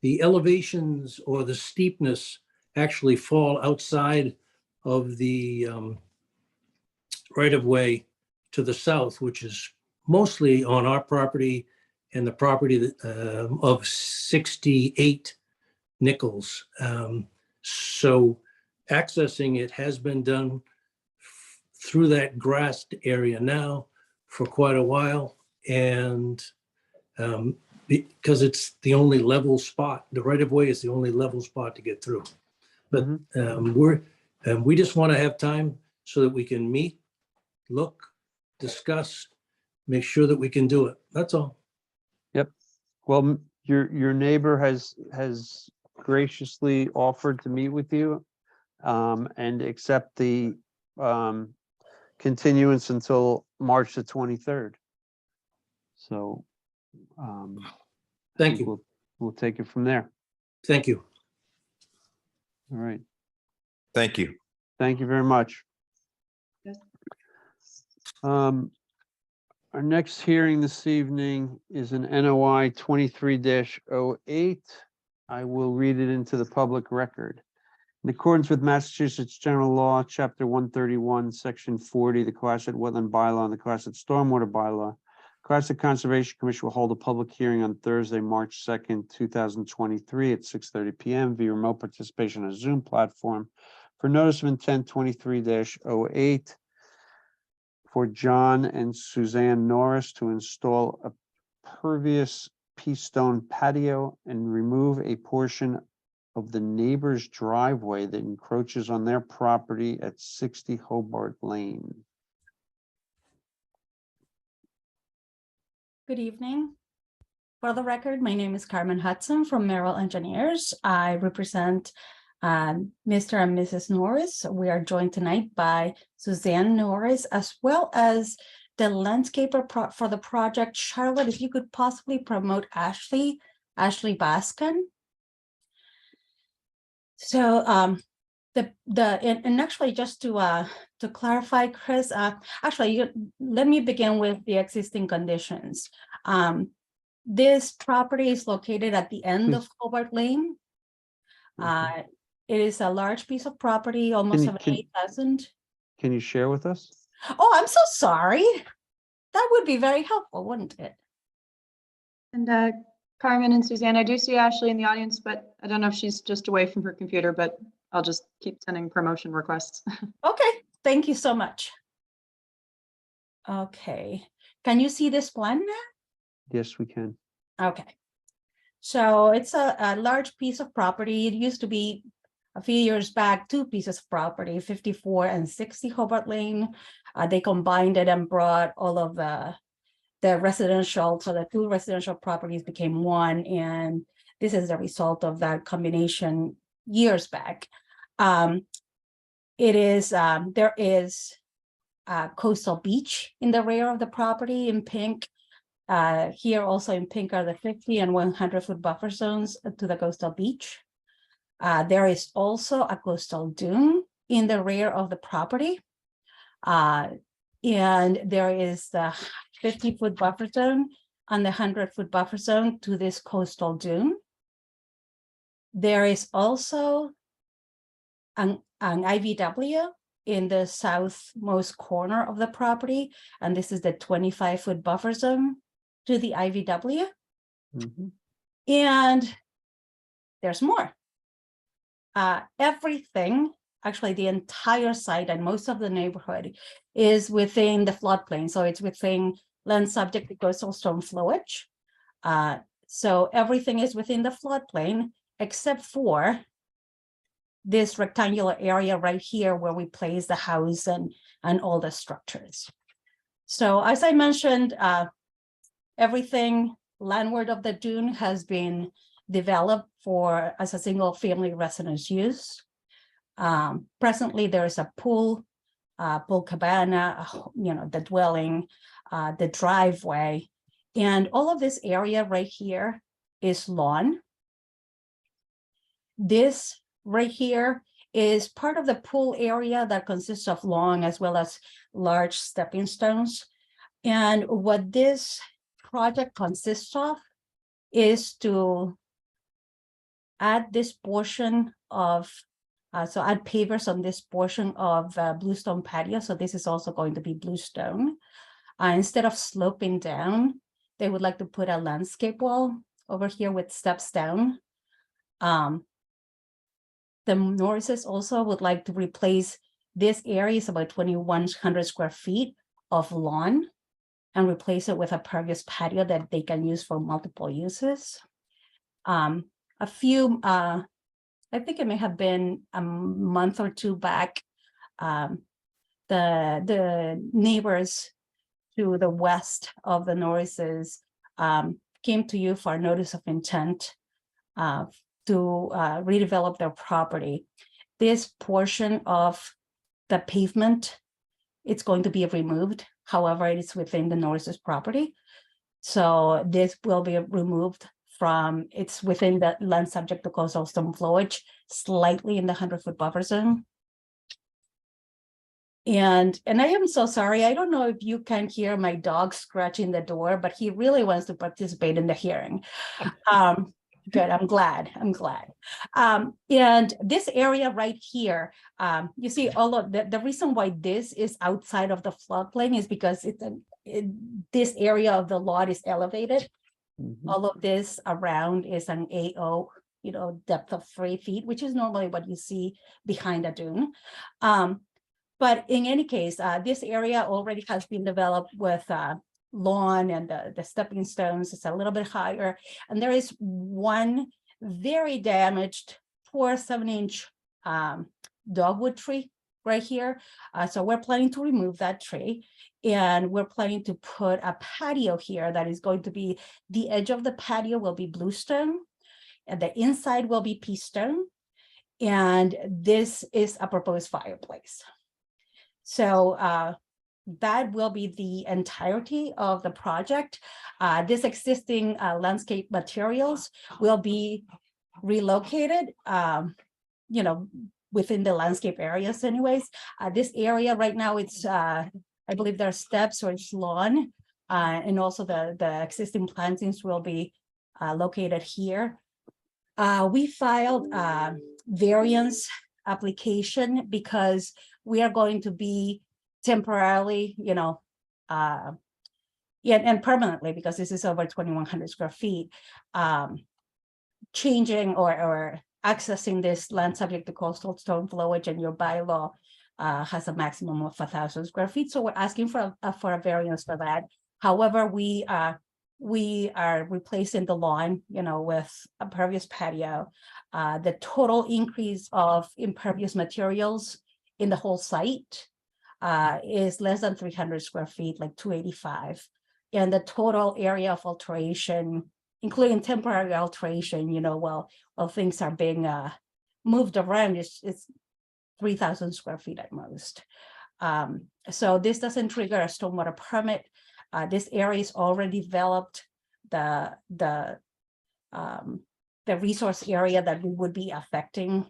The elevations or the steepness actually fall outside of the right-of-way to the south, which is mostly on our property and the property that, of 68 Nichols. So accessing it has been done through that grassed area now for quite a while. And because it's the only level spot, the right-of-way is the only level spot to get through. But we just want to have time so that we can meet, look, discuss, make sure that we can do it. That's all. Yep. Well, your neighbor has graciously offered to meet with you and accept the continuance until March the 23rd. So thank you. We'll take it from there. Thank you. All right. Thank you. Thank you very much. Yes. Our next hearing this evening is an NOI 23-08. I will read it into the public record. In accordance with Massachusetts General Law, Chapter 131, Section 40, the Cohasset Wetland Bylaw and the Cohasset Stormwater Bylaw, Cohasset Conservation Commission will hold a public hearing on Thursday, March 2nd, 2023 at 6:30 p.m. via remote participation on a Zoom platform for notice of intent 23-08 for John and Suzanne Norris to install a pervious pea stone patio and remove a portion of the neighbor's driveway that encroaches on their property at 60 Hobart Lane. Good evening. For the record, my name is Carmen Hudson from Merrill Engineers. I represent Mr. and Mrs. Norris. We are joined tonight by Suzanne Norris, as well as the landscaper for the project. Charlotte, if you could possibly promote Ashley Baskin. So and actually just to clarify, Chris, actually let me begin with the existing conditions. This property is located at the end Please. of Hobart Lane. Mhm. It is a large piece of property, almost you- can- 78,000. Can you share with us? Oh, I'm so sorry. That would be very helpful, wouldn't it? And Carmen and Suzanne, I do see Ashley in the audience, but I don't know if she's just away from her computer, but I'll just keep sending promotion requests. Okay, thank you so much. Okay, can you see this plan now? Yes, we can. Okay. So it's a large piece of property. It used to be a few years back, two pieces of property, 54 and 60 Hobart Lane. They combined it and brought all of the residential, so the two residential properties became one, and this is the result of that combination years back. There is a coastal beach in the rear of the property in pink. Here also in pink are the 50 and 100-foot buffer zones to the coastal beach. There is also a coastal dune in the rear of the property. And there is the 50-foot buffer zone and the 100-foot buffer zone to this coastal dune. There is also an IVW in the southmost corner of the property, and this is the 25-foot buffer zone to the IVW. Mhm. And there's more. Everything, actually the entire site and most of the neighborhood is within the floodplain. So it's within land subject to coastal storm flowage. So everything is within the floodplain except for this rectangular area right here where we place the house and all the structures. So as I mentioned, everything landward of the dune has been developed as a single family residence use. Presently, there is a pool cabana, the dwelling, the driveway, and all of this area right here is lawn. This right here is part of the pool area that consists of lawn as well as large stepping stones. And what this project consists of is to add this portion of, add pavers on this portion of bluestone patio. So this is also going to be bluestone. Instead of sloping down, they would like to put a landscape wall over here with steps down. The Norrises also would like to replace this area, is about 2,100 square feet of lawn, and replace it with a pervious patio that they can use for multiple uses. I think it may have been a month or two back, the neighbors to the west of the Norrises came to you for a notice of intent to redevelop their property. This portion of the pavement, it's going to be removed. However, it is within the Norris's property. So this will be removed from, it's within the land subject to coastal storm flowage, slightly in the 100-foot buffer zone. And I am so sorry, I don't know if you can hear my dog scratching the door, but he really wants to participate in the hearing. Good, I'm glad. And this area right here, you see all of the reason why this is outside of the floodplain is because this area of the lot is elevated. Mhm. All of this around is an AO, depth of 3 feet, which is normally what you see behind a dune. But in any case, this area already has been developed with lawn and the stepping stones. It's a little bit higher, and there is one very damaged 7-inch dogwood tree right here. So we're planning to remove that tree, and we're planning to put a patio here that is going to be, the edge of the patio will be bluestone and the inside will be pea stone, and this is a proposed fireplace. So that will be the entirety of the project. This existing landscape materials will be relocated, within the landscape areas anyways. This area right now, it's, I believe there are steps or it's lawn. And also the existing plantings will be located here. We filed a variance application because we are going to be temporarily, and permanently, because this is over 2,100 square feet, changing or accessing this land subject to coastal stone flowage, and your bylaw has a maximum of 1,000 square feet. So we're asking for a variance for that. However, we are replacing the lawn, with a pervious patio. The total increase of impervious materials in the whole site is less than 300 square feet, like 285. And the total area of alteration, including temporary alteration, while things are being moved around, it's 3,000 square feet at most. So this doesn't trigger a stormwater permit. This area is already developed. The resource area that we would be affecting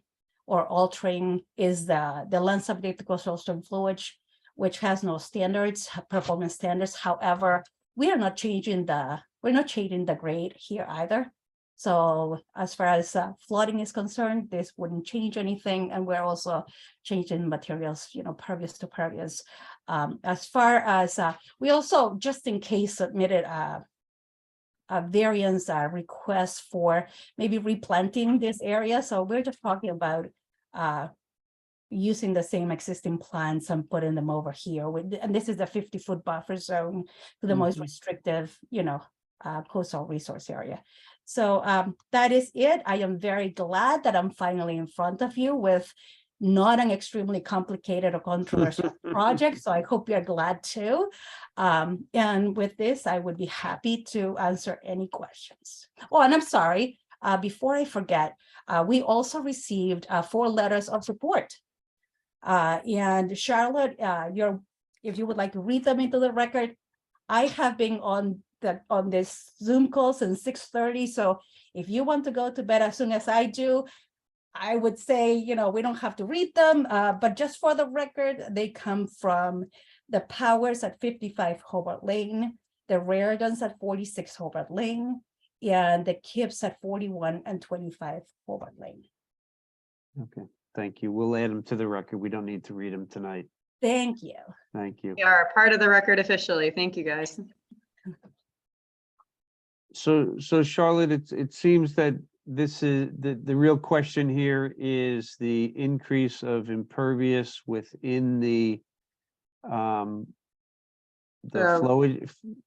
or altering is the land subject to coastal stone flowage, which has no standards, performance standards. However, we're not changing the grade here either. So as far as flooding is concerned, this wouldn't change anything. And we're also changing materials, pervious to pervious. As far as we also, just in case, submitted a variance request for maybe replanting this area. So we're just talking about using the same existing plants and putting them over here. And this is a 50-foot buffer zone to the most restrictive, coastal resource area. So that is it. I am very glad that I'm finally in front of you with not an extremely complicated or controversial project. So I hope you're glad too. And with this, I would be happy to answer any questions. Oh, and I'm sorry, before I forget, we also received 4 letters of support. And Charlotte, if you would like to read them into the record, I have been on this Zoom call since 6:30. So if you want to go to bed as soon as I do, I would say, we don't have to read them, but just for the record, they come from the Powers at 55 Hobart Lane, the Raregans at 46 Hobart Lane, and the Kipps at 41 and 25 Hobart Lane. Okay, thank you. We'll add them to the record. We don't need to read them tonight. Thank you. Thank you. We are part of the record officially. Thank you, guys. So Charlotte, it seems that this is the real question here is the increase of impervious within the flowage.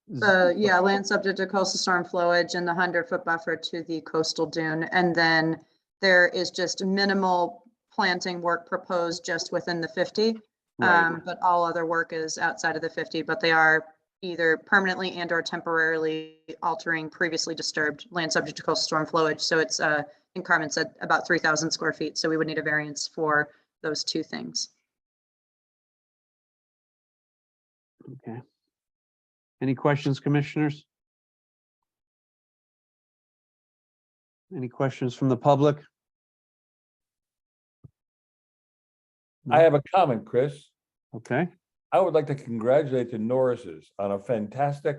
Land subject to coastal storm flowage and the 100-foot buffer to the coastal dune. And then there is just minimal planting work proposed just within the 50. Right. But all other work is outside of the 50, but they are either permanently and or temporarily altering previously disturbed land subject to coastal storm flowage. So it's, and Carmen said, about 3,000 square feet. So we would need a variance for those 2 things. Okay. Any questions, commissioners? Any questions from the public? I have a comment, Chris. Okay. I would like to congratulate the Norrises on a fantastic,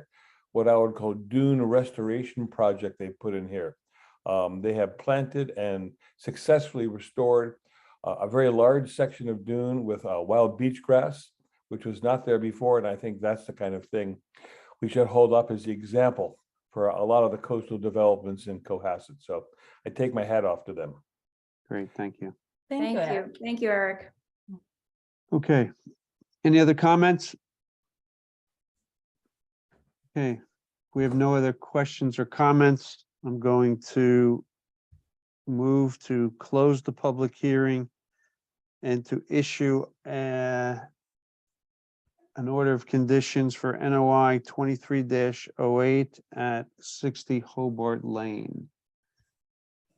what I would call dune restoration project they put in here. They have planted and successfully restored a very large section of dune with wild beach grass, which was not there before. And I think that's the kind of thing we should hold up as the example for a lot of the coastal developments in Cohasset. So I take my hat off to them. Great, thank you. Thank you. Eric. Thank you, Eric. Okay. Any other comments? Okay, if we have no other questions or comments, I'm going to move to close the public hearing and to issue an order of conditions for NOI 23-08 at 60 Hobart Lane.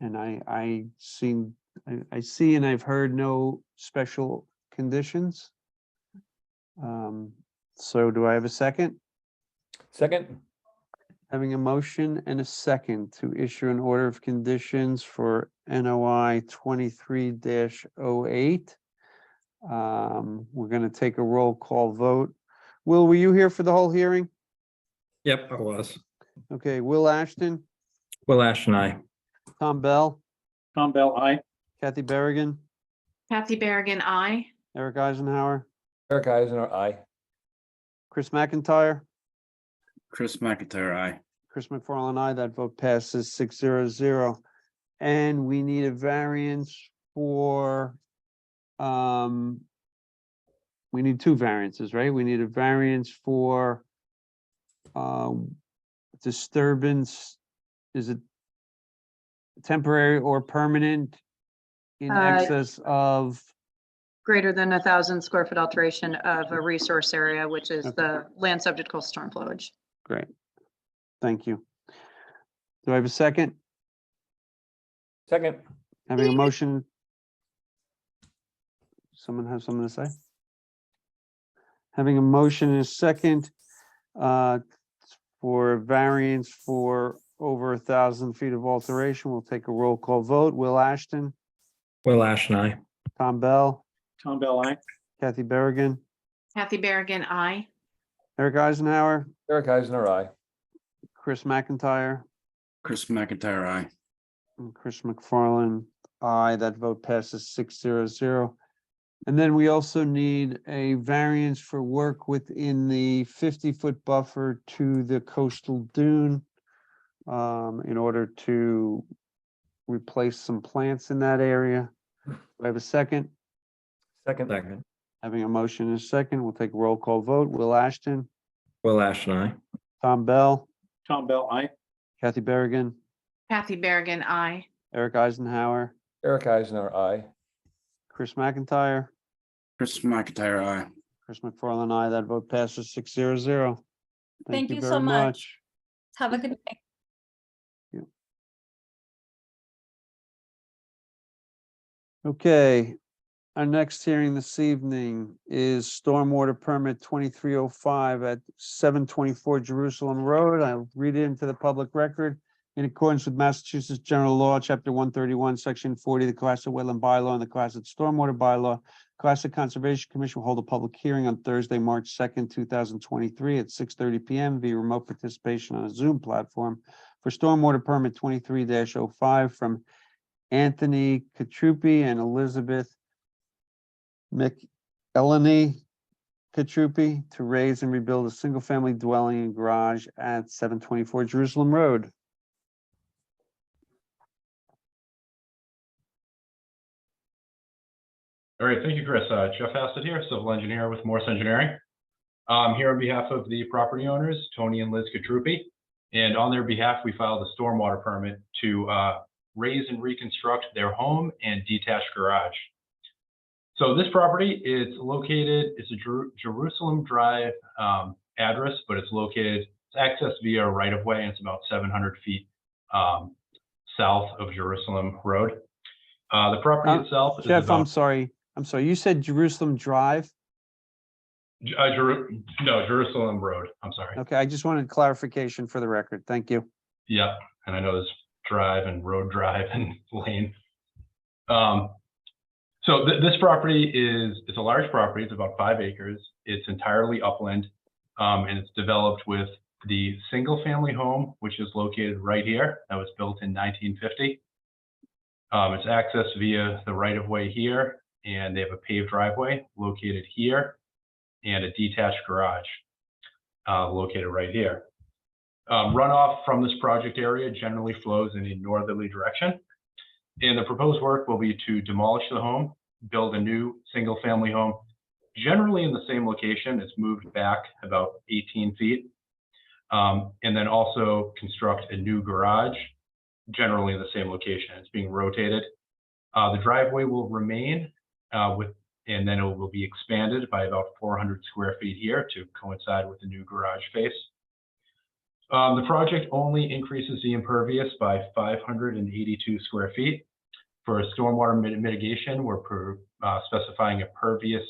And I see and I've heard no special conditions. So do I have a second? Second, Having a motion and a second to issue an order of conditions for NOI 23-08. We're going to take a roll call vote. Will, were you here for the whole hearing? Yep, I was. Okay, Will Ashton, Will Ashton, I. Tom Bell, Tom Bell, I. Kathy Berrigan, Kathy Berrigan, I. Eric Eisenhower, Eric Eisner, aye. Chris McIntyre, Chris McIntyre, aye. Chris McFarland, aye. That vote passes 600. And we need a variance for, we need two variances, right? We need a variance for disturbance, is it temporary or permanent in excess of, Greater than 1,000 square foot alteration of a resource area, which is the land subject to coastal storm flowage. great. Thank you. Do I have a second? Second, Having a motion? Someone have something to say? Having a motion and a second for a variance for over 1,000 feet of alteration, we'll take a roll call vote. Will Ashton, Will Ashton, I. Tom Bell, Tom Bell, I. Kathy Berrigan, Kathy Berrigan, I. Eric Eisenhower, Eric Eisner, aye. Chris McIntyre, Chris McIntyre, aye. and Chris McFarland. Aye, that vote passes 600. And then we also need a variance for work within the 50-foot buffer to the coastal dune in order to replace some plants in that area. Do I have a second? Second, Second. Having a motion and a second, we'll take a roll call vote. Will Ashton, Will Ashton, I. Tom Bell, Tom Bell, I. Kathy Berrigan, Kathy Berrigan, I. Eric Eisenhower, Eric Eisner, aye. Chris McIntyre, Chris McIntyre, aye. Chris McFarland, aye. That vote passes 600. Thank you so very much. Have a good night. Okay, our next hearing this evening is stormwater permit 2305 at 724 Jerusalem Road. I'll read it into the public record. In accordance with Massachusetts General Law, Chapter 131, Section 40, the Cohasset Wetland Bylaw and the Cohasset Stormwater Bylaw, Cohasset Conservation Commission will hold a public hearing on Thursday, March 2nd, 2023 at 6:30 PM via remote participation on a Zoom platform for stormwater permit 23-05 from Anthony Katrupi and Elizabeth McElhenney Katrupi to raise and rebuild a single-family dwelling and garage at 724 Jerusalem Road. All right, thank you, Chris. Jeff Hassett here, civil engineer with Morse Engineering. I'm here on behalf of the property owners, Tony and Liz Katrupi. And on their behalf, we filed a stormwater permit to raise and reconstruct their home and detached garage. So this property is located, it's a Jerusalem Drive address, but it's accessed via a right-of-way, and it's about 700 feet south of Jerusalem Road. The property itself is Jeff, about, I'm sorry, you said Jerusalem Drive? no, Jerusalem Road, I'm sorry. Okay, I just wanted clarification for the record. Thank you. Yeah, and I know there's drive and road drive and lane. So this property it's a large property. It's about 5 acres. It's entirely upland, and it's developed with the single family home, which is located right here. That was built in 1950. It's accessed via the right of way here, and they have a paved driveway located here and a detached garage located right here. Runoff from this project area generally flows in a northerly direction. And the proposed work will be to demolish the home, build a new single family home, generally in the same location. It's moved back about 18 feet. And then also construct a new garage, generally in the same location. It's being rotated. The driveway will remain and then it will be expanded by about 400 square feet here to coincide with the new garage space. The project only increases the impervious by 582 square feet. For stormwater mitigation, we're specifying a pervious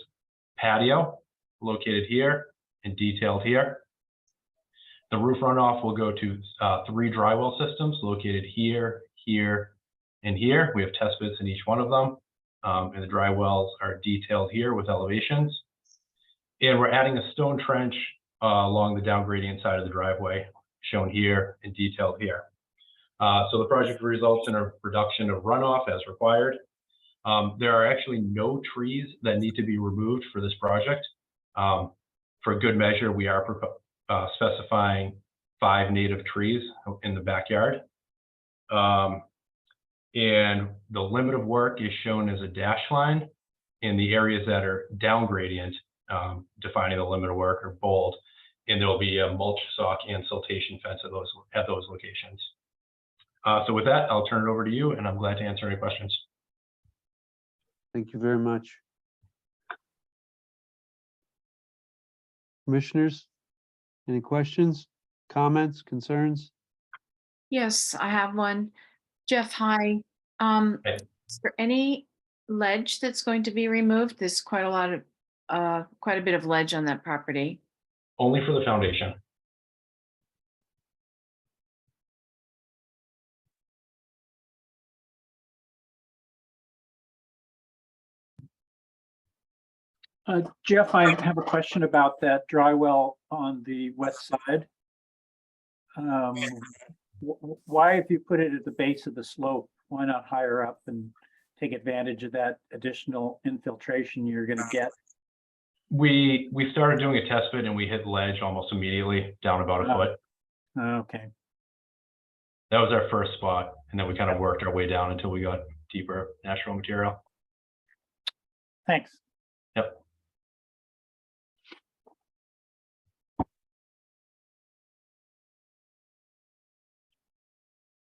patio located here and detailed here. The roof runoff will go to 3 drywall systems located here, here, and here. We have test bits in each one of them. And the dry wells are detailed here with elevations. And we're adding a stone trench along the down gradient side of the driveway, shown here in detail here. So the project results in a reduction of runoff as required. There are actually no trees that need to be removed for this project. For good measure, we are specifying 5 native trees in the backyard. And the limit of work is shown as a dash line, in the areas that are down gradient, defining the limit of work, are bold, and there'll be a mulch sock and siltation fence at those locations. So with that, I'll turn it over to you, and I'm glad to answer any questions. Thank you very much. Commissioners, any questions, comments, concerns? Yes, I have one. Jeff, hi. Hey. Is there any ledge that's going to be removed? There's quite a bit of ledge on that property. Only for the foundation. Jeff, I have a question about that dry well on the west side. Why have you put it at the base of the slope? Why not higher up and take advantage of that additional infiltration you're going to get? We started doing a test bit and we hit ledge almost immediately, down about a foot. Okay. That was our first spot, and then we kind of worked our way down until we got deeper natural material. Thanks. Yep.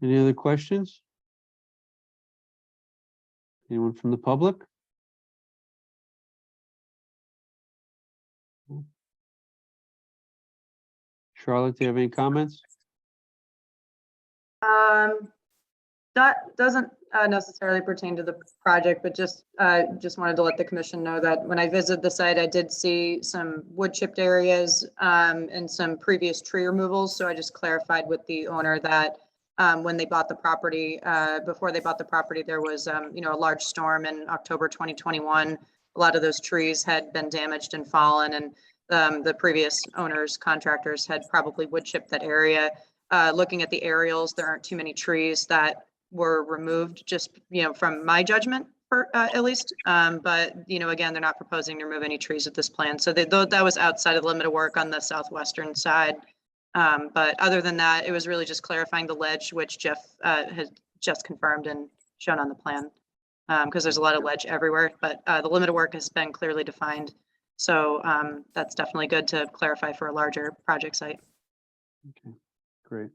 Any other questions? Anyone from the public? Charlotte, do you have any comments? That doesn't necessarily pertain to the project, but just wanted to let the commission know that when I visited the site, I did see some wood chipped areas and some previous tree removals. So I just clarified with the owner that when they bought the property, before they bought the property, there was a large storm in October 2021. A lot of those trees had been damaged and fallen, and the previous owners, contractors, had probably wood chipped that area. Looking at the aerials, there aren't too many trees that were removed, just from my judgment, at least. But again, they're not proposing to remove any trees at this plan, so that was outside of the limit of work on the southwestern side. But other than that, it was really just clarifying the ledge, which Jeff has just confirmed and shown on the plan, because there's a lot of ledge everywhere. But the limit of work has been clearly defined, so that's definitely good to clarify for a larger project site. Okay, great.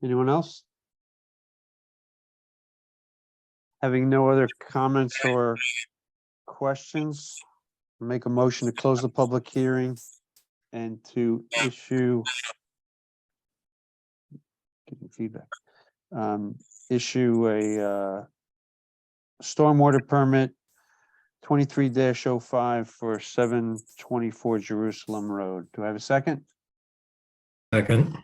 Anyone else? Having no other comments or questions, make a motion to close the public hearing and to issue getting feedback. Issue a stormwater permit 23-05 for 724 Jerusalem Road. Do I have a second? Second.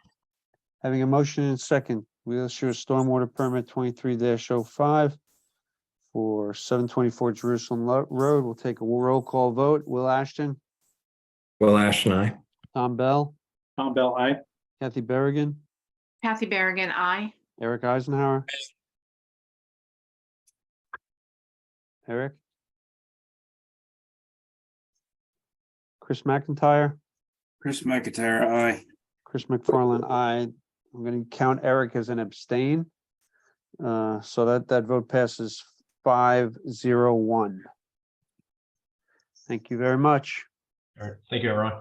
Having a motion and a second, we'll issue a stormwater permit 23-05 for 724 Jerusalem Road. We'll take a roll call vote. Will Ashton, Will Ashton, aye. Tom Bell, Tom Bell, aye. Kathy Berrigan, Kathy Berrigan, aye. Eric Eisenhower. Eric? Chris McIntyre, Chris McIntyre, aye. Chris McFarland, aye. I'm going to count Eric as an abstain. So that vote passes 5-0-1. Thank you very much. All right. Thank you, everyone.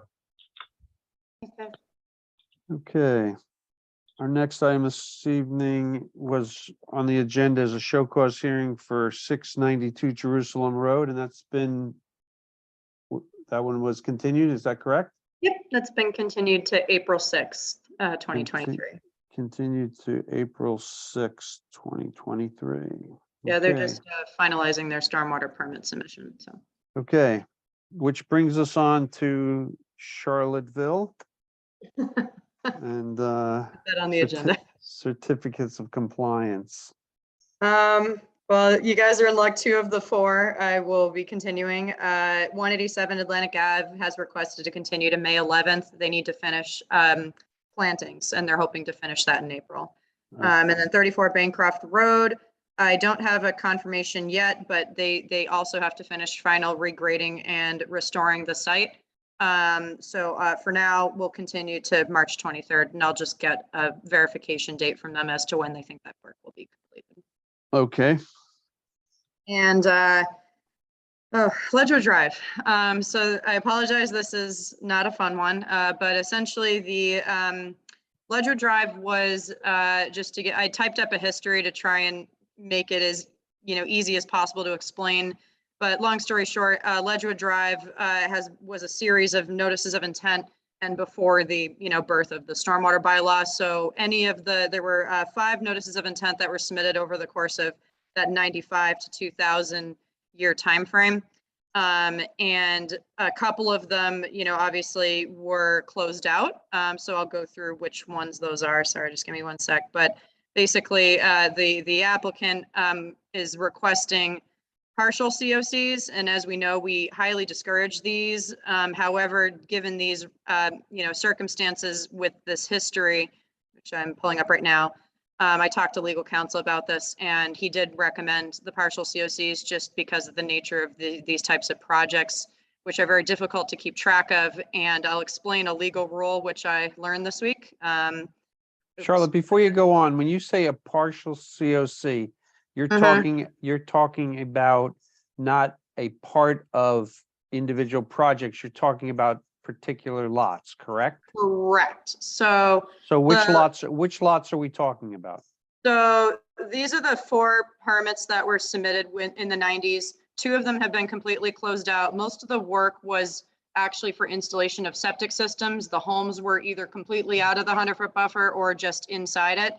Okay. Okay. Our next item this evening was on the agenda as a show cause hearing for 692 Jerusalem Road, and that one was continued. Is that correct? Yep, that's been continued to April 6th, 2023. Continued to April 6th, 2023. Yeah, they're Okay. just finalizing their stormwater permit submission, so. Okay, which brings us on to Charlottesville. And That on the agenda. certificates of compliance. Well, you guys are in luck, 2 of the 4. I will be continuing. 187 Atlantic Ave has requested to continue to May 11th. They need to finish plantings, and they're hoping to finish that in April. And then 34 Bancroft Road, I don't have a confirmation yet, but they also have to finish final regrading and restoring the site. So for now, we'll continue to March 23rd, and I'll just get a verification date from them as to when they think that work will be completed. Okay, And Ledgewood Drive. So I apologize, this is not a fun one, but essentially the Ledgewood Drive was just to get, I typed up a history to try and make it as easy as possible to explain. But long story short, Ledgewood Drive was a series of notices of intent and before the birth of the stormwater bylaw. So there were 5 notices of intent that were submitted over the course of that 95 to 2000 year timeframe. And a couple of them, obviously were closed out. So I'll go through which ones those are. Sorry, just give me 1 sec. But basically, the applicant is requesting partial COCs, and as we know, we highly discourage these. However, given these circumstances with this history, which I'm pulling up right now, I talked to legal counsel about this, and he did recommend the partial COCs just because of the nature of these types of projects, which are very difficult to keep track of. And I'll explain a legal rule which I learned this week. Charlotte, before you go on, when you say a partial COC, you're talking about not a part of individual projects. You're talking about particular lots, correct? Correct. So which lots are we talking about? So these are the 4 permits that were submitted in the 90s. 2 of them have been completely closed out. Most of the work was actually for installation of septic systems. The homes were either completely out of the 100-foot buffer or just inside it.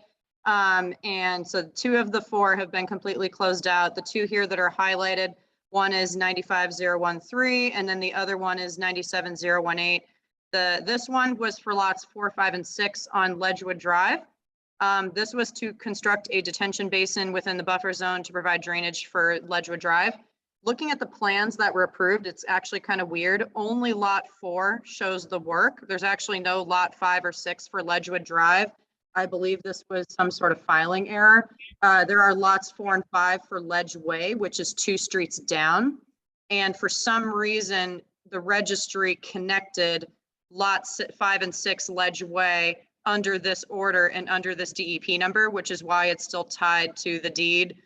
And so 2 of the 4 have been completely closed out. The 2 here that are highlighted, one is 95013, and then the other one is 97018. This one was for lots 4, 5, and 6 on Ledgewood Drive. This was to construct a detention basin within the buffer zone to provide drainage for Ledgewood Drive. Looking at the plans that were approved, it's actually kind of weird. Only lot 4 shows the work. There's actually no lot 5 or 6 for Ledgewood Drive. I believe this was some sort of filing error. There are lots 4 and 5 for Ledge Way, which is 2 streets down. And for some reason, the registry connected lots 5 and 6 Ledge Way under this order and under this DEP number, which is why it's still tied to the deed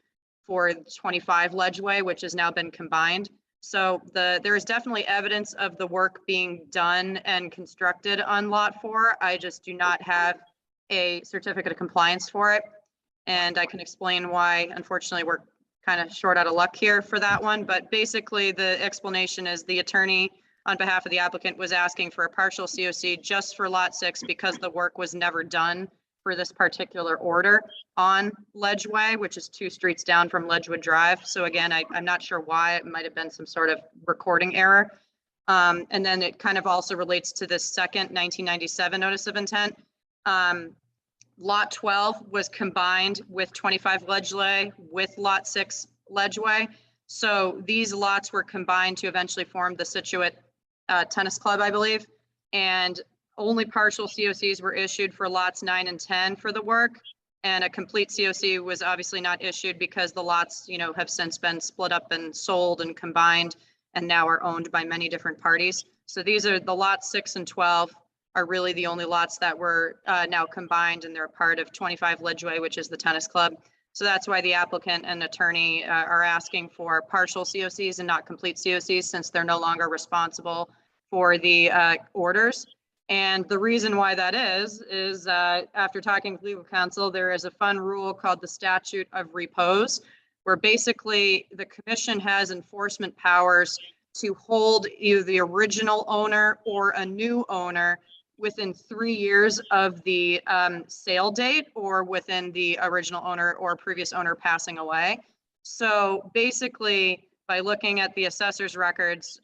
for 25 Ledge Way, which has now been combined. So there is definitely evidence of the work being done and constructed on lot 4. I just do not have a certificate of compliance for it. And I can explain why, unfortunately, we're kind of short out of luck here for that one. But basically the explanation is the attorney on behalf of the applicant was asking for a partial COC just for lot 6 because the work was never done for this particular order on Ledge Way, which is 2 streets down from Ledgewood Drive. So again, I'm not sure why. It might have been some sort of recording error. And then it kind of also relates to this second 1997 notice of intent. Lot 12 was combined with 25 Ledge Way with lot 6 Ledge Way. So these lots were combined to eventually form the Situate Tennis Club, I believe. And only partial COCs were issued for lots 9 and 10 for the work. And a complete COC was obviously not issued because the lots, have since been split up and sold and combined and now are owned by many different parties. So these are the lots 6 and 12 are really the only lots that were now combined, and they're part of 25 Ledge Way, which is the tennis club. So that's why the applicant and attorney are asking for partial COCs and not complete COCs, since they're no longer responsible for the orders. And the reason why that is after talking with legal counsel, there is a fun rule called the statute of repose, where basically the commission has enforcement powers to hold either the original owner or a new owner within 3 years of the sale date or within the original owner or previous owner passing away. So basically, by looking at the assessor's records,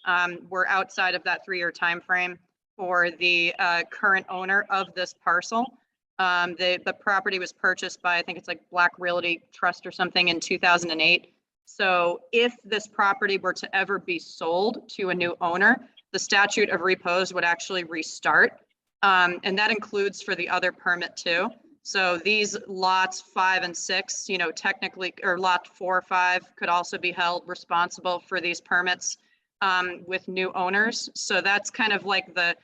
we're outside of that 3-year time frame for the current owner of this parcel. The property was purchased by, I think it's like Black Realty Trust or something in 2008. So if this property were to ever be sold to a new owner, the statute of repose would actually restart. And that includes for the other permit too. So these lots 5 and 6, you know, technically, or lot 4 or 5 could also be held responsible for these permits with new owners. So that's kind of like the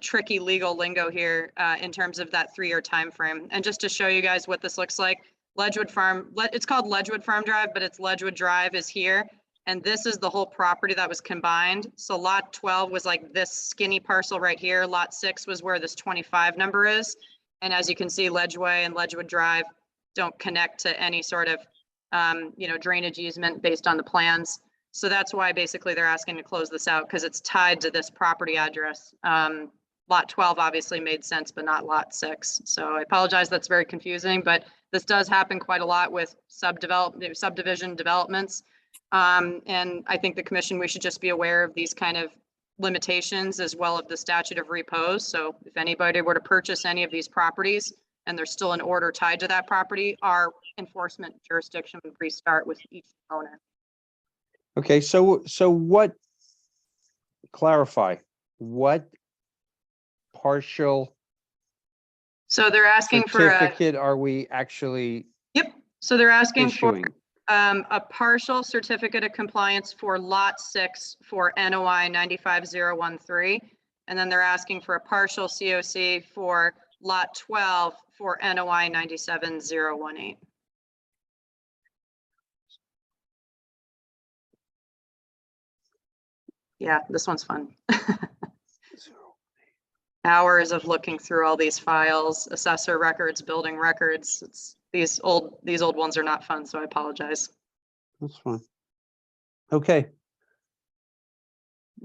tricky legal lingo here in terms of that 3-year time frame. And just to show you guys what this looks like, Ledgewood Farm, it's called Ledgewood Farm Drive, but it's Ledgewood Drive is here. And this is the whole property that was combined. So lot 12 was like this skinny parcel right here. Lot 6 was where this 25 number is. And as you can see, Ledgeway and Ledgewood Drive don't connect to any sort of, you know, drainage easement based on the plans. So that's why basically they're asking to close this out, because it's tied to this property address. Lot 12 obviously made sense, but not lot 6. So I apologize, that's very confusing, but this does happen quite a lot with subdivision developments. And I think the commission, we should just be aware of these kind of limitations as well as the statute of repose. So if anybody were to purchase any of these properties and there's still an order tied to that property, our enforcement jurisdiction would restart with each owner. Okay, so what, clarify, what partial So they're asking for a, certificate are we actually so they're asking for issuing? a partial certificate of compliance for lot 6 for NOI 95013. And then they're asking for a partial COC for lot 12 for NOI 97018. Yeah, this one's fun. Hours of looking through all these files, assessor records, building records. It's these old ones are not fun, so I apologize. That's fine. Okay.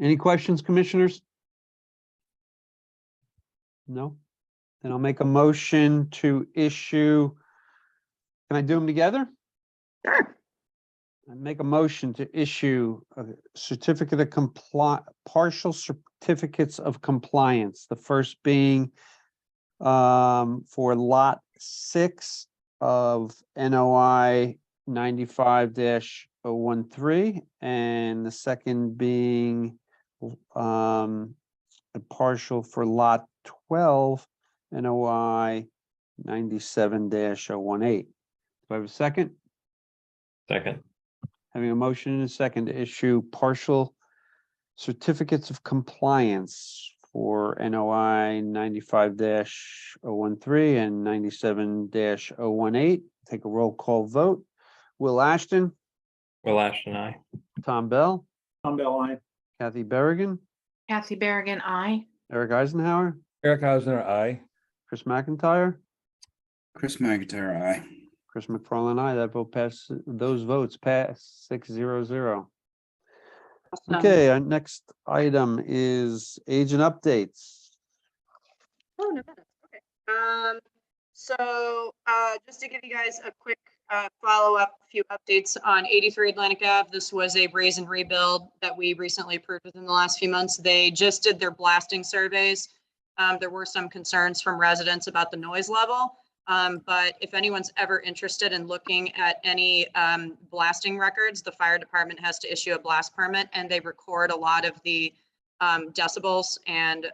Any questions, commissioners? No? Then I'll make a motion to issue. Can I do them together? Sure. I make a motion to issue a certificate of partial certificates of compliance. The first being for lot 6 of NOI 95-013, and the second being a partial for lot 12 NOI 97-018. Do I have a second? Second. Having a motion and a second to issue partial certificates of compliance for NOI 95-013 and 97-018. Take a roll call vote. Will Ashton, Will Ashton, aye. Tom Bell, Tom Bell, aye. Kathy Berrigan, Kathy Berrigan, aye. Eric Eisenhower, Eric Hausner, aye. Chris McIntyre, Chris McIntyre, aye. Chris McFarland, aye. That vote pass, those votes pass 6-0-0. Okay, our next item is agent updates. Oh, no, okay. So just to give you guys a quick follow-up, few updates on 83 Atlantic Ave. This was a raise and rebuild that we recently approved within the last few months. They just did their blasting surveys. There were some concerns from residents about the noise level. But if anyone's ever interested in looking at any blasting records, the fire department has to issue a blast permit, and they record a lot of the decibels and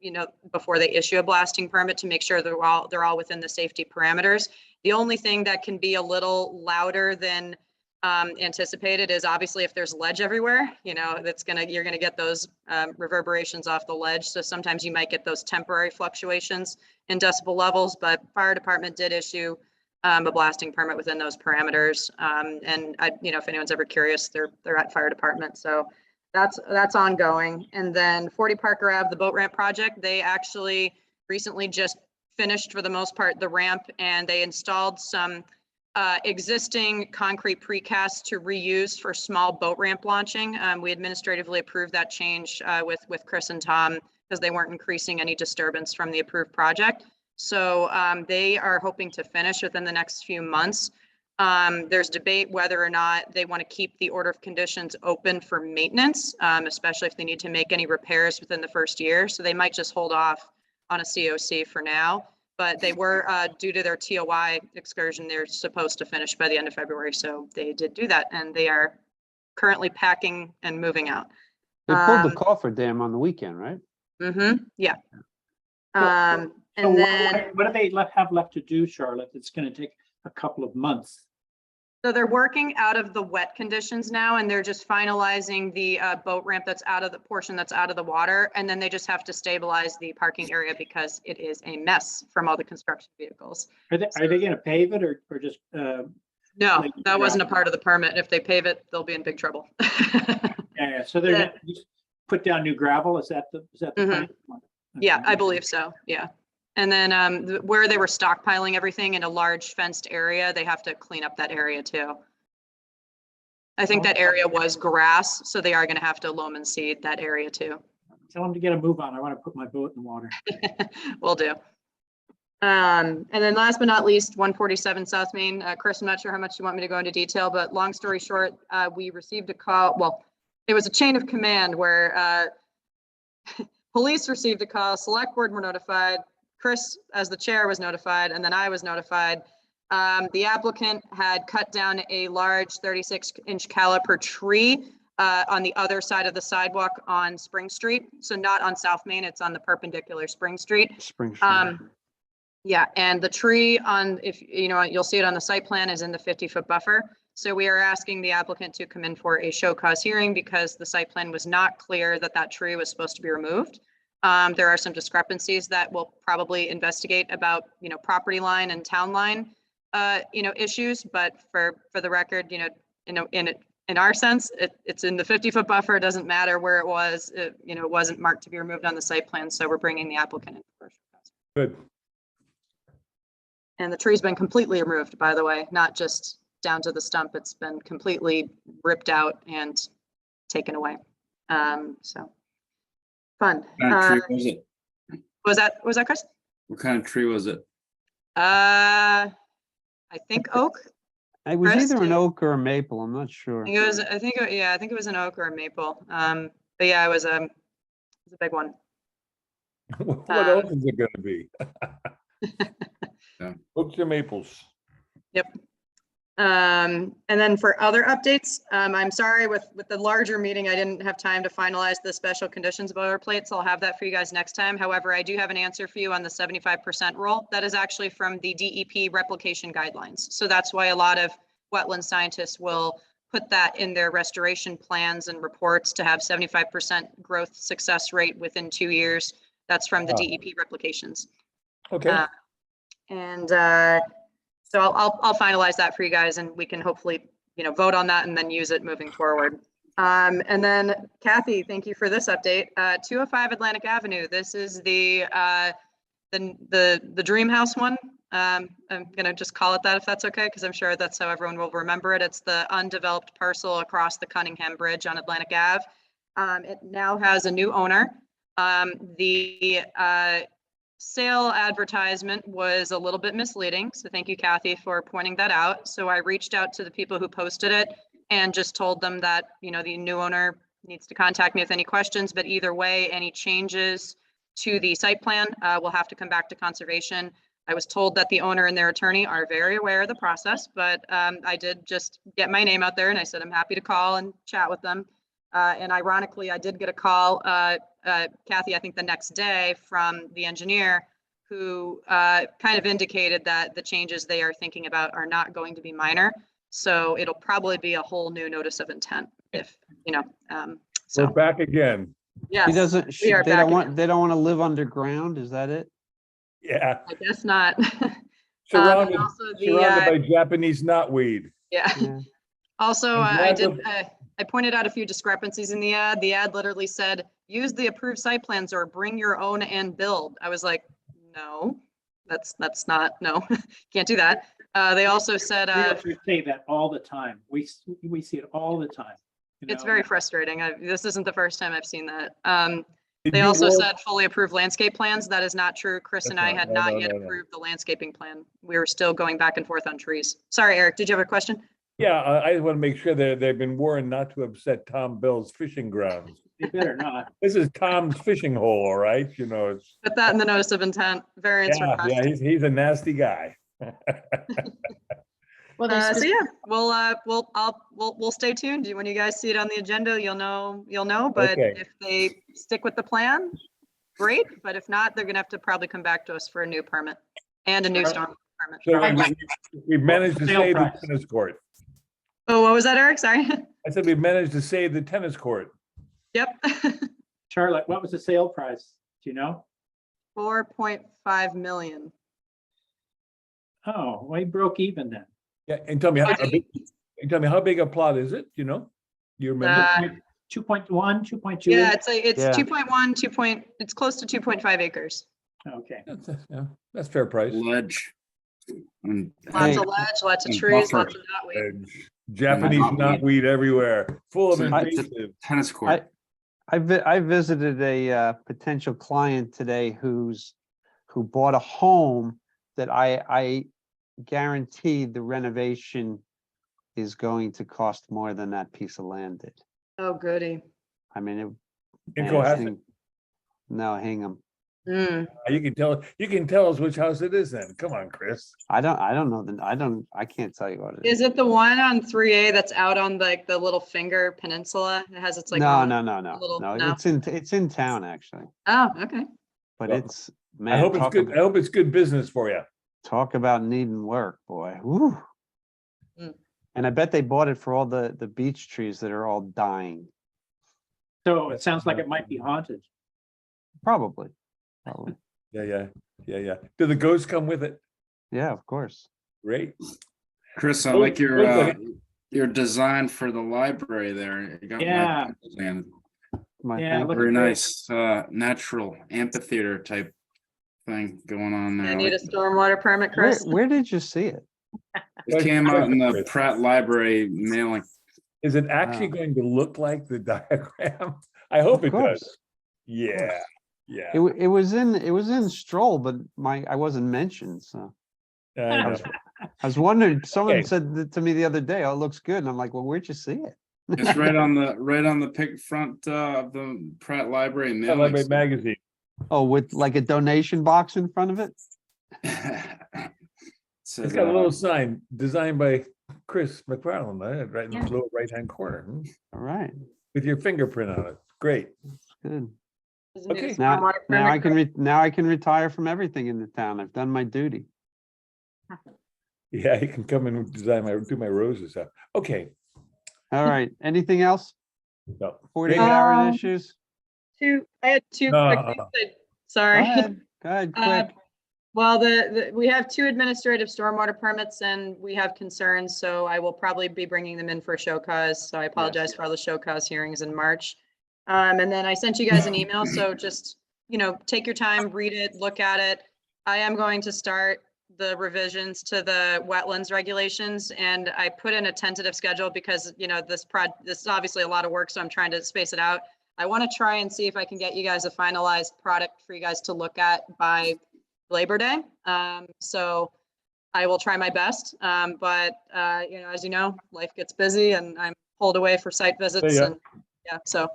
you know, before they issue a blasting permit to make sure they're all within the safety parameters. The only thing that can be a little louder than anticipated is obviously if there's ledge everywhere, you know, you're gonna get those reverberations off the ledge. So sometimes you might get those temporary fluctuations in decibel levels, but fire department did issue a blasting permit within those parameters. And you know, if anyone's ever curious, they're at fire department. So that's ongoing. And then 40 Parker Ave, the boat ramp project, they actually recently just finished for the most part the ramp, and they installed some existing concrete precast to reuse for small boat ramp launching. We administratively approved that change with Chris and Tom because they weren't increasing any disturbance from the approved project. So they are hoping to finish within the next few months. There's debate whether or not they want to keep the order of conditions open for maintenance, especially if they need to make any repairs within the first year. So they might just hold off on a COC for now. But they were, due to their TOI excursion, they're supposed to finish by the end of February. So they did do that and they are currently packing and moving out. They pulled the cofferdam on the weekend, right? Yeah. So And then, what do they have left to do, Charlotte? It's going to take a couple of months. so they're working out of the wet conditions now and they're just finalizing the boat ramp that's out of the portion that's out of the water. And then they just have to stabilize the parking area because it is a mess from all the construction vehicles. Are they going to pave it or just? No, like that wasn't a gravel? part of the permit. If they pave it, they'll be in big trouble. Yeah, so they're going to just put down new gravel? Is that the plan? Yeah, I believe so. Yeah. And then where they were stockpiling everything in a large fenced area, they have to clean up that area too. I think that area was grass, so they are going to have to loam and seed that area too. Tell them to get a move on. I want to put my boat in the water. Will do. And then last but not least, 147 South Main. Chris, I'm not sure how much you want me to go into detail, but long story short, we received a call. Well, it was a chain of command where police received a call, select board were notified, Chris, as the chair, was notified, and then I was notified. The applicant had cut down a large 36-inch caliper tree on the other side of the sidewalk on Spring Street. So not on South Main, it's on the perpendicular Spring Street. Spring Street. Yeah, and the tree on, if you know, you'll see it on the site plan, is in the 50-foot buffer. So we are asking the applicant to come in for a show cause hearing because the site plan was not clear that that tree was supposed to be removed. There are some discrepancies that we'll probably investigate about, you know, property line and town line, you know, issues. But for the record, you know, in our sense, it's in the 50-foot buffer. It doesn't matter where it was. You know, it wasn't marked to be removed on the site plan. So we're bringing the applicant in for a show cause. Good. And the tree's been completely removed, by the way, not just down to the stump. It's been completely ripped out and taken away. So fun. What kind of tree was it? Was that Chris? What kind of tree was it? I think oak. It was Chris, either an oak or a maple. I'm not sure. I think it was an oak or a maple. But yeah, it was a big one. What else is it gonna be? Yeah. Oaks or maples? Yep. And then for other updates, I'm sorry with the larger meeting, I didn't have time to finalize the special conditions boilerplate, so I'll have that for you guys next time. However, I do have an answer for you on the 75% rule. That is actually from the DEP replication guidelines. So that's why a lot of wetland scientists will put that in their restoration plans and reports to have 75% growth success rate within 2 years. That's from the DEP replications. Okay. So I'll finalize that for you guys and we can hopefully, you know, vote on that and then use it moving forward. And then Kathy, thank you for this update. 205 Atlantic Avenue. This is the dream house one. I'm gonna just call it that if that's okay, because I'm sure that's how everyone will remember it. It's the undeveloped parcel across the Cunningham Bridge on Atlantic Ave. It now has a new owner. The sale advertisement was a little bit misleading. So thank you, Kathy, for pointing that out. So I reached out to the people who posted it and just told them that, you know, the new owner needs to contact me with any questions, but either way, any changes to the site plan will have to come back to conservation. I was told that the owner and their attorney are very aware of the process, but I did just get my name out there and I said, I'm happy to call and chat with them. And ironically, I did get a call, Kathy, I think the next day from the engineer who kind of indicated that the changes they are thinking about are not going to be minor. So it'll probably be a whole new notice of intent if, you know, We're back again. yes, He doesn't, we are they back don't want, again. they don't want to live underground. Is that it? Yeah. I guess not. Surrounded, also the, surrounded by Japanese knotweed. Yeah. Yeah. Also, And I lots did, of- I pointed out a few discrepancies in the ad. The ad literally said, use the approved site plans or bring your own and build. I was like, no, that's not, no, can't do that. They also said, Realtors say that all the time. We see it all the time. you it's know? very frustrating. This isn't the first time I've seen that. Did They you also work- said fully approved landscape plans. That is not true. Chris and I That's had not- not no, yet no, no. approved the landscaping plan. We were still going back and forth on trees. Sorry, Eric, did you have a question? Yeah, I want to make sure that they've been warned not to upset Tom Bill's fishing grounds. You better not. This is Tom's fishing hole, all right? You know, it's, Put that in the notice of intent, variance yeah, request. he's a nasty guy. Well, there's So yeah, we'll stay tuned. When you guys see it on the agenda, you'll know, but Okay. if they stick with the plan, great. But if not, they're gonna have to probably come back to us for a new permit and a new storm permit. So we've managed to Sale save the price. tennis court. Oh, what was that, Eric? Sorry. I said we managed to save the tennis court. Yep. Charlotte, what was the sale price? Do you know? 4.5 million. Oh, well, he broke even then. Yeah, and tell me, how big a plot is it? You know? Do you remember? 2.1, 2.2? Yeah, it's Yeah. 2.1, it's close to 2.5 acres. Okay. That's fair price. Ledge. And- Lots Hey. of ledge, lots of And trees, buffer. lots of knotweed. Japanese knotweed everywhere, full of So it's a invasive. Tennis court. I visited a potential client today who bought a home that I guaranteed the renovation is going to cost more than that piece of land did. Oh, goody. I mean, In man, Cohasset? no, Hingham. Mm. You can tell us which house it is then. Come on, Chris. I don't know. I can't tell you what it is. Is it the one on 3A that's out on like the Little Finger Peninsula? It has its like. No, own no, little- it's in town actually, Oh, okay. but Well, it's, I man, hope it's good. I hope it's good business for you. talk about needing work, boy. Woo. Mm. And I bet they bought it for all the beech trees that are all dying. So it sounds like it might be haunted. Probably. Yeah. Do the ghosts come with it? Yeah, of course. Great. Chris, I Oh, like okay. your design for the library there. You got my Yeah. design. Yeah, Thank look you. Very great. nice, natural amphitheater type thing going on there. I I need a like it. stormwater permit, Chris. Where did you see it? It came out in the Chris. Pratt Library mailing. Is it actually Wow. going to look like the diagram? I hope Of it course. does. Yeah, yeah. It was in Stroll, but I wasn't mentioned, so. I know. I was wondering, someone Okay. said that to me the other day, oh, it looks good. And I'm like, well, where'd you see it? It's right on the pic front of the Pratt Library I mailing. like my magazine. Oh, with like a donation box in front of it? Says, It's got a little sign designed by Chris McFarland, right in the lower right-hand corner, All right, with your fingerprint on it. Great. good. There's a new Okay. Now, stormwater now I permit. can now I can retire from everything in the town. I've done my duty. Yeah, he can come and do my roses up. Okay. All right, anything else? No. 48-hour Um, issues? I had two No. quick things. Go Sorry. ahead, Uh, quick. Well, we have 2 administrative stormwater permits and we have concerns, so I will probably be bringing them in for show cause. So I apologize for all the show cause hearings in March. And then I sent you guys an email, so just, take your time, read it, look at it. I am going to start the revisions to the wetlands regulations, and I put in a tentative schedule because, this is obviously a lot of work, so I'm trying to space it out. I want to try and see if I can get you guys a finalized product for you guys to look at by Labor Day. So I will try my best. But as you know, life gets busy and I'm pulled away for site visits. Yeah. And so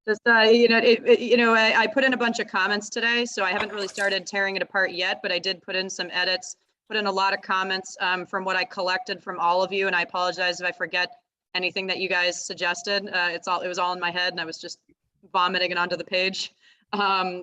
just, I put in a bunch of comments today, so I haven't really started tearing it apart yet, but I did put in some edits, put in a lot of comments from what I collected from all of you. And I apologize if I forget anything that you guys suggested. It was all in my head and I was just vomiting it onto the page.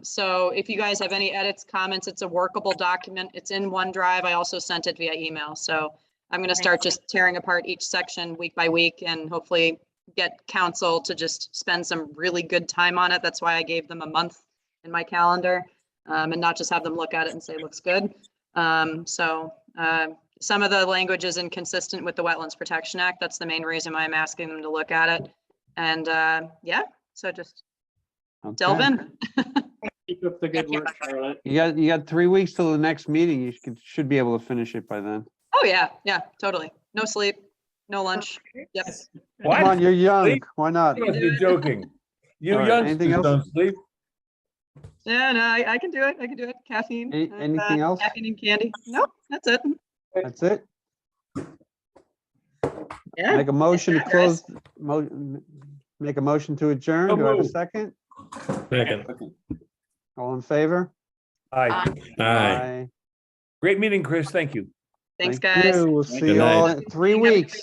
So if you guys have any edits, comments, it's a workable document. It's in OneDrive. I also sent it via email. So I'm going to start just tearing apart each section week by week and hopefully get council to just spend some really good time on it. That's why I gave them a month in my calendar and not just have them look at it and say, looks good. Some of the language is inconsistent with the Wetlands Protection Act. That's the main reason why I'm asking them to look at it. And so just delve Okay. in. Keep up the good work, Charlotte. You got 3 weeks till the next meeting. You should be able to finish it by then. Oh, yeah, totally. No sleep, no lunch. Yep. What? Come on, you're young. Sleep? Why not? You must be joking. You All right, anything youngsters else? don't sleep. Yeah, no, I can do it. I can do it. Caffeine. Anything else? Caffeine and candy. Nope, that's it. That's it? Yeah. Make a motion to Good job, guys. close, make a motion to adjourn. Do I have a second? Second. All in favor? Aye. Aye. Great meeting, Chris. Thank you. Thanks, Thank guys. you. We'll see you all in 3 weeks.